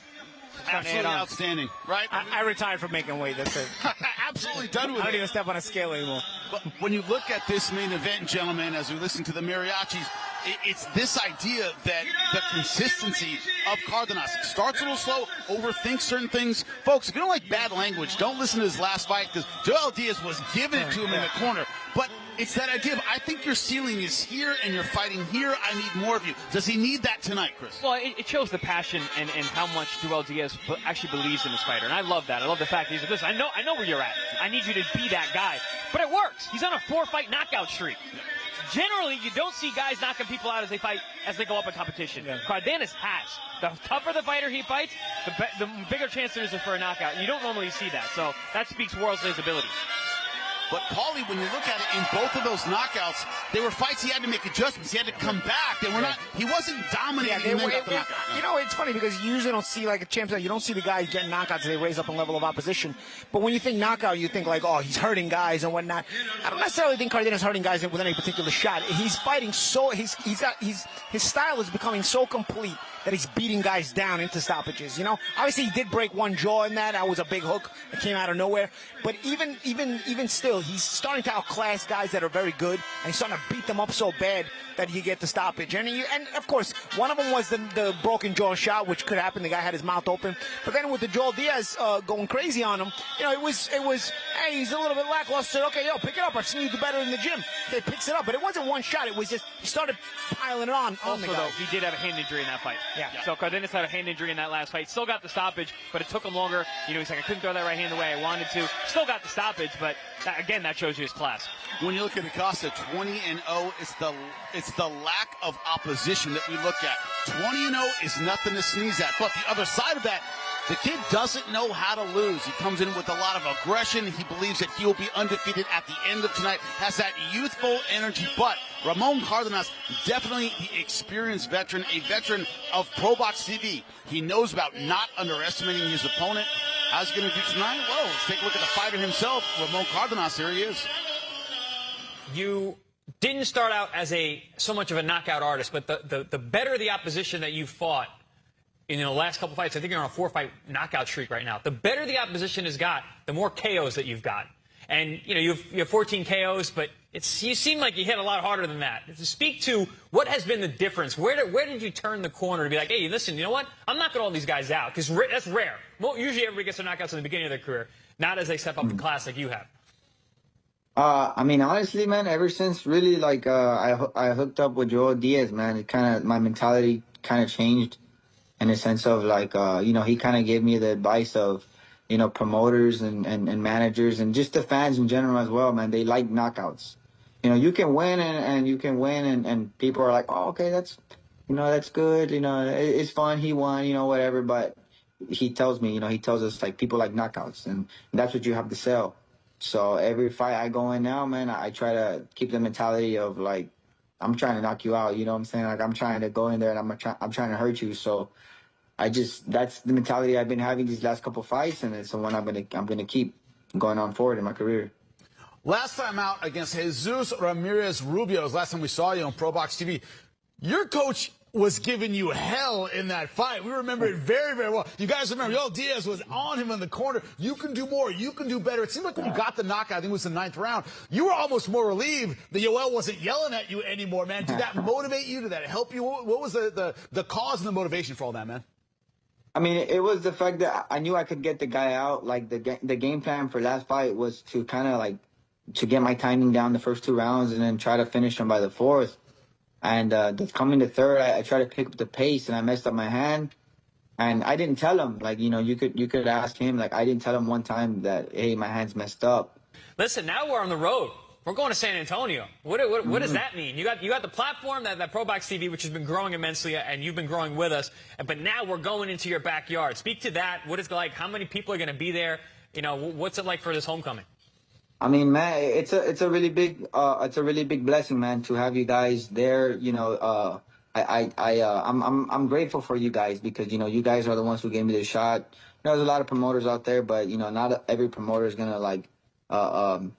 Absolutely outstanding, right?
I retired from making weight. That's it.
Absolutely done with it.
I don't even step on a scale anymore.
But when you look at this main event, gentlemen, as we listen to the mariachis, it's this idea that the consistency of Cardenas starts a little slow, overthinks certain things. Folks, if you don't like bad language, don't listen to his last fight because Joel Diaz was giving it to him in the corner. But it's that idea of, I think your ceiling is here and you're fighting here. I need more of you. Does he need that tonight, Chris?
Well, it shows the passion and how much Joel Diaz actually believes in this fighter. And I love that. I love the fact that he's like, listen, I know where you're at. I need you to be that guy. But it works. He's on a 4-fight knockout streak. Generally, you don't see guys knocking people out as they go up in competition. Yeah. Cardenas has. The tougher the fighter he fights, the bigger chance there is for a knockout. And you don't normally see that. So that speaks worlds to his ability.
But Paulie, when you look at it, in both of those knockouts, they were fights he had to make adjustments. He had to come back. He wasn't dominating.
You know, it's funny because you usually don't see, like a champ, you don't see the guys getting knockouts. They raise up a level of opposition. But when you think knockout, you think like, oh, he's hurting guys and whatnot. I don't necessarily think Cardenas hurting guys with any particular shot. He's fighting so his style is becoming so complete that he's beating guys down into stoppages. You know, obviously he did break one jaw in that. That was a big hook that came out of nowhere. But even still, he's starting to outclass guys that are very good, and he's starting to beat them up so bad that you get the stoppage. And of course, one of them was the broken jaw shot, which could happen. The guy had his mouth open. But then with the Joel Diaz going crazy on him, you know, it was hey, he's a little bit lackluster. Okay, yo, pick it up. I've seen you do better in the gym. He picks it up, but it wasn't one shot. It was just he started piling it on
also,
the guy.
though, he did have a hand injury in that fight.
Yeah.
So Cardenas had a hand injury in that last fight. Still got the stoppage, but it took him longer. You know, he's like, I couldn't throw that right hand the way I wanted to. Still got the stoppage, but again, that shows you his class.
When you look at Acosta, 20-0, it's the lack of opposition that we look at. 20-0 is nothing to sneeze at. But the other side of that, the kid doesn't know how to lose. He comes in with a lot of aggression. He believes that he will be undefeated at the end of tonight. Has that youthful energy. But Ramon Cardenas, definitely the experienced veteran, a veteran of ProBox TV. He knows about not underestimating his opponent. How's he going to do tonight? Well, let's take a look at the fighter himself, Ramon Cardenas. Here he is.
You didn't start out as so much of a knockout artist, but the better the opposition that you fought in the last couple fights, I think you're on a 4-fight knockout streak right now. The better the opposition has got, the more KOs that you've got. And, you know, you have 14 KOs, but you seem like you hit a lot harder than that. To speak to what has been the difference, where did you turn the corner to be like, hey, listen, you know what? I'm knocking all these guys out, because that's rare. Usually everybody gets their knockouts in the beginning of their career, not as they step up in class like you have.
I mean, honestly, man, ever since really, like, I hooked up with Joel Diaz, man, it kind of, my mentality kind of changed in the sense of, like, you know, he kind of gave me the advice of, you know, promoters and managers and just the fans in general as well, man. They like knockouts. You know, you can win and you can win and people are like, oh, okay, that's good. You know, it's fun. He won, you know, whatever. But he tells me, you know, he tells us, like, people like knockouts and that's what you have to sell. So every fight I go in now, man, I try to keep the mentality of, like, I'm trying to knock you out. You know what I'm saying? Like, I'm trying to go in there and I'm trying to hurt you. So that's the mentality I've been having these last couple fights, and it's the one I'm gonna keep going on forward in my career.
Last time out against Jesus Ramirez Rubio, last time we saw you on ProBox TV, your coach was giving you hell in that fight. We remember it very, very well. You guys remember, Diaz was on him in the corner. You can do more. You can do better. It seemed like when you got the knockout, I think it was the 9th round, you were almost more relieved that Yoel wasn't yelling at you anymore, man. Did that motivate you? Did that help you? What was the cause and the motivation for all that, man?
I mean, it was the fact that I knew I could get the guy out. Like, the game plan for last fight was to kind of like, to get my timing down the first 2 rounds and then try to finish him by the 4th. And coming to 3rd, I tried to pick up the pace and I messed up my hand. And I didn't tell him. Like, you know, you could ask him. Like, I didn't tell him one time that, hey, my hand's messed up.
Listen, now we're on the road. We're going to San Antonio. What does that mean? You got the platform, that ProBox TV, which has been growing immensely, and you've been growing with us. But now we're going into your backyard. Speak to that. What is it like? How many people are going to be there? You know, what's it like for this homecoming?
I mean, man, it's a really big blessing, man, to have you guys there. You know, I'm grateful for you guys because, you know, you guys are the ones who gave me the shot. You know, there's a lot of promoters out there, but, you know, not every promoter is gonna like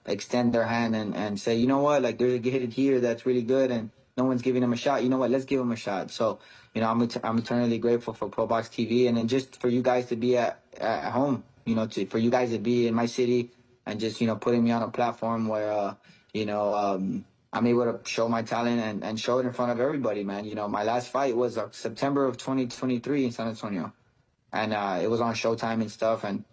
extend their hand and say, you know what, like, there's a hit here that's really good and no one's giving him a shot. You know what, let's give him a shot. So, you know, I'm eternally grateful for ProBox TV and then just for you guys to be at home. You know, for you guys to be in my city. And just, you know, putting me on a platform where, you know, I'm able to show my talent and show it in front of everybody, man. You know, my last fight was September of 2023 in San Antonio. And it was on Showtime and stuff. And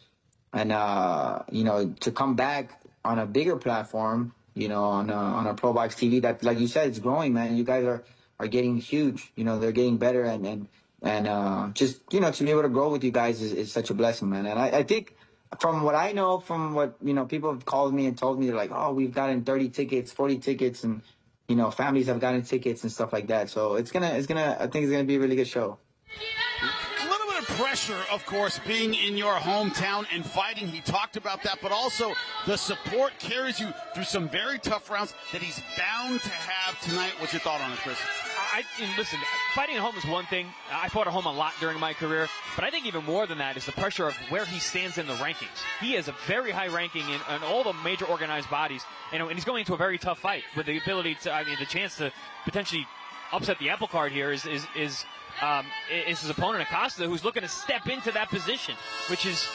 you know, to come back on a bigger platform, you know, on a ProBox TV that, like you said, it's growing, man. You guys are getting huge. You know, they're getting better. And just, you know, to be able to grow with you guys is such a blessing, man. And I think, from what I know, from what, you know, people have called me and told me, they're like, oh, we've gotten 30 tickets, 40 tickets, and, you know, families have gotten tickets and stuff like that. So I think it's gonna be a really good show.
A little bit of pressure, of course, being in your hometown and fighting. He talked about that, but also the support carries you through some very tough rounds that he's bound to have tonight. What's your thought on it, Chris?
Listen, fighting at home is one thing. I fought at home a lot during my career, but I think even more than that is the pressure of where he stands in the rankings. He has a very high ranking in all the major organized bodies, you know, and he's going into a very tough fight with the ability to, the chance to potentially upset the apple cart here is his opponent Acosta, who's looking to step into that position, which is.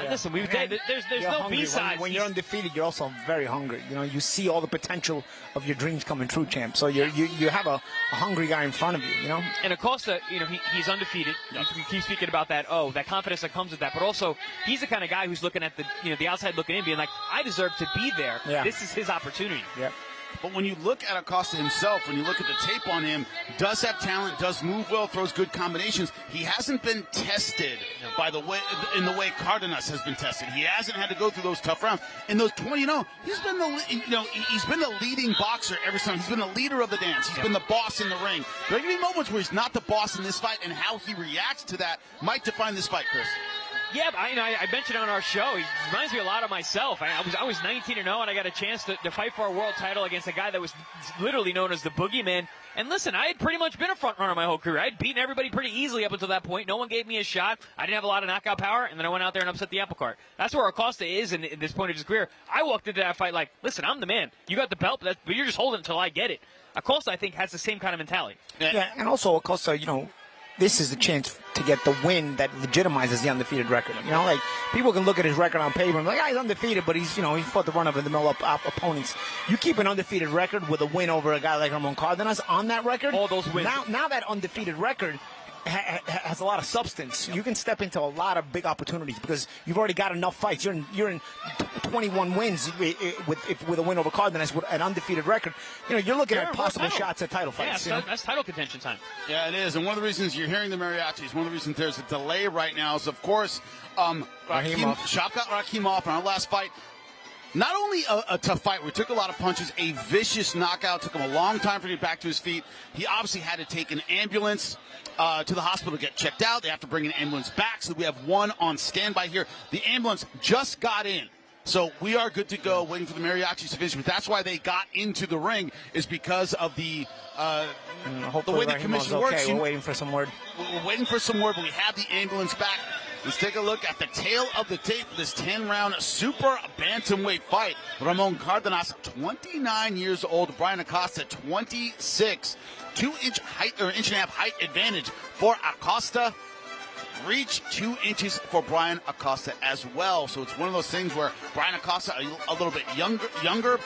Yeah. Listen, there's no B-sides.
When you're undefeated, you're also very hungry. You know, you see all the potential of your dreams coming true, champ. So you have a hungry guy in front of you, you know?
And Acosta, you know, he's undefeated. Yep. You keep speaking about that, that confidence that comes with that. But also, he's the kind of guy who's looking at the outside looking in, being like, I deserve to be there. Yeah. This is his opportunity.
Yeah.
But when you look at Acosta himself, when you look at the tape on him, does have talent, does move well, throws good combinations. He hasn't been tested in the way Cardenas has been tested. He hasn't had to go through those tough rounds. In those 20, he's been the leading boxer every time. He's been the leader of the dance. He's been the boss in the ring. There are going to be moments where he's not the boss in this fight, and how he reacts to that might define this fight, Chris.
Yeah, I mentioned on our show, he reminds me a lot of myself. I was 19-0, and I got a chance to fight for a world title against a guy that was literally known as the Boogeyman. And listen, I had pretty much been a front runner my whole career. I had beaten everybody pretty easily up until that point. No one gave me a shot. I didn't have a lot of knockout power, and then I went out there and upset the apple cart. That's where Acosta is in this point of his career. I walked into that fight like, listen, I'm the man. You got the belt, but you're just holding it until I get it. Acosta, I think, has the same kind of mentality.
Yeah, and also Acosta, you know, this is the chance to get the win that legitimizes the undefeated record. You know, like, people can look at his record on paper and be like, he's undefeated, but he's, you know, he fought the run-of-the-mill opponents. You keep an undefeated record with a win over a guy like Ramon Cardenas on that record.
All those wins.
Now that undefeated record has a lot of substance. You can step into a lot of big opportunities because you've already got enough fights. You're in 21 wins with a win over Cardenas with an undefeated record. You know, you're looking at possible shots at title fights.
Yeah, that's title contention time.
Yeah, it is. And one of the reasons you're hearing the mariachis, one of the reasons there's a delay right now is, of course, Shavkat Rakhimov in our last fight. Not only a tough fight, we took a lot of punches, a vicious knockout, took him a long time for him to get back to his feet. He obviously had to take an ambulance to the hospital to get checked out. They have to bring an ambulance back, so we have one on standby here. The ambulance just got in. So we are good to go, waiting for the mariachis to finish. But that's why they got into the ring, is because of the way the commission works.
We're waiting for some word.
We're waiting for some word, but we have the ambulance back. Let's take a look at the tail of the tape for this 10-round super bantamweight fight. Ramon Cardenas, 29 years old. Bryan Acosta, 26. 2-inch height, or inch and a half height advantage for Acosta. Reach 2 inches for Bryan Acosta as well. So it's one of those things where Bryan Acosta a little bit younger,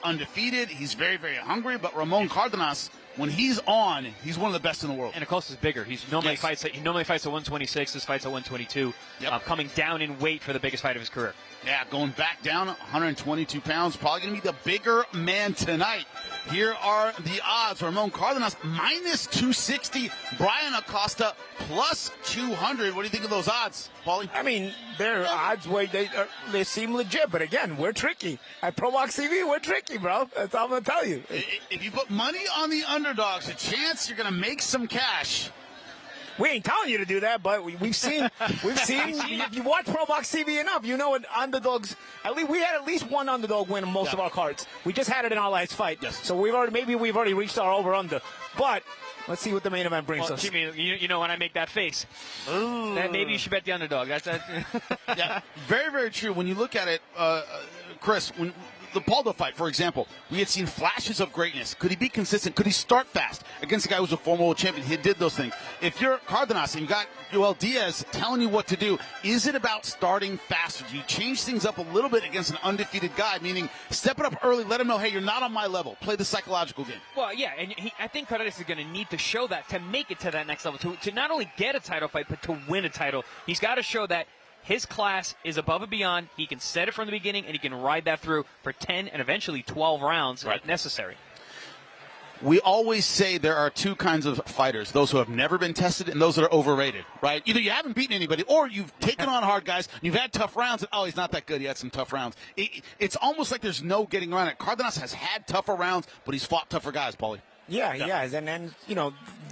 undefeated. He's very, very hungry. But Ramon Cardenas, when he's on, he's one of the best in the world.
And Acosta's bigger. He normally fights at 126. This fight's at 122. Yep. Coming down in weight for the biggest fight of his career.
Yeah, going back down 122 pounds. Probably going to be the bigger man tonight. Here are the odds. Ramon Cardenas minus 260. Bryan Acosta plus 200. What do you think of those odds, Paulie?
I mean, their odds, they seem legit. But again, we're tricky. At ProBox TV, we're tricky, bro. That's all I'm going to tell you.
If you put money on the underdogs, a chance you're going to make some cash.
We ain't telling you to do that, but we've seen. If you watch ProBox TV enough, you know what underdogs. We had at least one underdog win in most of our cards. We just had it in our last fight.
Yes.
So we've already reached our over/under. But let's see what the main event brings us.
Jimmy, you know when I make that face, then maybe you should bet the underdog. That's
yeah, very, very true. When you look at it, Chris, when the Pauldo fight, for example, we had seen flashes of greatness. Could he be consistent? Could he start fast against a guy who's a former world champion? He did those things. If you're Cardenas and you got Joel Diaz telling you what to do, is it about starting faster? Do you change things up a little bit against an undefeated guy, meaning step it up early, let him know, hey, you're not on my level. Play the psychological game.
Well, yeah, and I think Cardenas is going to need to show that to make it to that next level, to not only get a title fight, but to win a title. He's got to show that his class is above and beyond. He can set it from the beginning, and he can ride that through for 10 and eventually 12 rounds if necessary.
We always say there are two kinds of fighters, those who have never been tested and those that are overrated, right? Either you haven't beaten anybody or you've taken on hard guys, you've had tough rounds, and, oh, he's not that good, he had some tough rounds. It's almost like there's no getting around it. Cardenas has had tougher rounds, but he's fought tougher guys, Paulie.
Yeah, he has. And then,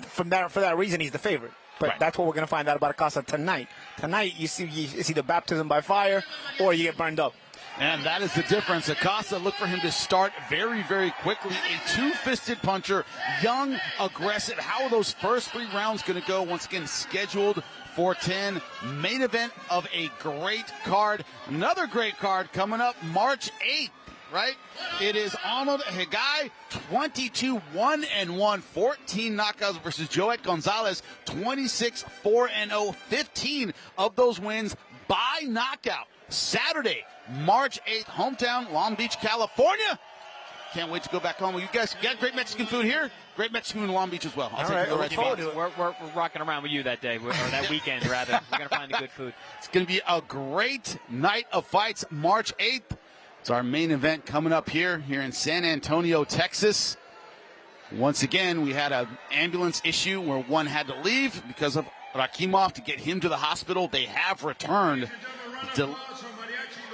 for that reason, he's the favorite. But that's what we're going to find out about Acosta tonight. Tonight, you see the baptism by fire or you get burned up.
And that is the difference. Acosta, look for him to start very, very quickly. A two-fisted puncher, young, aggressive. How are those first 3 rounds going to go? Once again, scheduled for 10. Main event of a great card. Another great card coming up March 8th. Right? It is Arnold Higai, 22-1-1, 14 knockouts versus Joet Gonzalez, 26-4-0, 15 of those wins by knockout. Saturday, March 8th, hometown, Long Beach, California. Can't wait to go back home. You guys got great Mexican food here? Great Mexican food in Long Beach as well. I'll take you right to it.
We're rocking around with you that day, or that weekend, rather. We're going to find the good food.
It's going to be a great night of fights, March 8th. It's our main event coming up here in San Antonio, Texas. Once again, we had an ambulance issue where one had to leave because of Rakhimov to get him to the hospital. They have returned.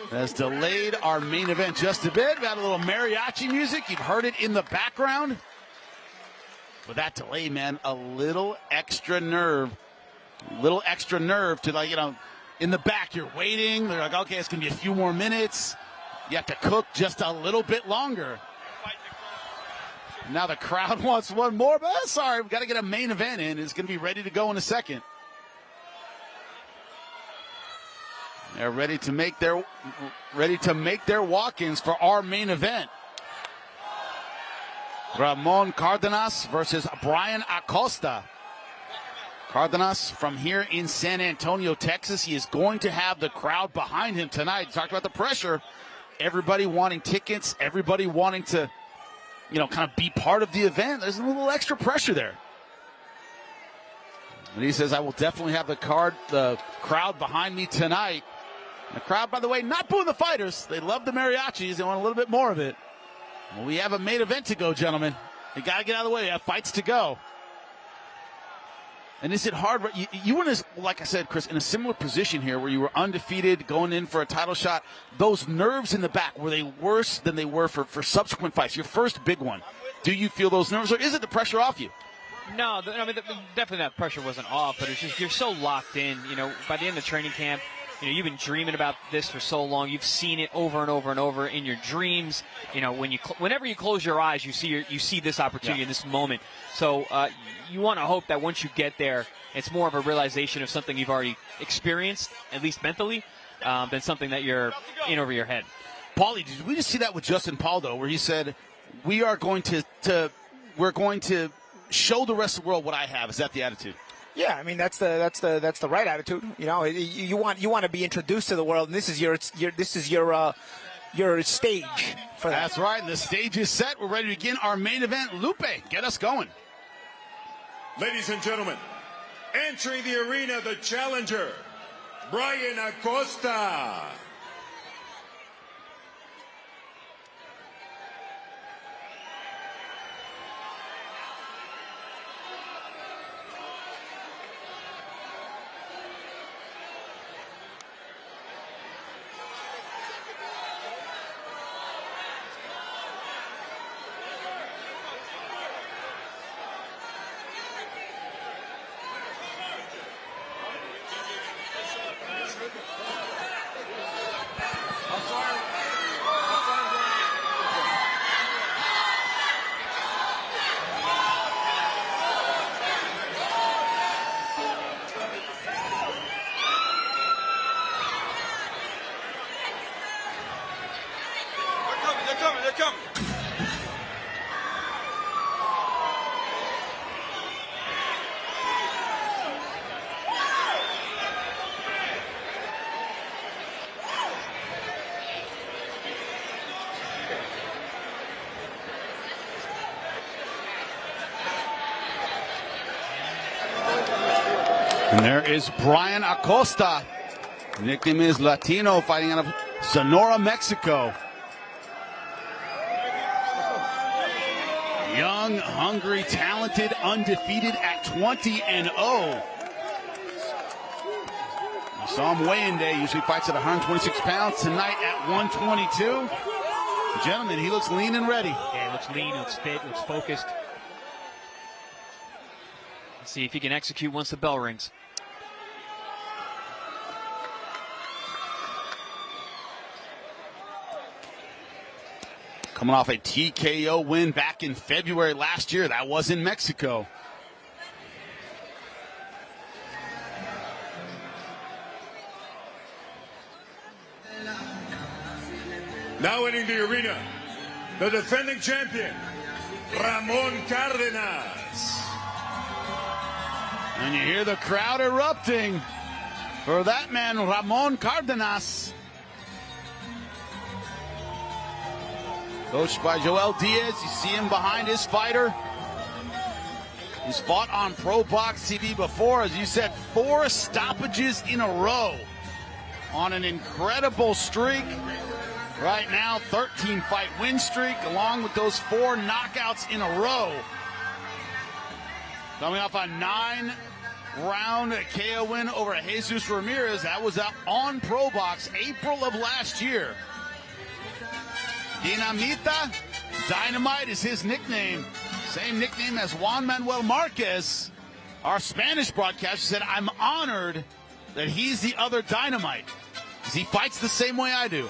Has delayed our main event just a bit. We had a little mariachi music. You've heard it in the background. With that delay, man, a little extra nerve. To, in the back, you're waiting. They're like, okay, it's going to be a few more minutes. You have to cook just a little bit longer. Now the crowd wants one more, but sorry, we've got to get a main event in. It's going to be ready to go in a second. They're ready to make their walk-ins for our main event. Ramon Cardenas versus Bryan Acosta. Cardenas from here in San Antonio, Texas. He is going to have the crowd behind him tonight. Talked about the pressure. Everybody wanting tickets, everybody wanting to, kind of be part of the event. There's a little extra pressure there. And he says, I will definitely have the crowd behind me tonight. The crowd, by the way, not booing the fighters. They love the mariachis. They want a little bit more of it. Well, we have a main event to go, gentlemen. You got to get out of the way. We have fights to go. And is it hard? You were, like I said, Chris, in a similar position here where you were undefeated, going in for a title shot. Those nerves in the back, were they worse than they were for subsequent fights? Your first big one. Do you feel those nerves, or is it the pressure off you?
No, definitely that pressure wasn't off, but it's just you're so locked in. By the end of training camp, You know, you've been dreaming about this for so long. You've seen it over and over and over in your dreams. You know, whenever you close your eyes, you see this opportunity in this moment. So you want to hope that once you get there, it's more of a realization of something you've already experienced, at least mentally, than something that you're in over your head.
Paulie, did we just see that with Justin Pauldo, where he said, we're going to show the rest of the world what I have? Is that the attitude?
Yeah, I mean that's the right attitude. You know, you want to be introduced to the world, and this is your stage for that.
That's right. And the stage is set. We're ready to begin our main event. Lupe, get us going.
Ladies and gentlemen, entering the arena, the challenger, Bryan Acosta.
And there is Bryan Acosta. The nickname is Latino, fighting out of Sonora, Mexico. Young, hungry, talented, undefeated at 20-0. You saw him weigh-in day. Usually fights at 126 pounds. Tonight at 122. Gentlemen, he looks lean and ready.
Yeah, he looks lean, looks fit, looks focused. Let's see if he can execute once the bell rings.
Coming off a TKO win back in February last year. That was in Mexico.
Now entering the arena, the defending champion, Ramon Cardenas.
And you hear the crowd erupting for that man, Ramon Cardenas. Coached by Joel Diaz. You see him behind his fighter. He's fought on ProBox TV before. As you said, 4 stoppages in a row on an incredible streak. Right now, 13-fight win streak, along with those 4 knockouts in a row. Coming off a 9-round KO win over Jesus Ramirez. That was out on ProBox April of last year. Dinamita, Dynamite is his nickname. Same nickname as Juan Manuel Marquez. Our Spanish broadcaster said, I'm honored that he's the other Dynamite, because he fights the same way I do.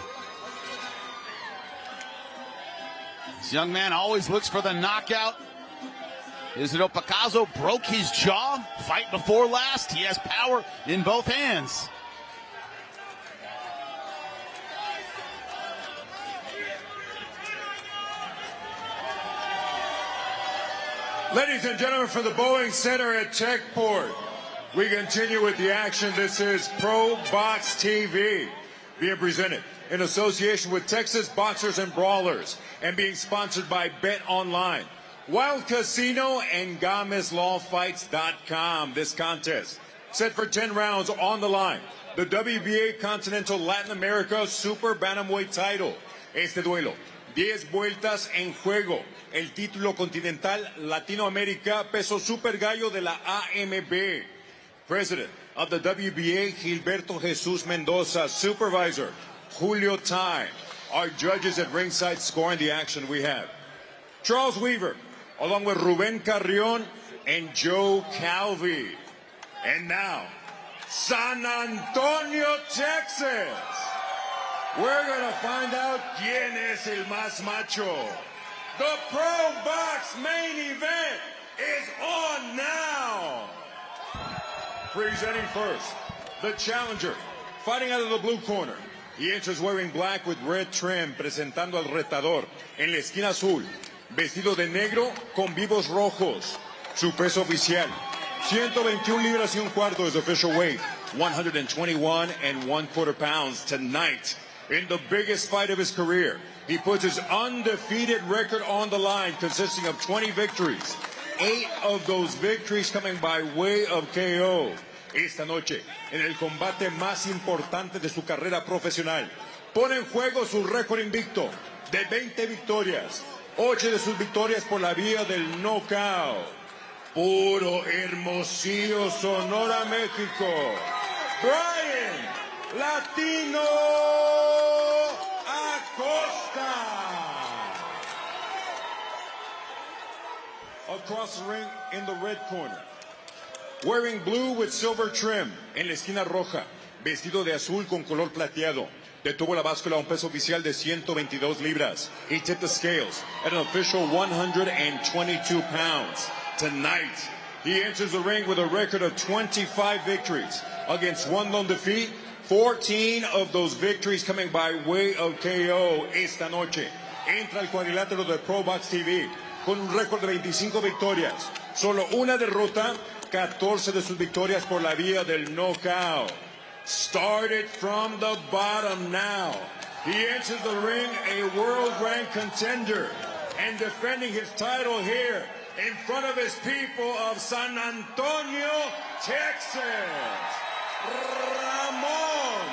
This young man always looks for the knockout. Isidro Picasso broke his jaw fight before last. He has power in both hands.
Ladies and gentlemen, from the Boeing Center at Techport, we continue with the action. This is ProBox TV, being presented in association with Texas Boxers and Brawlers, and being sponsored by Bet Online, Wild Casino, and GomezLawFights.com. This contest set for 10 rounds on the line. The WBA Continental Latin America Super Bantamweight title. Este duelo, 10 vueltas en juego. El título continental Latinoamérica peso super gallo de la AMB. President of the WBA, Gilberto Jesus Mendoza. Supervisor, Julio Tai. Our judges at ringside scoring the action we have Charles Weaver, along with Ruben Carrion and Joe Calvi. And now, San Antonio, Texas. We're going to find out quién es el más macho. The ProBox main event is on now. Presenting first, the challenger, fighting out of the blue corner. He enters wearing black with red trim, presentando al retador en la esquina azul, vestido de negro con vivos rojos. Su peso oficial, 121 libras y un cuarto is official weight, 121 1/4 pounds tonight. In the biggest fight of his career, he puts his undefeated record on the line, consisting of 20 victories. 8 of those victories coming by way of KO. Esta noche, en el combate más importante de su carrera profesional, pone en juego su récord invicto de 20 victorias, 8 de sus victorias por la vía del knockout. Puro Hermosillo, Sonora, México. Bryan, Latino, Acosta. Across the ring in the red corner, wearing blue with silver trim, en la esquina roja, vestido de azul con color plateado. Detuvo la báscula a un peso oficial de 122 libras. He tipped the scales at an official 122 pounds. Tonight, he enters the ring with a record of 25 victories against 1 lone defeat, 14 of those victories coming by way of KO. Esta noche, entra al cuadrilátero de ProBox TV con un récord de 25 victorias, solo una derrota, 14 de sus victorias por la vía del knockout. Started from the bottom now. He enters the ring a world-ranked contender and defending his title here in front of his people of San Antonio, Texas. Ramon,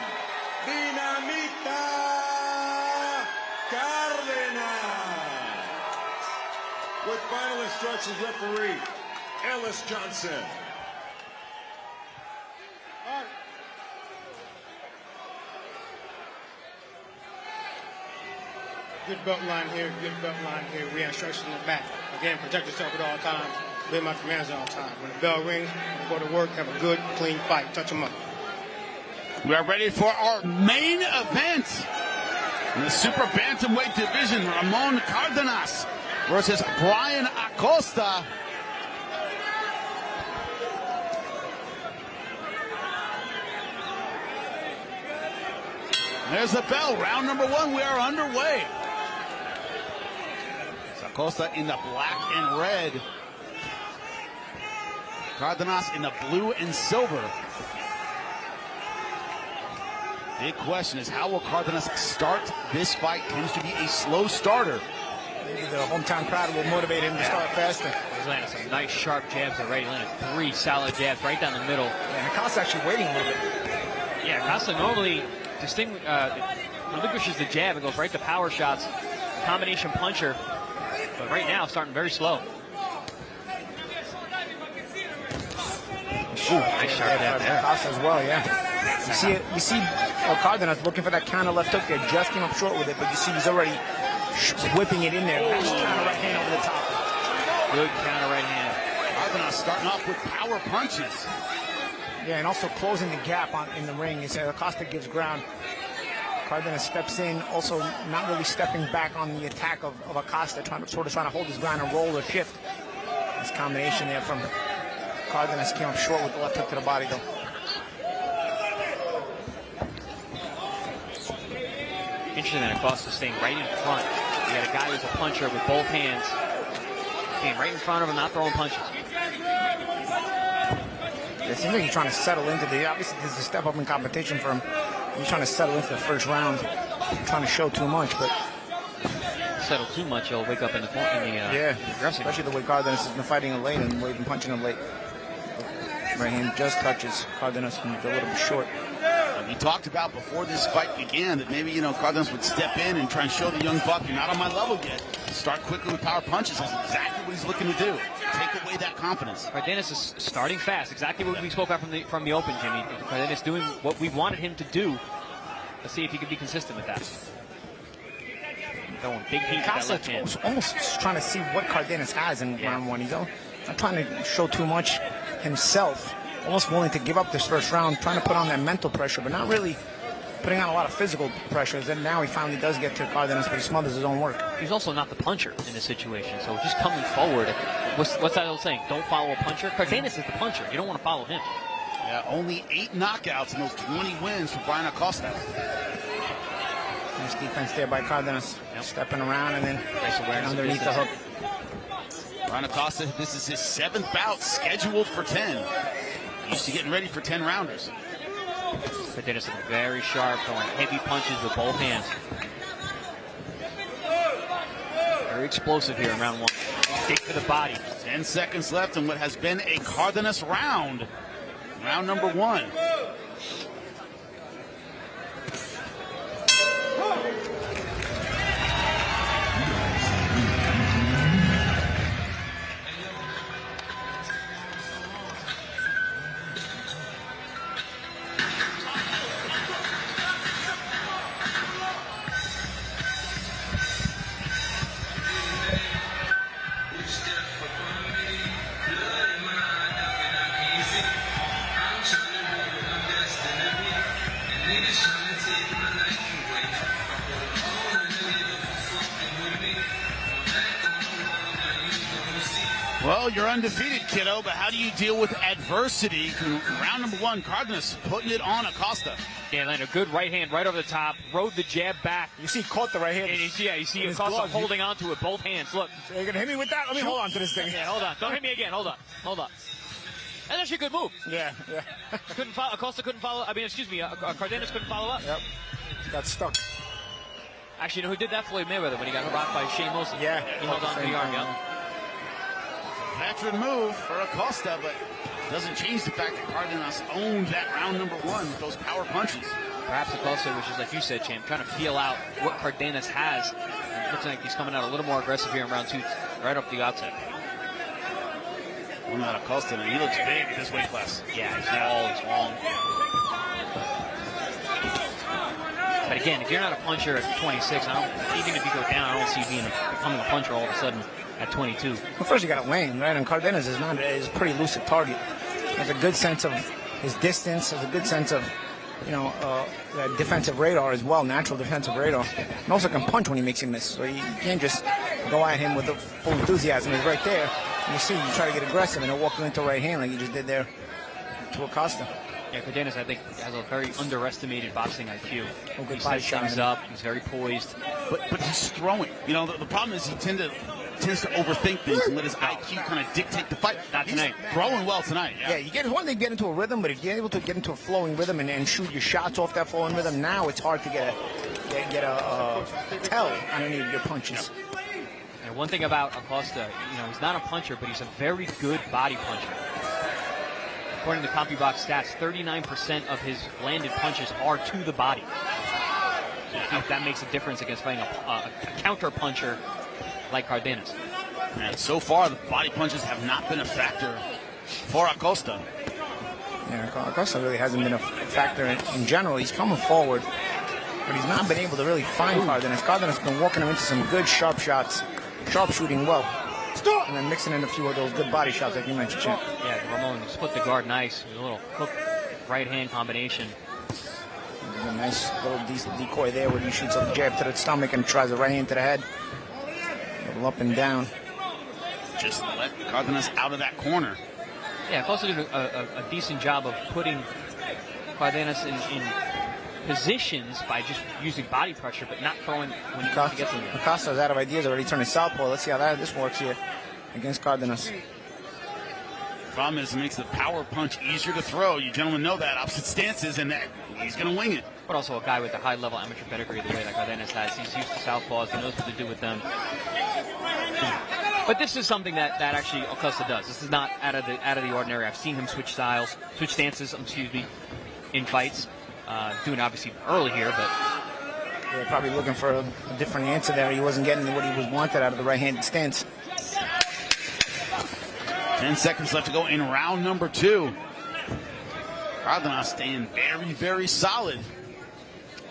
Dinamita, Cardenas. With final instructions, referee Ellis Johnson.
Good belt line here, good belt line here. We have instructions in the back. Again, protect yourself at all times. Obey my commands at all times. When the bell rings, go to work, have a good, clean fight. Touch them up.
We are ready for our main event in the super bantamweight division. Ramon Cardenas versus Bryan Acosta. There's the bell. Round number 1. We are underway. Acosta in the black and red. Cardenas in the blue and silver. Big question is, how will Cardenas start this fight? Tends to be a slow starter.
Maybe the hometown crowd will motivate him to start faster.
He's landing some nice sharp jabs already. Landed 3 solid jabs right down the middle.
And Acosta actually waiting a little bit.
Yeah, Acosta normally relinquishes the jab and goes right to power shots. Combination puncher. But right now, starting very slow. Ooh, nice sharp jab there.
Acosta as well, yeah. You see Cardenas looking for that counter left hook there. Just came up short with it, but you see he's already whipping it in there. Nice counter right hand over the top.
Good counter right hand.
Cardenas starting off with power punches.
Yeah, and also closing the gap in the ring. Acosta gives ground. Cardenas steps in, also not really stepping back on the attack of Acosta, trying to hold his ground and roll or shift. This combination there from Cardenas came up short with the left hook to the body, though.
Interesting that Acosta staying right in front. You got a guy who's a puncher with both hands. Came right in front of him, not throwing punches.
It seems like he's trying to settle into obviously this is a step up in competition for him. He's trying to settle into the first round, trying to show too much, but
settle too much, he'll wake up in the dressing room.
Especially the way Cardenas has been fighting him late and the way he's been punching him late. Right hand just touches Cardenas a little bit short.
He talked about before this fight began that maybe, Cardenas would step in and try and show the young buck, you're not on my level yet. Start quickly with power punches. That's exactly what he's looking to do. Take away that confidence.
Cardenas is starting fast. Exactly what we spoke about from the open, Jimmy. Cardenas doing what we wanted him to do. Let's see if he can be consistent with that. Throwing big heat with that left hand.
Almost trying to see what Cardenas has in round 1. He's not trying to show too much himself. almost willing to give up this first round, trying to put on that mental pressure, but not really putting on a lot of physical pressures. And now he finally does get to Cardenas, but he smothers his own work.
He's also not the puncher in this situation, so just coming forward. What's that old saying? Don't follow a puncher. Cardenas is the puncher. You don't want to follow him.
Yeah, only 8 knockouts in those 20 wins for Bryan Acosta.
Nice defense there by Cardenas.
Yep.
Stepping around and then underneath the hook.
Bryan Acosta, this is his 7th bout scheduled for 10. Used to getting ready for 10 rounders.
Cardenas is very sharp, throwing heavy punches with both hands. Very explosive here in round 1. Dig for the body.
10 seconds left in what has been a Cardenas round. Round number 1. Well, you're undefeated, kiddo, but how do you deal with adversity? Round number 1, Cardenas putting it on Acosta.
Yeah, landed a good right hand right over the top, rode the jab back.
You see, he caught the right hand.
And you see Acosta holding on to it, both hands. Look.
So you're going to hit me with that? Let me hold on to this thing.
Yeah, hold on. Don't hit me again. Hold on. That's actually a good move.
Yeah.
Acosta couldn't follow. Cardenas couldn't follow up.
Yep. Got stuck.
Actually, you know who did that? Floyd Mayweather when he got rocked by Shane Wilson.
Yeah.
He held on to the arm, yeah.
Veteran move for Acosta, but doesn't change the fact that Cardenas owned that round number 1 with those power punches.
Perhaps Acosta, which is like you said, Champ, trying to feel out what Cardenas has. It looks like he's coming out a little more aggressive here in round 2, right off the outset.
One about Acosta, and he looks big in this weight class.
Yeah, he's tall, he's long. But again, if you're not a puncher at 26, even if you go down, I don't see you becoming a puncher all of a sudden at 22.
Well, first you got to weigh him, right? And Cardenas is a pretty elusive target. He has a good sense of his distance, has a good sense of, that defensive radar as well, natural defensive radar. And also can punch when he makes you miss. So you can't just go at him with the full enthusiasm. He's right there. And you try to get aggressive and he'll walk you into right hand like you just did there to Acosta.
Yeah, Cardenas, I think, has a very underestimated boxing IQ.
Good
he sets things up. He's very poised.
But he's throwing. The problem is he tends to overthink things and let his IQ kind of dictate the fight.
Not tonight.
He's throwing well tonight. Yeah,
you get one thing, get into a rhythm, but if you're able to get into a flowing rhythm and shoot your shots off that flowing rhythm, now it's hard to get a tell on any of your punches.
And one thing about Acosta, he's not a puncher, but he's a very good body puncher. According to ProBox stats, 39% of his landed punches are to the body. So I think that makes a difference against fighting a counter puncher like Cardenas.
And so far, the body punches have not been a factor for Acosta.
Yeah, Acosta really hasn't been a factor in general. He's coming forward, but he's not been able to really find Cardenas. Cardenas has been walking him into some good sharp shots, sharp shooting well. And then mixing in a few of those good body shots like you mentioned, Champ.
Yeah, Ramon split the guard nice. A little hook right-hand combination.
A nice little decoy there where he shoots a jab to the stomach and tries a right hand to the head. A little up and down.
Just let Cardenas out of that corner.
Yeah, Acosta did a decent job of putting Cardenas in positions by just using body pressure, but not throwing when you get to him.
Acosta's out of ideas, already turning southpaw. Let's see how this works here against Cardenas.
Problem is, it makes the power punch easier to throw. You gentlemen know that. Opposite stances, and he's going to wing it.
But also a guy with a high-level amateur pedigree the way that Cardenas has. He's used to southpaws. He knows what to do with them. But this is something that actually Acosta does. This is not out of the ordinary. I've seen him switch stances, in fights. Doing obviously early here, but
they're probably looking for a different answer there. He wasn't getting what he was wanted out of the right-handed stance.
10 seconds left to go in round number 2. Cardenas staying very, very solid.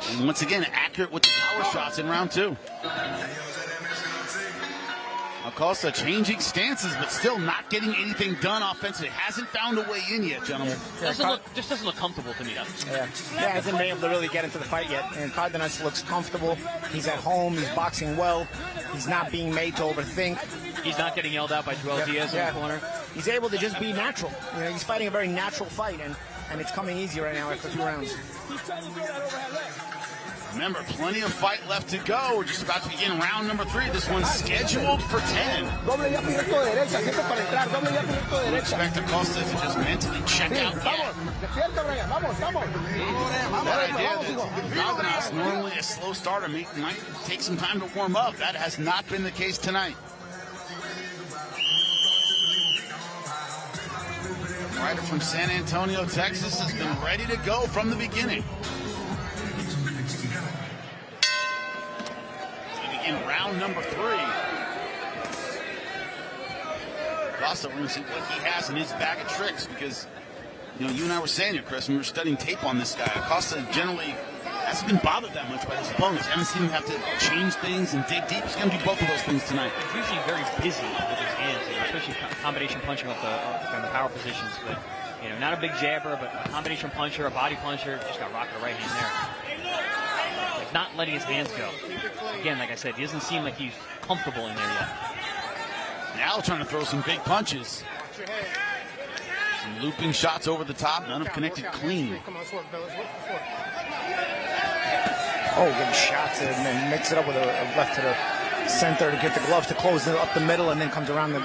And once again, accurate with the power shots in round 2. Acosta changing stances, but still not getting anything done offensively. Hasn't found a way in yet, gentlemen.
Doesn't look comfortable to me, though.
Yeah, hasn't been able to really get into the fight yet. And Cardenas looks comfortable. He's at home. He's boxing well. He's not being made to overthink.
He's not getting yelled at by Joel Diaz in the corner.
He's able to just be natural. You know, he's fighting a very natural fight, and it's coming easy right now after 2 rounds.
Remember, plenty of fight left to go. We're just about to begin round number 3. This one's scheduled for 10. Expect Acosta to just mentally check out. That idea that Cardenas, normally a slow starter, might take some time to warm up. That has not been the case tonight. Fighter from San Antonio, Texas, has been ready to go from the beginning. In round number 3. Acosta, we're going to see what he has in his bag of tricks, because, you know, you and I were saying it, Chris, when we were studying tape on this guy. Acosta generally hasn't been bothered that much by his opponents. Haven't seen him have to change things and dig deep. He's going to do both of those things tonight.
He's usually very busy with his hands, especially combination punching off the power positions. But, you know, not a big jabber, but a combination puncher, a body puncher. Just got rocked the right hand there. Not letting his hands go. Again, like I said, he doesn't seem like he's comfortable in there yet.
Now trying to throw some big punches. Some looping shots over the top. None have connected clean.
Oh, good shots and then mix it up with a left to the center to get the glove to close it up the middle, and then comes around the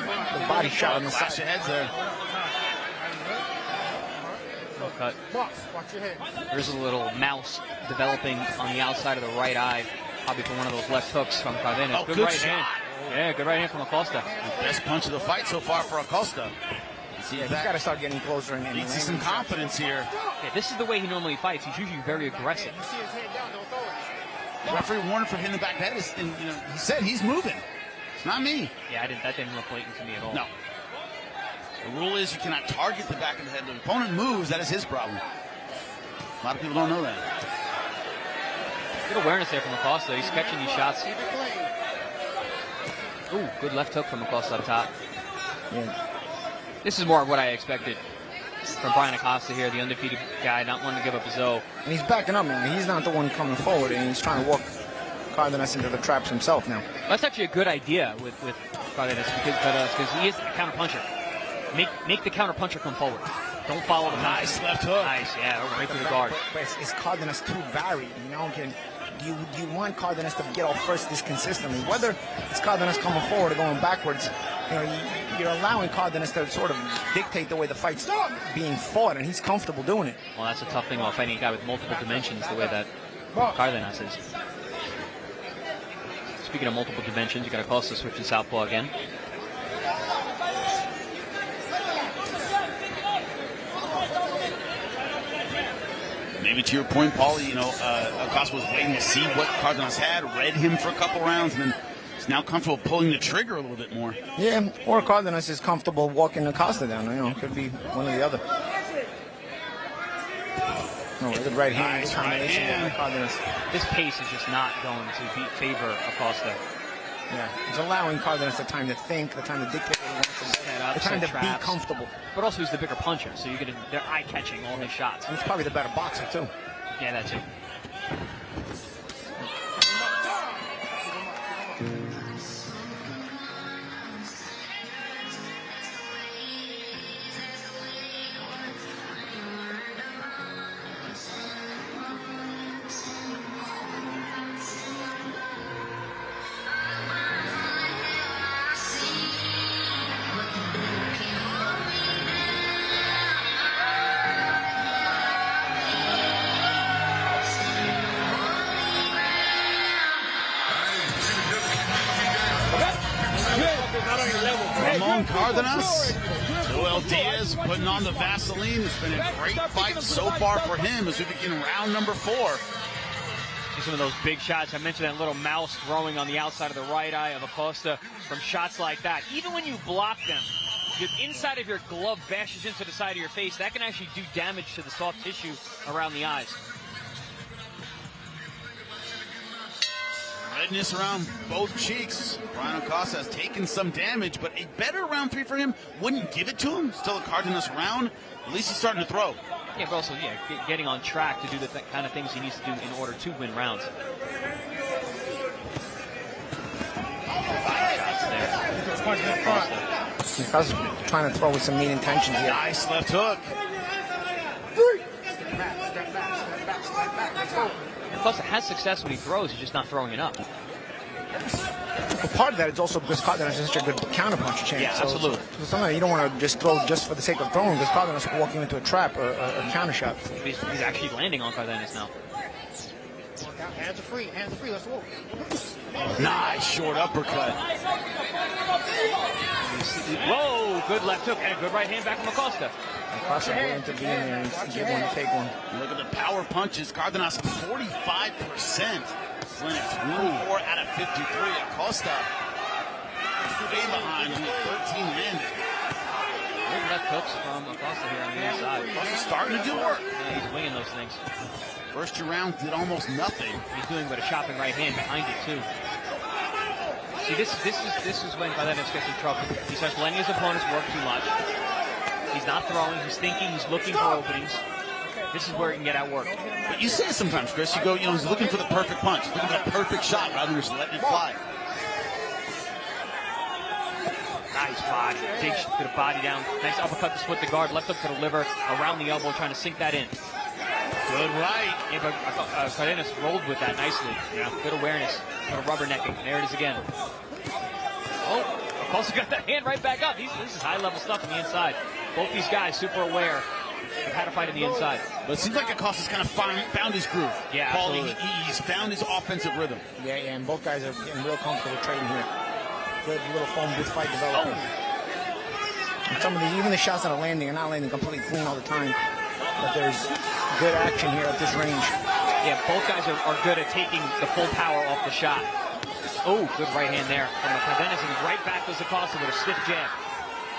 body shot on the side.
Flash of heads there.
Cut. There's a little mouse developing on the outside of the right eye, probably for one of those left hooks from Cardenas.
Oh, good
right
shot.
hand. Yeah, good right hand from Acosta.
Best punch of the fight so far for Acosta.
He's got to start getting closer and
needs some confidence here.
Yeah, this is the way he normally fights. He's usually very aggressive.
The referee warned for hitting the back of the head. And, you know, he said he's moving. It's not me.
Yeah, that didn't look blatant to me at all.
No. The rule is you cannot target the back of the head. The opponent moves, that is his problem. A lot of people don't know that.
Good awareness there from Acosta. He's catching these shots. Ooh, good left hook from Acosta up top.
Yeah.
This is more of what I expected from Bryan Acosta here, the undefeated guy, not wanting to give up his O.
And he's backing up, man. He's not the one coming forward, and he's trying to walk Cardenas into the traps himself now.
That's actually a good idea with Cardenas because he is a counter puncher. Make the counter puncher come forward. Don't follow the
nice left hook.
Nice, yeah, right through the guard.
But is Cardenas too varied? You know, do you want Cardenas to get off first this consistently? Whether it's Cardenas coming forward or going backwards, you know, you're allowing Cardenas to sort of dictate the way the fight's being fought, and he's comfortable doing it.
Well, that's a tough thing about fighting a guy with multiple dimensions the way that Cardenas is. Speaking of multiple dimensions, you got Acosta switching southpaw again.
Maybe to your point, Paul, you know, Acosta was waiting to see what Cardenas had, read him for a couple rounds, and then is now comfortable pulling the trigger a little bit more.
Yeah, or Cardenas is comfortable walking Acosta down. You know, it could be one or the other. No, good right hand.
Nice right hand.
Cardenas.
This pace is just not going to favor Acosta.
Yeah, he's allowing Cardenas the time to think, the time to dictate what he wants to do, the time to be comfortable.
But also he's the bigger puncher, so you're they're eye-catching all his shots.
And he's probably the better boxer, too.
Yeah, that too.
Ramon Cardenas, Joel Diaz putting on the Vaseline. It's been a great fight so far for him as we begin round number 4.
See some of those big shots. I mentioned that little mouse throwing on the outside of the right eye of Acosta from shots like that. Even when you block them, the inside of your glove bashes into the side of your face. That can actually do damage to the soft tissue around the eyes.
Redness around both cheeks. Bryan Acosta has taken some damage, but a better round 3 for him. Wouldn't give it to him. Still a Cardenas round. At least he's starting to throw.
Yeah, but also, getting on track to do the kind of things he needs to do in order to win rounds.
He's trying to throw with some mean intentions here.
Nice left hook.
Step back, let's go.
Acosta has success when he throws, he's just not throwing it up.
But part of that is also because Cardenas is such a good counterpunch chain.
Yeah, absolutely.
So sometimes you don't want to just throw just for the sake of throwing, because Cardenas will walk you into a trap or a counter shot.
He's actually landing on Cardenas now.
Hands are free, let's walk.
Nice short uppercut.
Whoa, good left hook and a good right hand back from Acosta.
Acosta willing to be in there and get one, take one.
Look at the power punches. Cardenas 45%. Clinic 24 out of 53. Acosta stay behind with 13 landed.
Good left hooks from Acosta here on the inside.
Acosta's starting to do work.
Yeah, he's winging those things.
First 2 rounds did almost nothing.
He's doing but a chopping right hand behind it too. See, this is when Cardenas gets in trouble. He starts letting his opponents work too much. He's not throwing. He's thinking. He's looking for openings. This is where he can get outworked.
But you say it sometimes, Chris. You go, he's looking for the perfect punch, looking for the perfect shot, rather than just letting it fly.
Nice body. Big bit of body down. Nice uppercut to split the guard. Left hook to the liver. Around the elbow, trying to sink that in.
Good right.
Yeah, but Cardenas rolled with that nicely. Yeah. Good awareness. Good rubbernecking. There it is again. Oh, Acosta got that hand right back up. This is high-level stuff on the inside. Both these guys super aware of how to fight on the inside.
But it seems like Acosta's kind of found his groove.
Yeah,
Paul,
absolutely.
he's found his offensive rhythm.
Yeah, and both guys are getting real comfortable trading here. Good little phone booth fight developing. And some of even the shots that are landing are not landing completely clean all the time. But there's good action here at this range.
Yeah, both guys are good at taking the full power off the shot. Oh, good right hand there from Cardenas, and right back to Acosta with a stiff jab.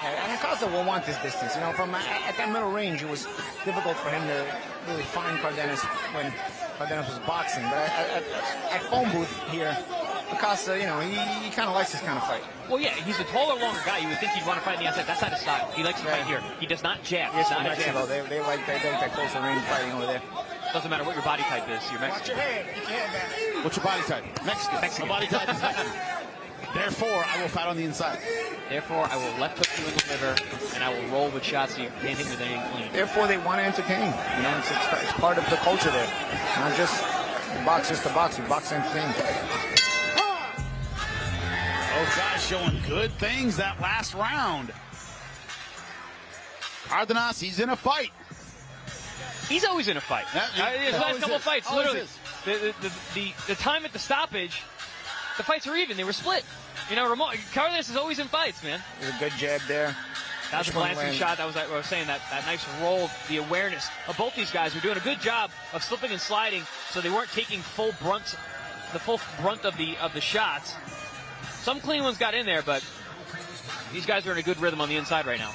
And Acosta will want this distance. From at that middle range, it was difficult for him to really find Cardenas when Cardenas was boxing. But at phone booth here, Acosta, he kind of likes this kind of fight.
Well, yeah, he's a taller, longer guy. You would think he'd want to fight on the outside. That's not his style. He likes to fight here. He does not jab.
Yes,
not a
Mexico,
jab.
they like that closer range fighting over there.
Doesn't matter what your body type is. You're Mexican.
What's your body type? Mexican. My body type is Mexican. Therefore, I will fight on the inside.
Therefore, I will left hook you in the liver, and I will roll with shots so you can't hit me with anything clean.
Therefore, they want to entertain. It's part of the culture there. Not just box just to box. You box to entertain.
Both guys showing good things that last round. Cardenas, he's in a fight.
He's always in a fight. His last couple of fights, literally. The time at the stoppage, the fights were even. They were split. Ramon, Cardenas is always in fights, man.
There's a good jab there.
That was a glancing shot. That was I was saying that nice roll, the awareness of both these guys were doing a good job of slipping and sliding, so they weren't taking the full brunt of the shots. Some clean ones got in there, but these guys are in a good rhythm on the inside right now.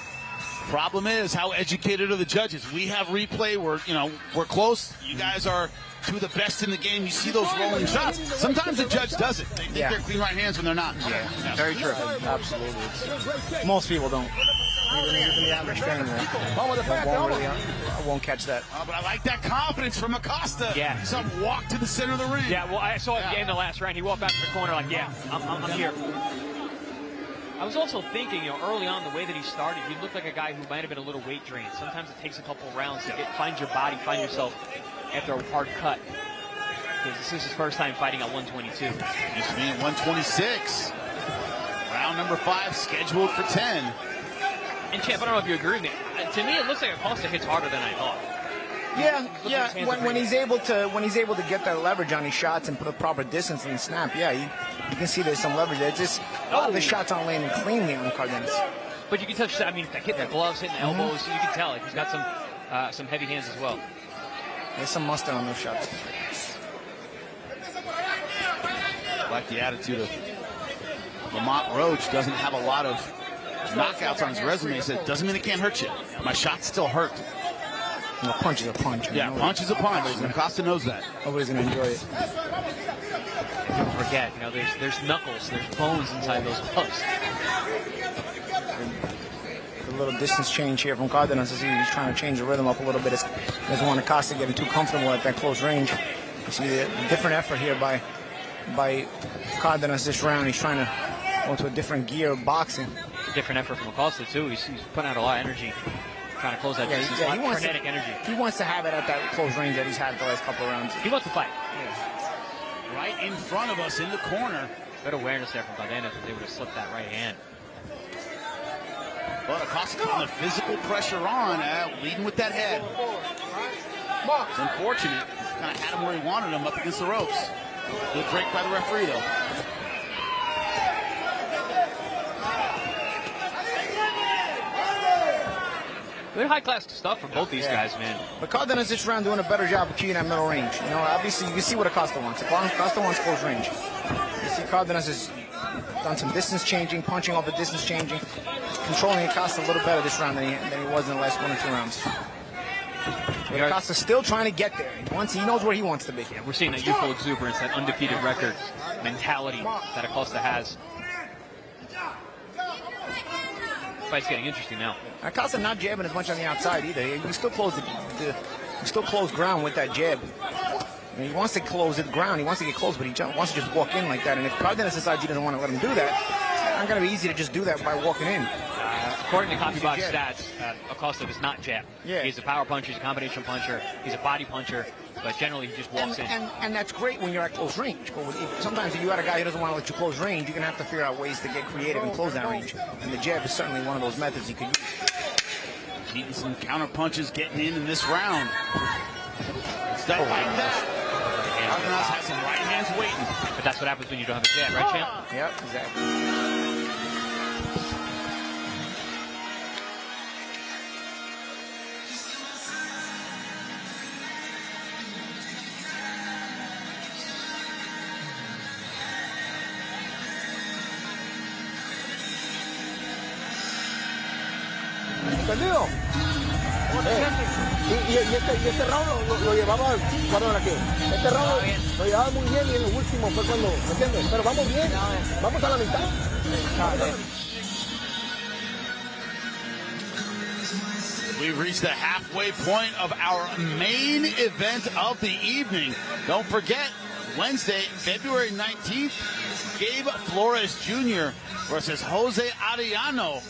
Problem is, how educated are the judges? We have replay. We're close. You guys are two of the best in the game. You see those rolling shots. Sometimes the judge does it. They think they're clean right hands when they're not.
Yeah, very true. Absolutely. Most people don't. Even the average fan won't catch that.
But I like that confidence from Acosta.
Yeah.
He saw him walk to the center of the ring.
Yeah, well, I saw it in the last round. He walked back to the corner like, yeah, I'm here. I was also thinking, early on, the way that he started, he looked like a guy who might have been a little weight drained. Sometimes it takes a couple rounds to find your body, find yourself after a hard cut. Because this is his first time fighting at 122.
Used to be at 126. Round number 5 scheduled for 10.
And Champ, I don't know if you agree with me. To me, it looks like Acosta hits harder than I thought.
Yeah. When he's able to get that leverage on his shots and put a proper distance in the snap, you can see there's some leverage there. Just a lot of the shots aren't landing cleanly on Cardenas.
But you can touch. Hitting the gloves, hitting the elbows. You can tell he's got some heavy hands as well.
There's some mustard on those shots.
I like the attitude of Lamont Roach. Doesn't have a lot of knockouts on his resume. He said, doesn't mean it can't hurt you. My shots still hurt.
You know, punch is a punch.
Yeah, punch is a punch. Acosta knows that.
Nobody's going to enjoy it.
Don't forget, you know, there's knuckles, there's bones inside those gloves.
A little distance change here from Cardenas. He's trying to change the rhythm up a little bit. He doesn't want Acosta getting too comfortable at that close range. You see the different effort here by Cardenas this round. He's trying to go into a different gear of boxing.
Different effort from Acosta, too. He's putting out a lot of energy, trying to close that distance.
He wants
frenetic energy.
He wants to have it at that close range that he's had the last couple of rounds.
He wants to fight.
Yeah.
Right in front of us in the corner.
Good awareness there from Cardenas if they would have slipped that right hand.
But Acosta putting the physical pressure on, leading with that head. It's unfortunate. Kind of had him where he wanted him, up against the ropes. Good break by the referee, though.
Good high-class stuff from both these guys, man.
But Cardenas this round doing a better job of keeping that middle range. You know, obviously you can see what Acosta wants. Acosta wants close range. You see Cardenas has done some distance changing, punching off the distance changing, controlling Acosta a little better this round than he was in the last 1 or 2 rounds. But Acosta's still trying to get there. He knows where he wants to be.
Yeah, we're seeing that youthful exuberance, that undefeated record mentality that Acosta has. Fight's getting interesting now.
Acosta not jabbing as much on the outside either. He still close ground with that jab. I mean, he wants to close the ground. He wants to get close, but he wants to just walk in like that. And if Cardenas decides he doesn't want to let him do that, it's not going to be easy to just do that by walking in.
According to CopyBox stats, Acosta does not jab.
Yeah.
He's a power puncher, he's a combination puncher, he's a body puncher, but generally he just walks in.
And that's great when you're at close range. But sometimes if you got a guy who doesn't want to let you close range, you're going to have to figure out ways to get creative and close that range. And the jab is certainly one of those methods you could use.
Needing some counter punches getting in this round. It's not like that. Cardenas has some right hands waiting.
But that's what happens when you don't have a jab, right, champ?
Yep, exactly.
¿Entendido? Y este round lo llevaba, perdón, aquí. Este round lo llevaba muy bien y en el último fue cuando, ¿me entiendes? Pero vamos bien, vamos a la mitad.
We've reached the halfway point of our main event of the evening. Don't forget, Wednesday, February 19th, Gabe Flores Jr. versus Jose Arellano.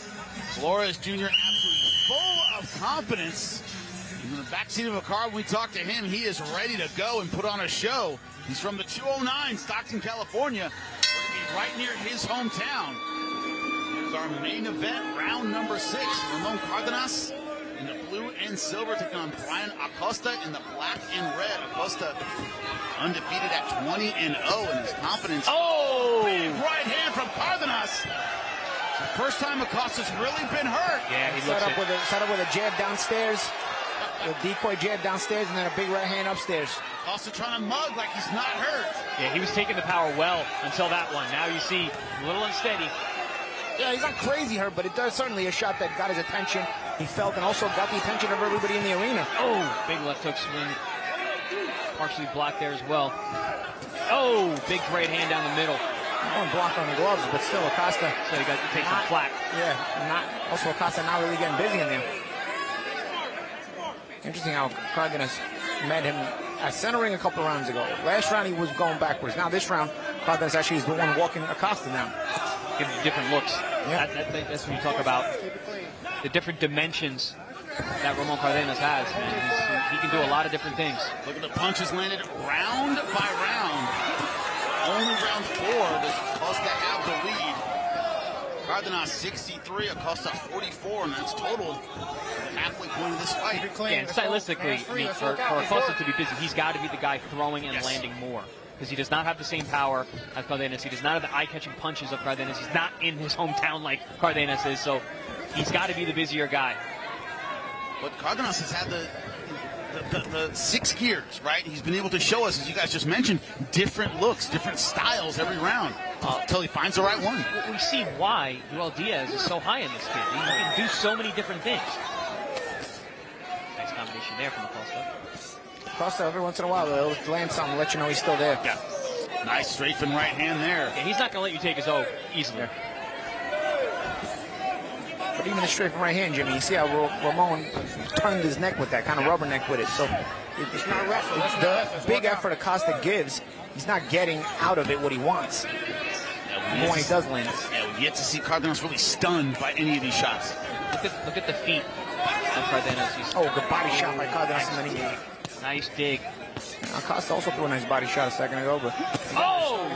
Flores Jr. absolutely full of confidence. In the backseat of a car, when we talk to him, he is ready to go and put on a show. He's from the 209, Stockton, California. We're going to be right near his hometown. Here's our main event, round number 6. Ramon Cardenas in the blue and silver, taking on Bryan Acosta in the black and red. Acosta undefeated at 20-0 in his confidence. Oh! Big right hand from Cardenas. First time Acosta's really been hurt.
Yeah, he
set up with a jab downstairs, a decoy jab downstairs, and then a big right hand upstairs.
Acosta trying to mug like he's not hurt.
Yeah, he was taking the power well until that one. Now you see a little unsteady.
Yeah, he's not crazy hurt, but it does certainly a shot that got his attention. He felt and also got the attention of everybody in the arena.
Oh, big left hook swing. Partially blocked there as well. Oh, big right hand down the middle.
One block on the gloves, but still Acosta.
So he got to take some flack.
Yeah, also Acosta not really getting busy in there. Interesting how Cardenas met him at centering a couple rounds ago. Last round he was going backwards. Now this round, Cardenas actually is the one walking Acosta down.
Gives you different looks.
Yeah.
That's when you talk about the different dimensions that Ramon Cardenas has. Man. He can do a lot of different things.
Look at the punches landed round by round. Only round 4 does Acosta have the lead. Cardenas 63, Acosta 44, and that's total halfway point of this fight.
Yeah, and stylistically, I mean, for Acosta to be busy, he's got to be the guy throwing and landing more. Because he does not have the same power as Cardenas. He does not have the eye-catching punches of Cardenas. He's not in his hometown like Cardenas is, so he's got to be the busier guy.
But Cardenas has had the 6 gears, right? He's been able to show us, as you guys just mentioned, different looks, different styles every round until he finds the right one.
We see why Joel Diaz is so high in this kid. He can do so many different things. Nice combination combination there from Acosta.
Acosta, every once in a while, he'll land something, let you know he's still there.
Yeah. Nice strafing right hand there.
Yeah, he's not going to let you take his O easily.
Yeah. But even the strafing right hand, Jimmy, you see how Ramon turned his neck with that, kind of rubberneck with it. So it's not rough. It's the big effort Acosta gives, he's not getting out of it what he wants. Even when he does land it.
Yeah, we've yet to see Cardenas really stunned by any of these shots.
Look at the feet of Cardenas.
Oh, good body shot by Cardenas, and then he...
Nice dig.
Acosta also threw a nice body shot a second ago, but...
Oh!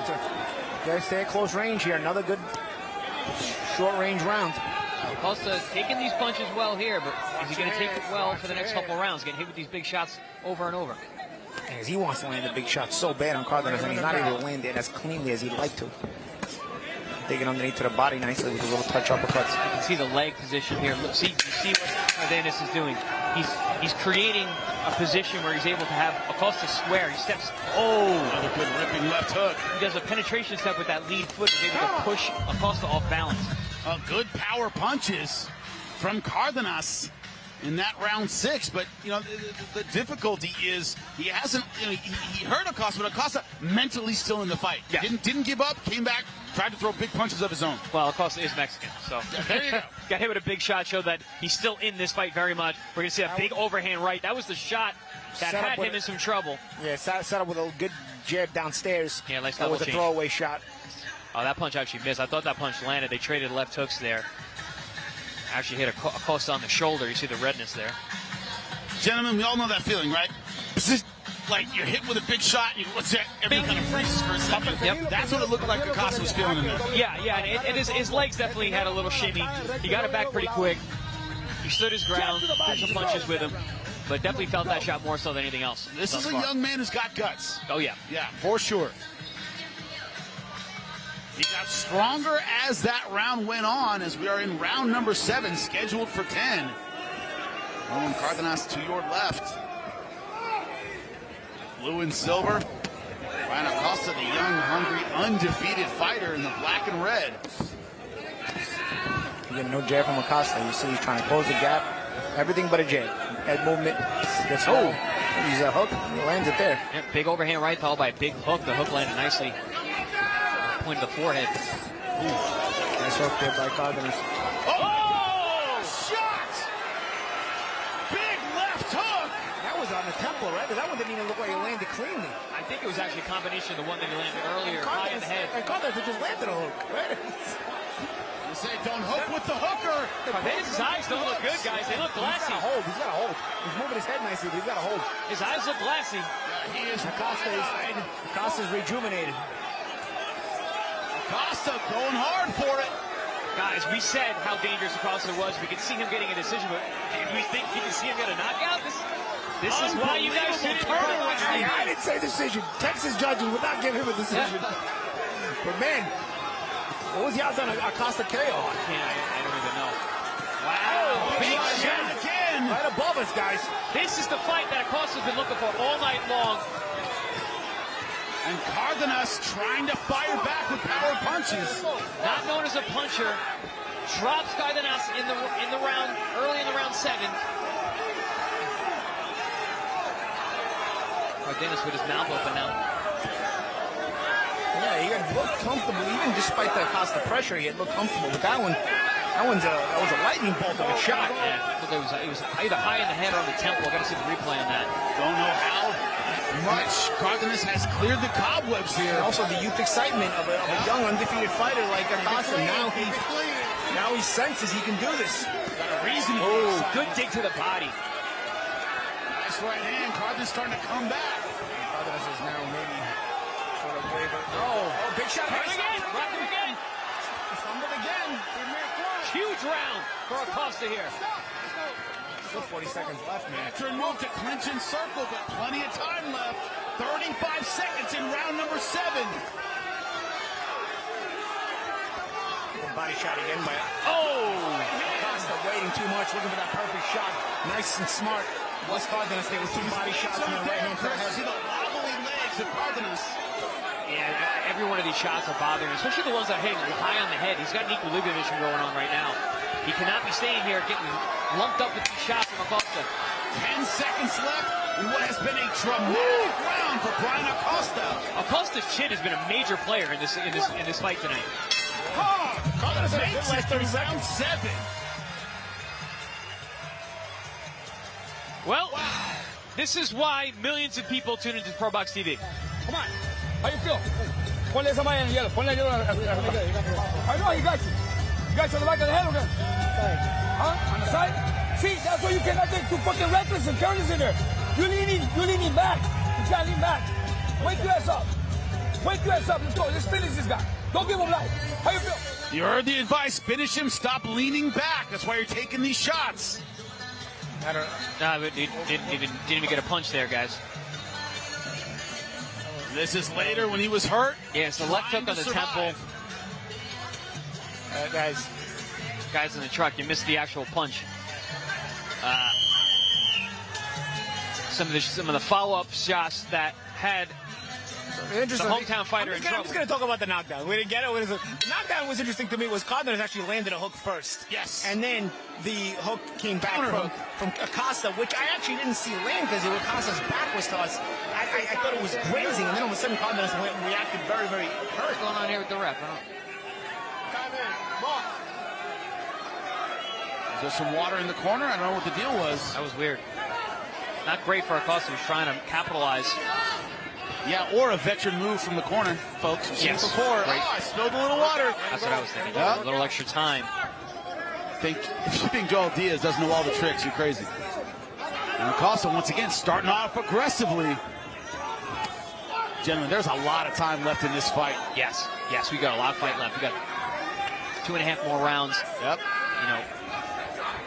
Gotta stay at close range here. Another good short-range round.
Acosta taking these punches well here, but is he going to take it well for the next couple of rounds? Getting hit with these big shots over and over.
As he wants to land a big shot so bad on Cardenas, and he's not able to land it as cleanly as he'd like to. Digging underneath to the body nicely with a little touch uppercuts.
You can see the leg position here. Look, you see what Cardenas is doing. He's creating a position where he's able to have Acosta square. He steps.
Oh, another good ripping left hook.
He does a penetration step with that lead foot. He's able to push Acosta off balance.
Good power punches from Cardenas in that round 6, but you know the difficulty is he hasn't. You know, he hurt Acosta, but Acosta mentally still in the fight.
Yeah.
Didn't give up. Came back, tried to throw big punches of his own.
Well, Acosta is Mexican, so
there you go.
Got hit with a big shot, showed that he's still in this fight very much. We're gonna see a big overhand right. That was the shot that had him in some trouble.
Yeah, set up with a good jab downstairs.
Yeah, nice
that was a
change.
throwaway shot.
Oh, that punch actually missed. I thought that punch landed. They traded left hooks there. Actually hit Acosta on the shoulder. You see the redness there.
Gentlemen, we all know that feeling, right? Like you're hit with a big shot, what's that? Everything kind of freezes for a second.
Yep.
That's what it looked like Acosta was feeling in there.
Yeah, and his legs definitely had a little shimmy. He got it back pretty quick. He stood his ground, threw some punches with him, but definitely felt that shot more so than anything else.
This is a young man who's got guts.
Oh, yeah.
Yeah, for sure. He got stronger as that round went on, as we are in round number 7, scheduled for 10. Ramon Cardenas to your left. Blue and silver. Bryan Acosta, the young, hungry, undefeated fighter in the black and red.
You get no jab from Acosta. You see he's trying to close the gap. Everything but a jab. Head movement. Gets low. He's a hook. He lands it there.
Yeah, big overhand right followed by a big hook. The hook landed nicely. Point to the forehead.
Ooh. Nice hook there by Cardenas.
Oh! Shot! Big left hook!
That was on the temple, right? Because that one didn't even look like it landed cleanly.
I think it was actually a combination of the one that he landed earlier, high in the head.
And Cardenas just landed a hook, right?
You say don't hook with the hooker.
Cardenas' eyes don't look good, guys. They look glassy.
He's got a hold. He's moving his head nicely, but he's got a hold.
His eyes look glassy.
Yeah, he is.
Acosta's rejuvenated.
Acosta going hard for it.
Guys, we said how dangerous Acosta was. We could see him getting a decision, but do we think you can see him get a knockout? This is why you guys didn't
I didn't say decision. Texas judges would not give him a decision. But man, what was the odds on Acosta KO?
I don't even know.
Wow, big shot again.
Right above us, guys.
This is the fight that Acosta's been looking for all night long.
And Cardenas trying to fire back with power punches.
Not known as a puncher. Drops Cardenas in the round, early in the round 7. Cardenas with his mouth open now.
Yeah, he looked comfortable, even despite the Acosta pressure. He had looked comfortable. But that was a lightning bolt of a shot.
Yeah, it was either high in the head or on the temple. I got to see the replay on that.
Don't know how much Cardenas has cleared the cobwebs here.
And also the youth excitement of a young undefeated fighter like Acosta. Now he senses he can do this.
Got a reason.
Oh, good dig to the body.
Nice right hand. Cardenas starting to come back.
Cardenas is now maybe sort of waver. Oh, big shot.
Rock him again.
Stumbled again.
Huge round for Acosta here.
Still 40 seconds left, man.
Turn move to clinch and circle, but plenty of time left. 35 seconds in round number 7.
Body shot again by
Acosta
waiting too much, looking for that perfect shot. Nice and smart. What's Cardenas there with 2 body shots in the right hand to the head.
See the wobbly legs of Cardenas.
Yeah, every one of these shots are bothering him, especially the ones that are hitting high on the head. He's got an equilibrium issue going on right now. He cannot be staying here getting lumped up with these shots from Acosta.
10 seconds left in what has been a dramatic round for Bryan Acosta.
Acosta's chin has been a major player in this fight tonight.
Cardenas makes it through round 7.
Well, this is why millions of people tune into ProBox TV.
Come on. How you feel? Ponle esa malla en el hielo. Ponle el hielo. I know, he got you. You got you on the back of the head, okay? Huh? On the side? See, that's why you cannot get too fucking reckless and careless in there. You're leaning back. You gotta lean back. Wake your ass up. Wake your ass up. Let's go. Let's finish this guy. Don't give him life. How you feel?
You heard the advice. Finish him. Stop leaning back. That's why you're taking these shots.
I don't know. No, didn't even get a punch there, guys.
This is later when he was hurt.
Yeah, it's the left hook on the temple. Guys in the truck, you missed the actual punch. Some of the follow-up shots that had the hometown fighter in trouble.
I'm just going to talk about the knockdown. We didn't get it. The knockdown was interesting to me was Cardenas actually landed a hook first.
Yes.
And then the hook came back from Acosta, which I actually didn't see land because Acosta's back was to us. I thought it was grazing, and then all of a sudden Cardenas reacted very, very hurt.
What's going on here with the ref?
Is there some water in the corner? I don't know what the deal was.
That was weird. Not great for Acosta, who's trying to capitalize.
Yeah, or a veteran move from the corner, folks. We've seen it before.
Great.
I spilled a little water.
That's what I was thinking.
Yep.
A little extra time.
If you think Joel Diaz doesn't know all the tricks, you're crazy. And Acosta, once again, starting off aggressively. Gentlemen, there's a lot of time left in this fight.
Yes, we got a lot of fight left. We got 2.5 more rounds.
Yep.
You know,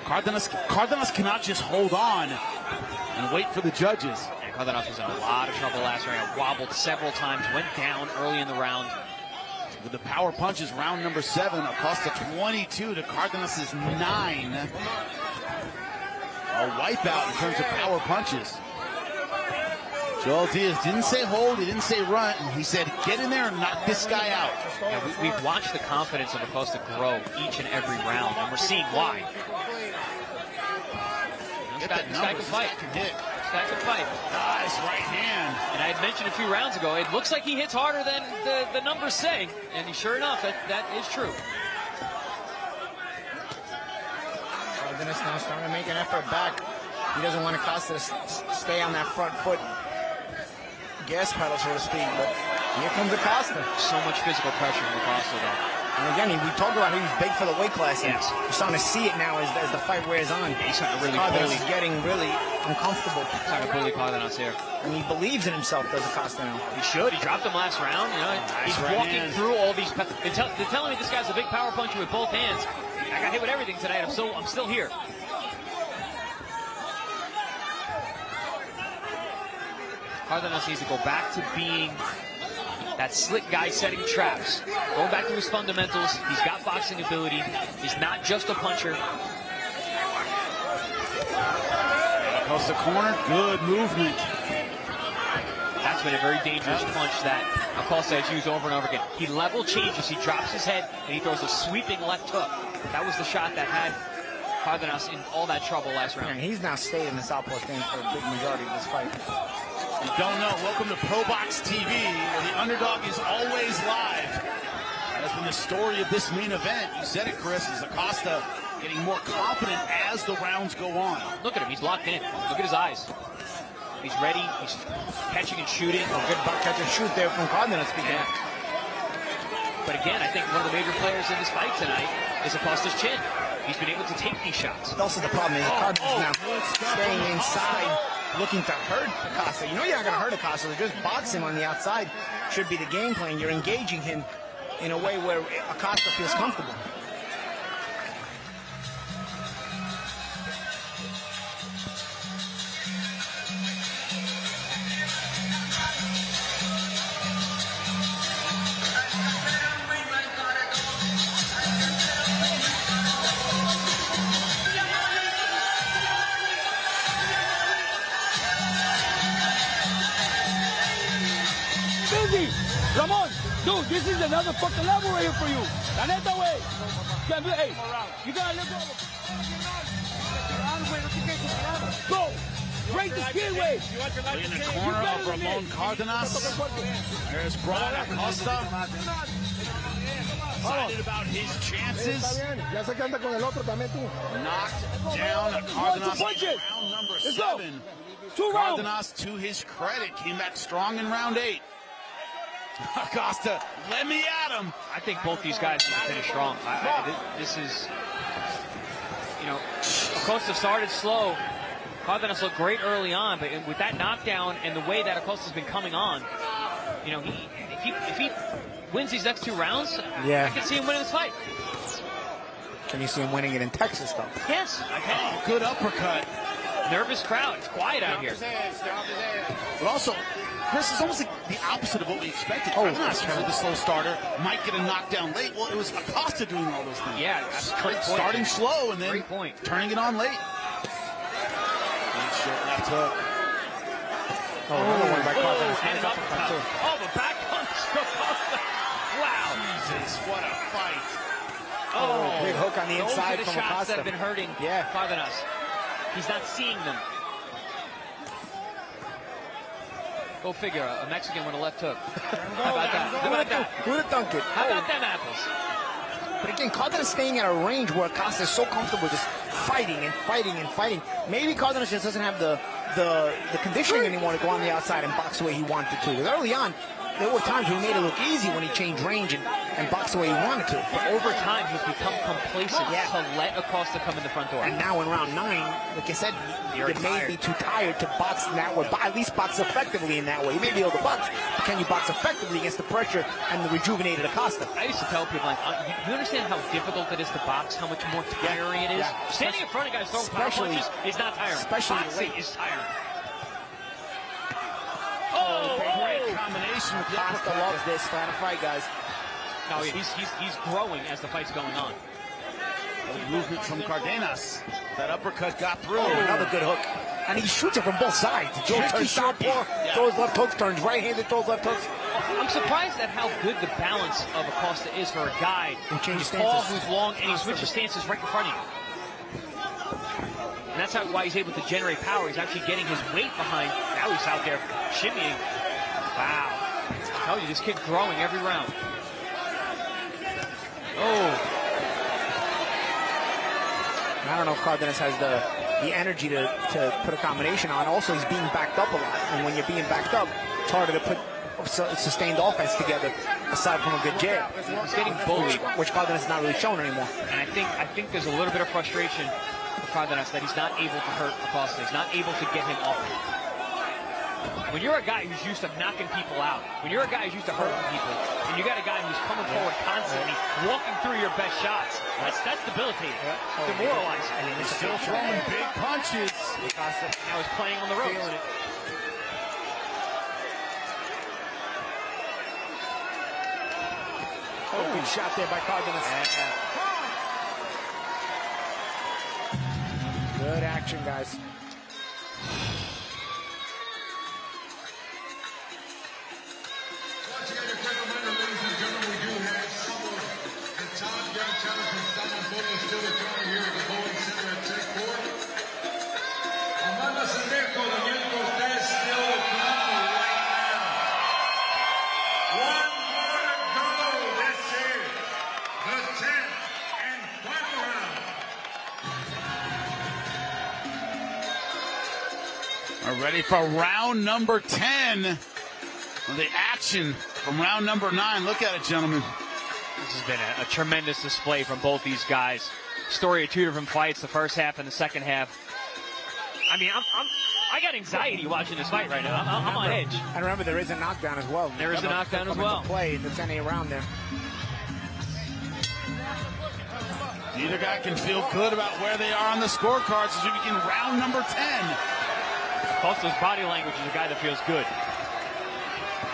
Cardenas cannot just hold on and wait for the judges.
And Cardenas was in a lot of trouble last round. Wobbled several times, went down early in the round.
With the power punches, round number 7, Acosta 22 to Cardenas' 9. A wipeout in terms of power punches. Joel Diaz didn't say hold, he didn't say run, he said get in there and knock this guy out.
Yeah, we've watched the confidence of Acosta grow each and every round, and we're seeing why. This guy can fight. This guy can fight.
Nice right hand.
And I had mentioned a few rounds ago, it looks like he hits harder than the numbers say, and sure enough, that is true.
Cardenas now starting to make an effort back. He doesn't want Acosta to stay on that front foot gas pedal, so to speak, but here comes Acosta.
So much physical pressure from Acosta, though.
And again, we talked about he was big for the weight class.
Yes.
We're starting to see it now as the fight wears on.
He's starting to really
Cardenas is getting really uncomfortable.
He's starting to bully Cardenas here.
And he believes in himself, does Acosta now.
He should. He dropped him last round. You know, he's walking through all these. They're telling me this guy's a big power puncher with both hands. I got hit with everything tonight. I'm still here. Cardenas needs to go back to being that slick guy setting traps. Going back to his fundamentals. He's got boxing ability. He's not just a puncher.
Acosta corner, good movement.
That's been a very dangerous punch that Acosta has used over and over again. He level changes, he drops his head, and he throws a sweeping left hook. That was the shot that had Cardenas in all that trouble last round.
And he's now stayed in the southpaw stand for a big majority of this fight.
You don't know, welcome to ProBox TV, where the underdog is always live. That's been the story of this main event. You said it, Chris, is Acosta getting more confident as the rounds go on.
Look at him, he's locked in. Look at his eyes. He's ready, he's catching and shooting.
A good catch and shoot there from Cardenas, speaking.
Yeah. But again, I think one of the major players in this fight tonight is Acosta's chin. He's been able to take these shots.
Also, the problem is Cardenas now staying inside, looking to hurt Acosta. You know you're not going to hurt Acosta. So just box him on the outside should be the game plan. You're engaging him in a way where Acosta feels comfortable.
Ramon, dude, this is another fucking level right here for you. La neta, way. Hey, you gotta let go. Go. Break the skin weight.
In the corner of Ramon Cardenas. There's Bryan Acosta. Excited about his chances. Knocked down Cardenas. Round number 7. Cardenas, to his credit, came back strong in round 8. Acosta, let me at him.
I think both these guys can finish strong. This is, you know, Acosta started slow. Cardenas looked great early on, but with that knockdown and the way that Acosta's been coming on, you know, if he wins these next 2 rounds, I can see him winning this fight.
Can you see him winning it in Texas, though?
Yes, I can.
Oh, good uppercut.
Nervous crowd. It's quiet out here.
But also, Chris, it's almost like the opposite of what we expected. Cardenas was the slow starter, might get a knockdown late. Well, it was Acosta doing all those things.
Yeah, great point.
Starting slow and then turning it on late. Short left hook.
Another one by Cardenas.
And an uppercut, too. Oh, the back punch. Wow.
Jesus, what a fight.
Big hook on the inside
those are the
from
shots
Acosta.
that have been hurting Cardenas. He's not seeing them. Go figure, a Mexican with a left hook. How about that? How about that?
Who would have dunked it?
How about them apples?
But again, Cardenas staying at a range where Acosta is so comfortable just fighting and fighting and fighting. Maybe Cardenas just doesn't have the conditioning anymore to go on the outside and box the way he wanted to. Because early on, there were times when he made it look easy when he changed range and boxed the way he wanted to.
But over time, he's become complacent to let Acosta come in the front door.
And now in round 9, like I said, you may be too tired to box in that way, but at least box effectively in that way. You may be able to box, but can you box effectively against the pressure and the rejuvenated Acosta?
I used to tell people, like, you understand how difficult it is to box, how much more tiring it is? Standing in front of guys throwing power punches is not tiring.
Especially
boxing is tiring.
Great combination with
Acosta loves this kind of fight, guys.
No, he's growing as the fight's going on.
Movement from Cardenas. That uppercut got through.
Another good hook. And he shoots it from both sides. Joe turns southpaw, throws left hooks, turns right-handed, throws left hooks.
I'm surprised at how good the balance of Acosta is for a guy
who's
tall, who's long, and he switches stances right in front of you. And that's why he's able to generate power. He's actually getting his weight behind. Now he's out there shimmying. Wow. I tell you, this kid's growing every round.
I don't know if Cardenas has the energy to put a combination on. Also, he's being backed up a lot. And when you're being backed up, it's harder to put sustained offense together, aside from a good jab.
He's getting bullied,
which Cardenas is not really shown anymore.
And I think there's a little bit of frustration for Cardenas that he's not able to hurt Acosta. He's not able to get him off. When you're a guy who's used to knocking people out, when you're a guy who's used to hurting people, and you got a guy who's coming forward constantly, walking through your best shots, that's debilitating. Demoralizing.
And he's still throwing big punches.
Now he's playing on the ropes.
Good shot there by Cardenas. Good action, guys.
Once again, a quick reminder, ladies and gentlemen, we do have some of the top young talent from San Antonio still to come here at the Bowling Center at Tech Court. Amanda Sendejo, Daniel Cortez still to come right now. One more to go. This is the 10th and final round.
Are ready for round number 10. The action from round number 9. Look at it, gentlemen.
This has been a tremendous display from both these guys. Story of 2 different fights, the first half and the second half. I mean, I got anxiety watching this fight right now. I'm on edge.
And remember, there is a knockdown as well.
There is a knockdown as well.
Play the 10-8 round there.
Neither guy can feel good about where they are on the scorecards as we begin round number 10.
Acosta's body language is a guy that feels good.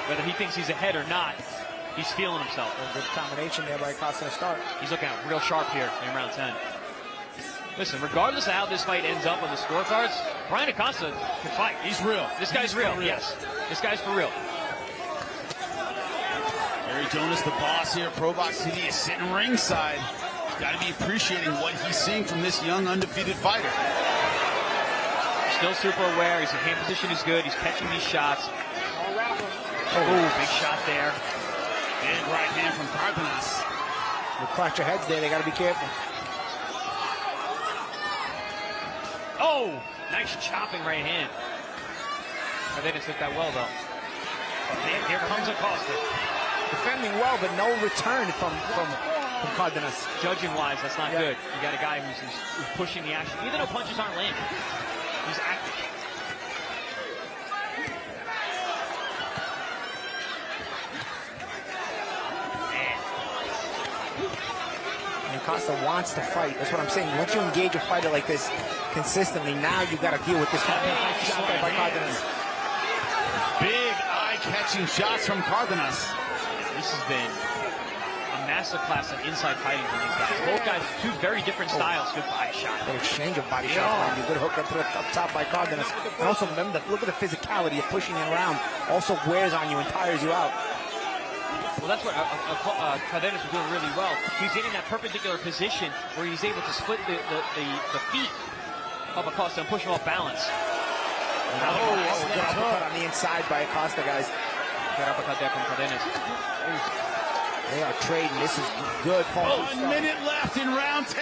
Whether he thinks he's ahead or not, he's feeling himself.
A good combination there by Acosta to start.
He's looking out real sharp here in round 10. Listen, regardless of how this fight ends up on the scorecards, Bryan Acosta can fight.
He's real.
This guy's real. Yes. This guy's for real.
Barry Jonas, the boss here at ProBox TV, is sitting ringside. He's got to be appreciating what he's seeing from this young, undefeated fighter.
still super aware. His hand position is good. He's catching these shots. Oh, big shot there.
Big right hand from Cardenas.
You clutch your heads there. They got to be careful.
Oh, nice chopping right hand. They didn't hit that well, though. And here comes Acosta.
Defending well, but no return from Cardenas.
Judging-wise, that's not good. You got a guy who's pushing the action, even though punches aren't landing. He's active.
And Acosta wants to fight. That's what I'm saying. Once you engage a fighter like this consistently, now you got to deal with this kind of shot by Cardenas.
Big eye-catching shots from Cardenas.
This has been a masterclass of inside fighting from these guys. Both guys, two very different styles. Good body shot.
Good exchange of body shots. Good hook up top by Cardenas. And also remember, look at the physicality of pushing it around. Also wears on you and tires you out.
Well, that's what Cardenas was doing really well. He's getting that perpendicular position where he's able to split the feet of Acosta and push him off balance.
Good uppercut on the inside by Acosta, guys.
Good uppercut there from Cardenas.
They are trading. This is good.
1 minute left in round 10.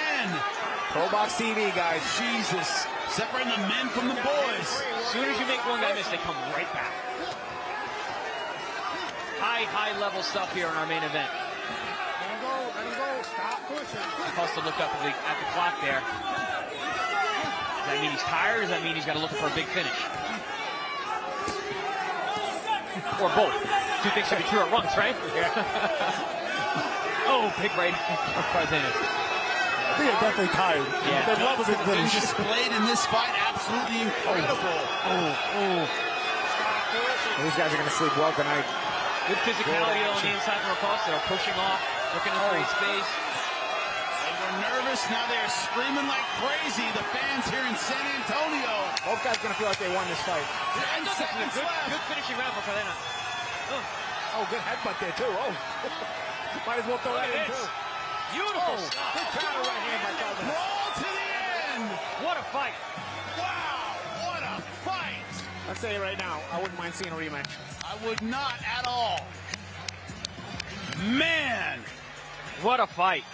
ProBox TV, guys.
Jesus. Separating the men from the boys.
As soon as you make one guy miss, they come right back. High level stuff here in our main event.
Let him go. Stop pushing.
Acosta looked up at the clock there. Does that mean he's tired, or does that mean he's got to look for a big finish? Or both. Two things should be true at once, right? Oh, big right from Cardenas.
I think they're definitely tired.
Yeah.
They've loved the finish.
Displayed in this fight, absolutely incredible.
These guys are going to sleep well tonight.
Good physicality on the inside from Acosta. They're pushing off, looking to create space.
They were nervous, now they're screaming like crazy. The fans here in San Antonio.
Both guys going to feel like they won this fight.
I thought this was a good finishing round for Cardenas.
Oh, good headbutt there, too. Oh. Might as well throw that in, too.
Beautiful stuff.
Good counter right hand by Cardenas.
Brawl to the end.
What a fight.
Wow, what a fight.
I'll say it right now. I wouldn't mind seeing a rematch.
I would not at all. Man.
What a fight.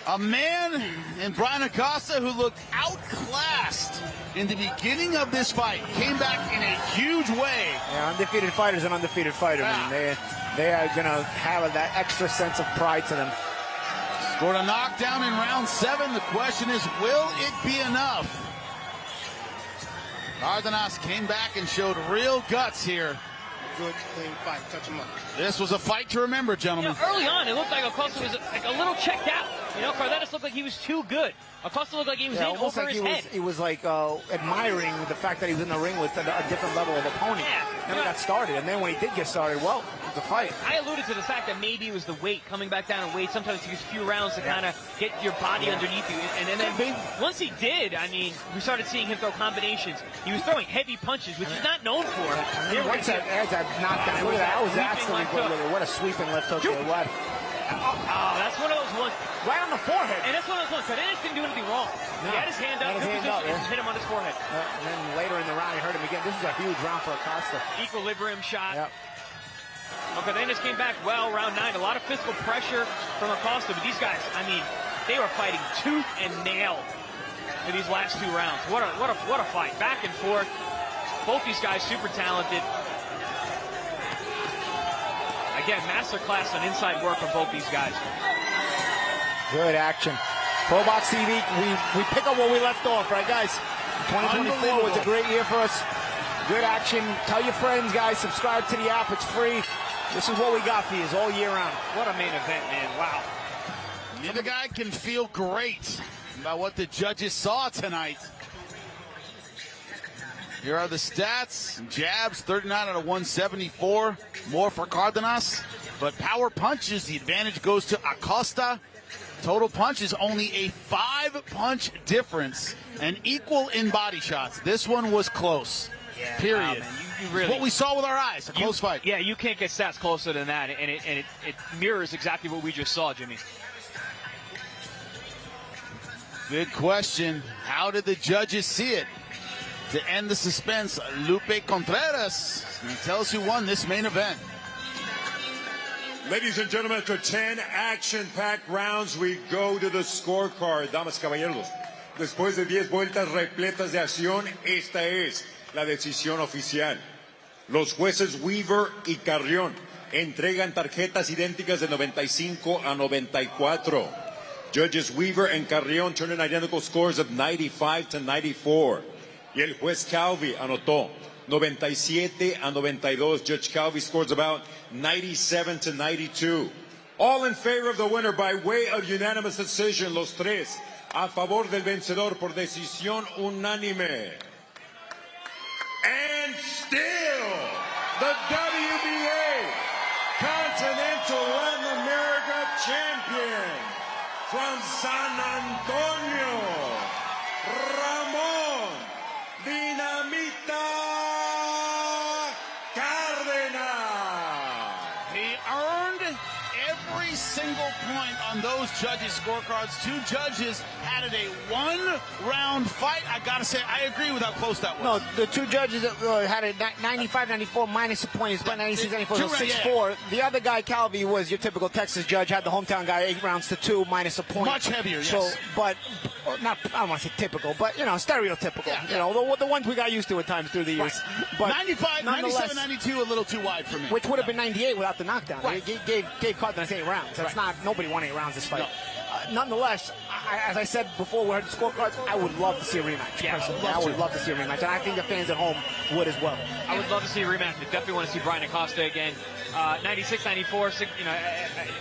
A man in Bryan Acosta who looked outclassed in the beginning of this fight. Came back in a huge way.
Yeah, undefeated fighter's an undefeated fighter, man. They are going to have that extra sense of pride to them.
Scored a knockdown in round 7. The question is, will it be enough? Cardenas came back and showed real guts here.
Good, clean fight. Touch him up.
This was a fight to remember, gentlemen.
Early on, it looked like Acosta was like a little checked out. Cardenas looked like he was too good. Acosta looked like he was in
almost
over
like
his head.
He was like admiring the fact that he was in the ring with a different level of opponent. Never got started, and then when he did get started, well, it was a fight.
I alluded to the fact that maybe it was the weight, coming back down in weight. Sometimes it takes a few rounds to kind of get your body underneath you. And then once he did, I mean, we started seeing him throw combinations. He was throwing heavy punches, which he's not known for.
Once that knockdown, look at that. That was absolutely good. What a sweeping left hook there. What?
Oh, that's one of those ones.
Right on the forehead.
And that's one of those ones. Cardenas didn't do anything wrong.
No.
He had his hand up. Just hit him on his forehead.
And then later in the round, he hurt him again. This is a huge round for Acosta.
Equilibrium shot.
Yep.
Well, Cardenas came back well, round 9. A lot of physical pressure from Acosta. But these guys, I mean, they were fighting tooth and nail for these last 2 rounds. What a fight. Back and forth. Both these guys super talented. Again, masterclass on inside work from both these guys.
Good action. ProBox TV, we pick up where we left off, right, guys? 2024 was a great year for us. Good action. Tell your friends, guys. Subscribe to the app. It's free. This is what we got for you all year round.
What a main event, man. Wow.
Neither guy can feel great about what the judges saw tonight. Here are the stats. Jabs, 39 out of 174. More for Cardenas. But power punches, the advantage goes to Acosta. Total punches, only a 5-punch difference. And equal in body shots. This one was close.
Yeah,
period.
wow, man. You really,
what we saw with our eyes, a close fight.
Yeah, you can't get stats closer than that. And it mirrors exactly what we just saw, Jimmy.
Good question. How did the judges see it? To end the suspense, Lupe Contreras. Tell us who won this main event.
Ladies and gentlemen, after 10 action-packed rounds, we go to the scorecard. Damas y caballeros, después de 10 vueltas repletas de acción, esta es la decisión oficial. Los jueces Weaver y Carrión entregan tarjetas idénticas de 95 a 94. Judges Weaver and Carrión turn in identical scores of 95 to 94. Y el juez Calvi anotó 97 a 92. Judge Calvi scores about 97 to 92. All in favor of the winner by way of unanimous decision. Los tres a favor del vencedor por decisión unánime. And still, the WBA Continental Latin America Champion from San Antonio, Ramon Dinamita Cardenas.
He earned every single point on those judges' scorecards. Two judges had it a one-round fight. I got to say, I agree with how close that was.
No, the two judges had it 95-94 minus a point. It's about 96-94, so 6-4. The other guy, Calvi, was your typical Texas judge. Had the hometown guy 8 rounds to 2 minus a point.
Much heavier, yes.
So, but not, I don't want to say typical, but, you know, stereotypical.
Yeah.
You know, the ones we got used to at times through the years.
Right.
But
95, 97, 92, a little too wide for me.
Which would have been 98 without the knockdown.
Right.
Gave Cardenas 8 rounds. That's not, nobody won 8 rounds this fight.
No.
Nonetheless, as I said before, we heard the scorecards. I would love to see a rematch.
Yeah,
I would love to see a rematch, and I think the fans at home would as well.
I would love to see a rematch. I definitely want to see Bryan Acosta again. 96, 94, you know,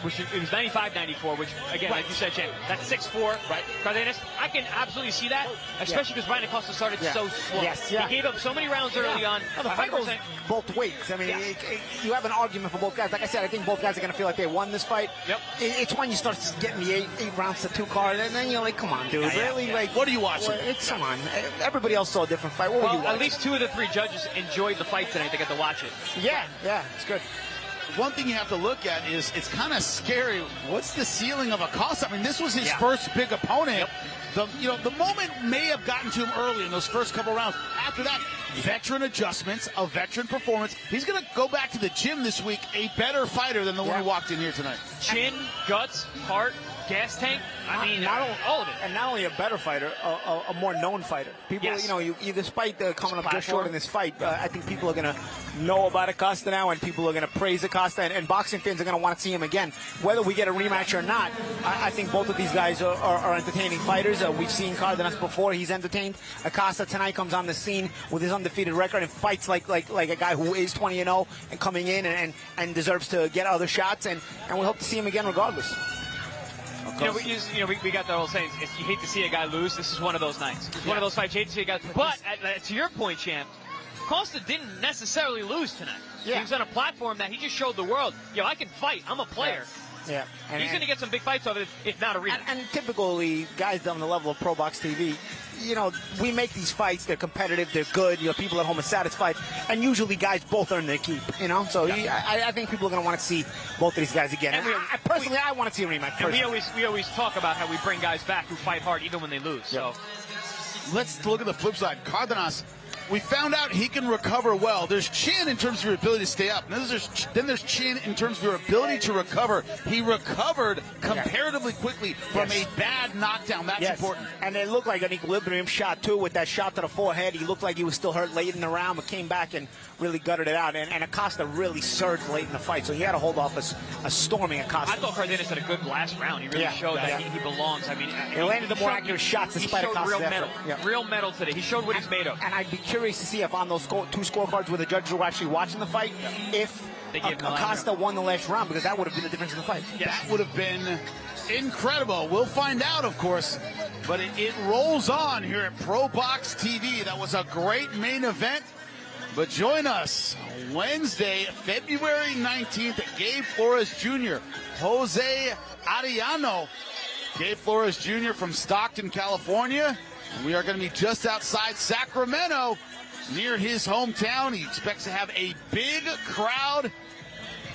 which it was 95, 94, which again, like you said, Chen, that's 6-4. Right. Cardenas, I can absolutely see that, especially because Bryan Acosta started so slow.
Yes,
He gave up so many rounds early on.
No, the fight goes both ways. I mean, you have an argument for both guys. Like I said, I think both guys are going to feel like they won this fight.
Yep.
It's when you start getting the 8 rounds to 2 card, and then you're like, come on, dude, really? Like,
what are you watching?
Come on. Everybody else saw a different fight. What were you watching?
At least 2 of the 3 judges enjoyed the fight tonight. They got to watch it.
Yeah, it's good.
One thing you have to look at is it's kind of scary. What's the ceiling of Acosta? I mean, this was his first big opponent. Yep. The moment may have gotten to him early in those first couple rounds. After that, veteran adjustments, a veteran performance. He's going to go back to the gym this week a better fighter than the one who walked in here tonight.
Chin, guts, heart, gas tank. I mean, all of it.
And not only a better fighter, a more known fighter. People, you know, you despite coming up just short in this fight, I think people are going to know about Acosta now, and people are going to praise Acosta, and boxing fans are going to want to see him again. Whether we get a rematch or not, I think both of these guys are entertaining fighters. We've seen Cardenas before; he's entertained. Acosta tonight comes on the scene with his undefeated record and fights like a guy who is 20-0 and coming in and deserves to get other shots, and we hope to see him again regardless.
We got that old saying, if you hate to see a guy lose, this is one of those nights. It's one of those fights you hate to see a guy. But to your point, champ, Acosta didn't necessarily lose tonight. He was on a platform that he just showed the world, I can fight. I'm a player.
Yeah.
He's going to get some big fights over it, if not a rematch.
And typically, guys on the level of ProBox TV, we make these fights. They're competitive. They're good. People at home are satisfied. And usually, guys both earn their keep. So I think people are going to want to see both of these guys again. And I want to see a rematch.
And we always talk about how we bring guys back who fight hard even when they lose. So
let's look at the flip side. Cardenas, we found out he can recover well. There's Chin in terms of your ability to stay up. Then there's Chin in terms of your ability to recover. He recovered comparatively quickly from a bad knockdown. That's important.
And it looked like an equilibrium shot, too, with that shot to the forehead. He looked like he was still hurt late in the round, but came back and really gutted it out. And Acosta really surged late in the fight, so he had to hold off a storming Acosta.
I thought Cardenas had a good last round. He really showed that he belongs. I mean,
he landed the more accurate shots despite Acosta's effort.
Real metal today. He showed what he's made of.
And I'd be curious to see if on those 2 scorecards where the judges were actually watching the fight, if Acosta won the last round, because that would have been the difference in the fight.
That would have been incredible. We'll find out, of course. But it rolls on here at ProBox TV. That was a great main event. But join us Wednesday, February 19th at Gabe Flores Jr., Jose Arellano. Gabe Flores Jr. from Stockton, California. And we are going to be just outside Sacramento, near his hometown. He expects to have a big crowd.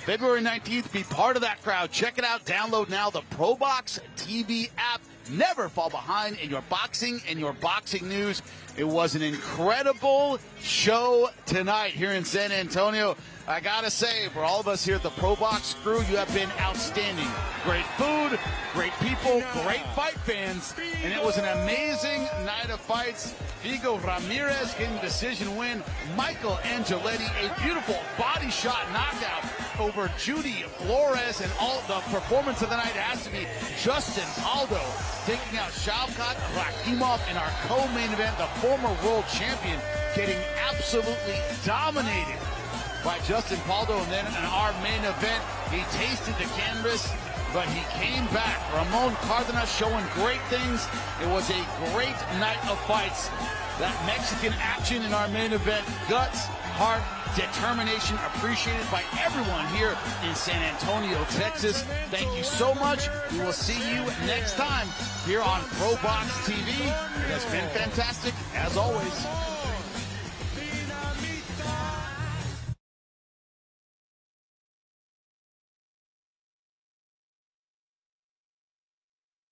February 19th, be part of that crowd. Check it out. Download now the ProBox TV app. never fall behind in your boxing and your boxing news. It was an incredible show tonight here in San Antonio. I gotta say, for all of us here at the ProBox crew, you have been outstanding. Great food, great people, great fight fans, and it was an amazing night of fights. Vigo Ramirez getting decision win. Michael Angeletti, a beautiful body shot knockout over Judy, Flores, and all the performance of the night has to be Justin Pauldo taking out Shavkat, Rakhimov in our co-main event. The former world champion getting absolutely dominated by Justin Pauldo. And then in our main event, he tasted the canvas, but he came back. Ramon Cardenas showing great things. It was a great night of fights. That Mexican action in our main event, guts, heart, determination, appreciated by everyone here in San Antonio, Texas. Thank you so much. We will see you next time here on ProBox TV. It has been fantastic, as always.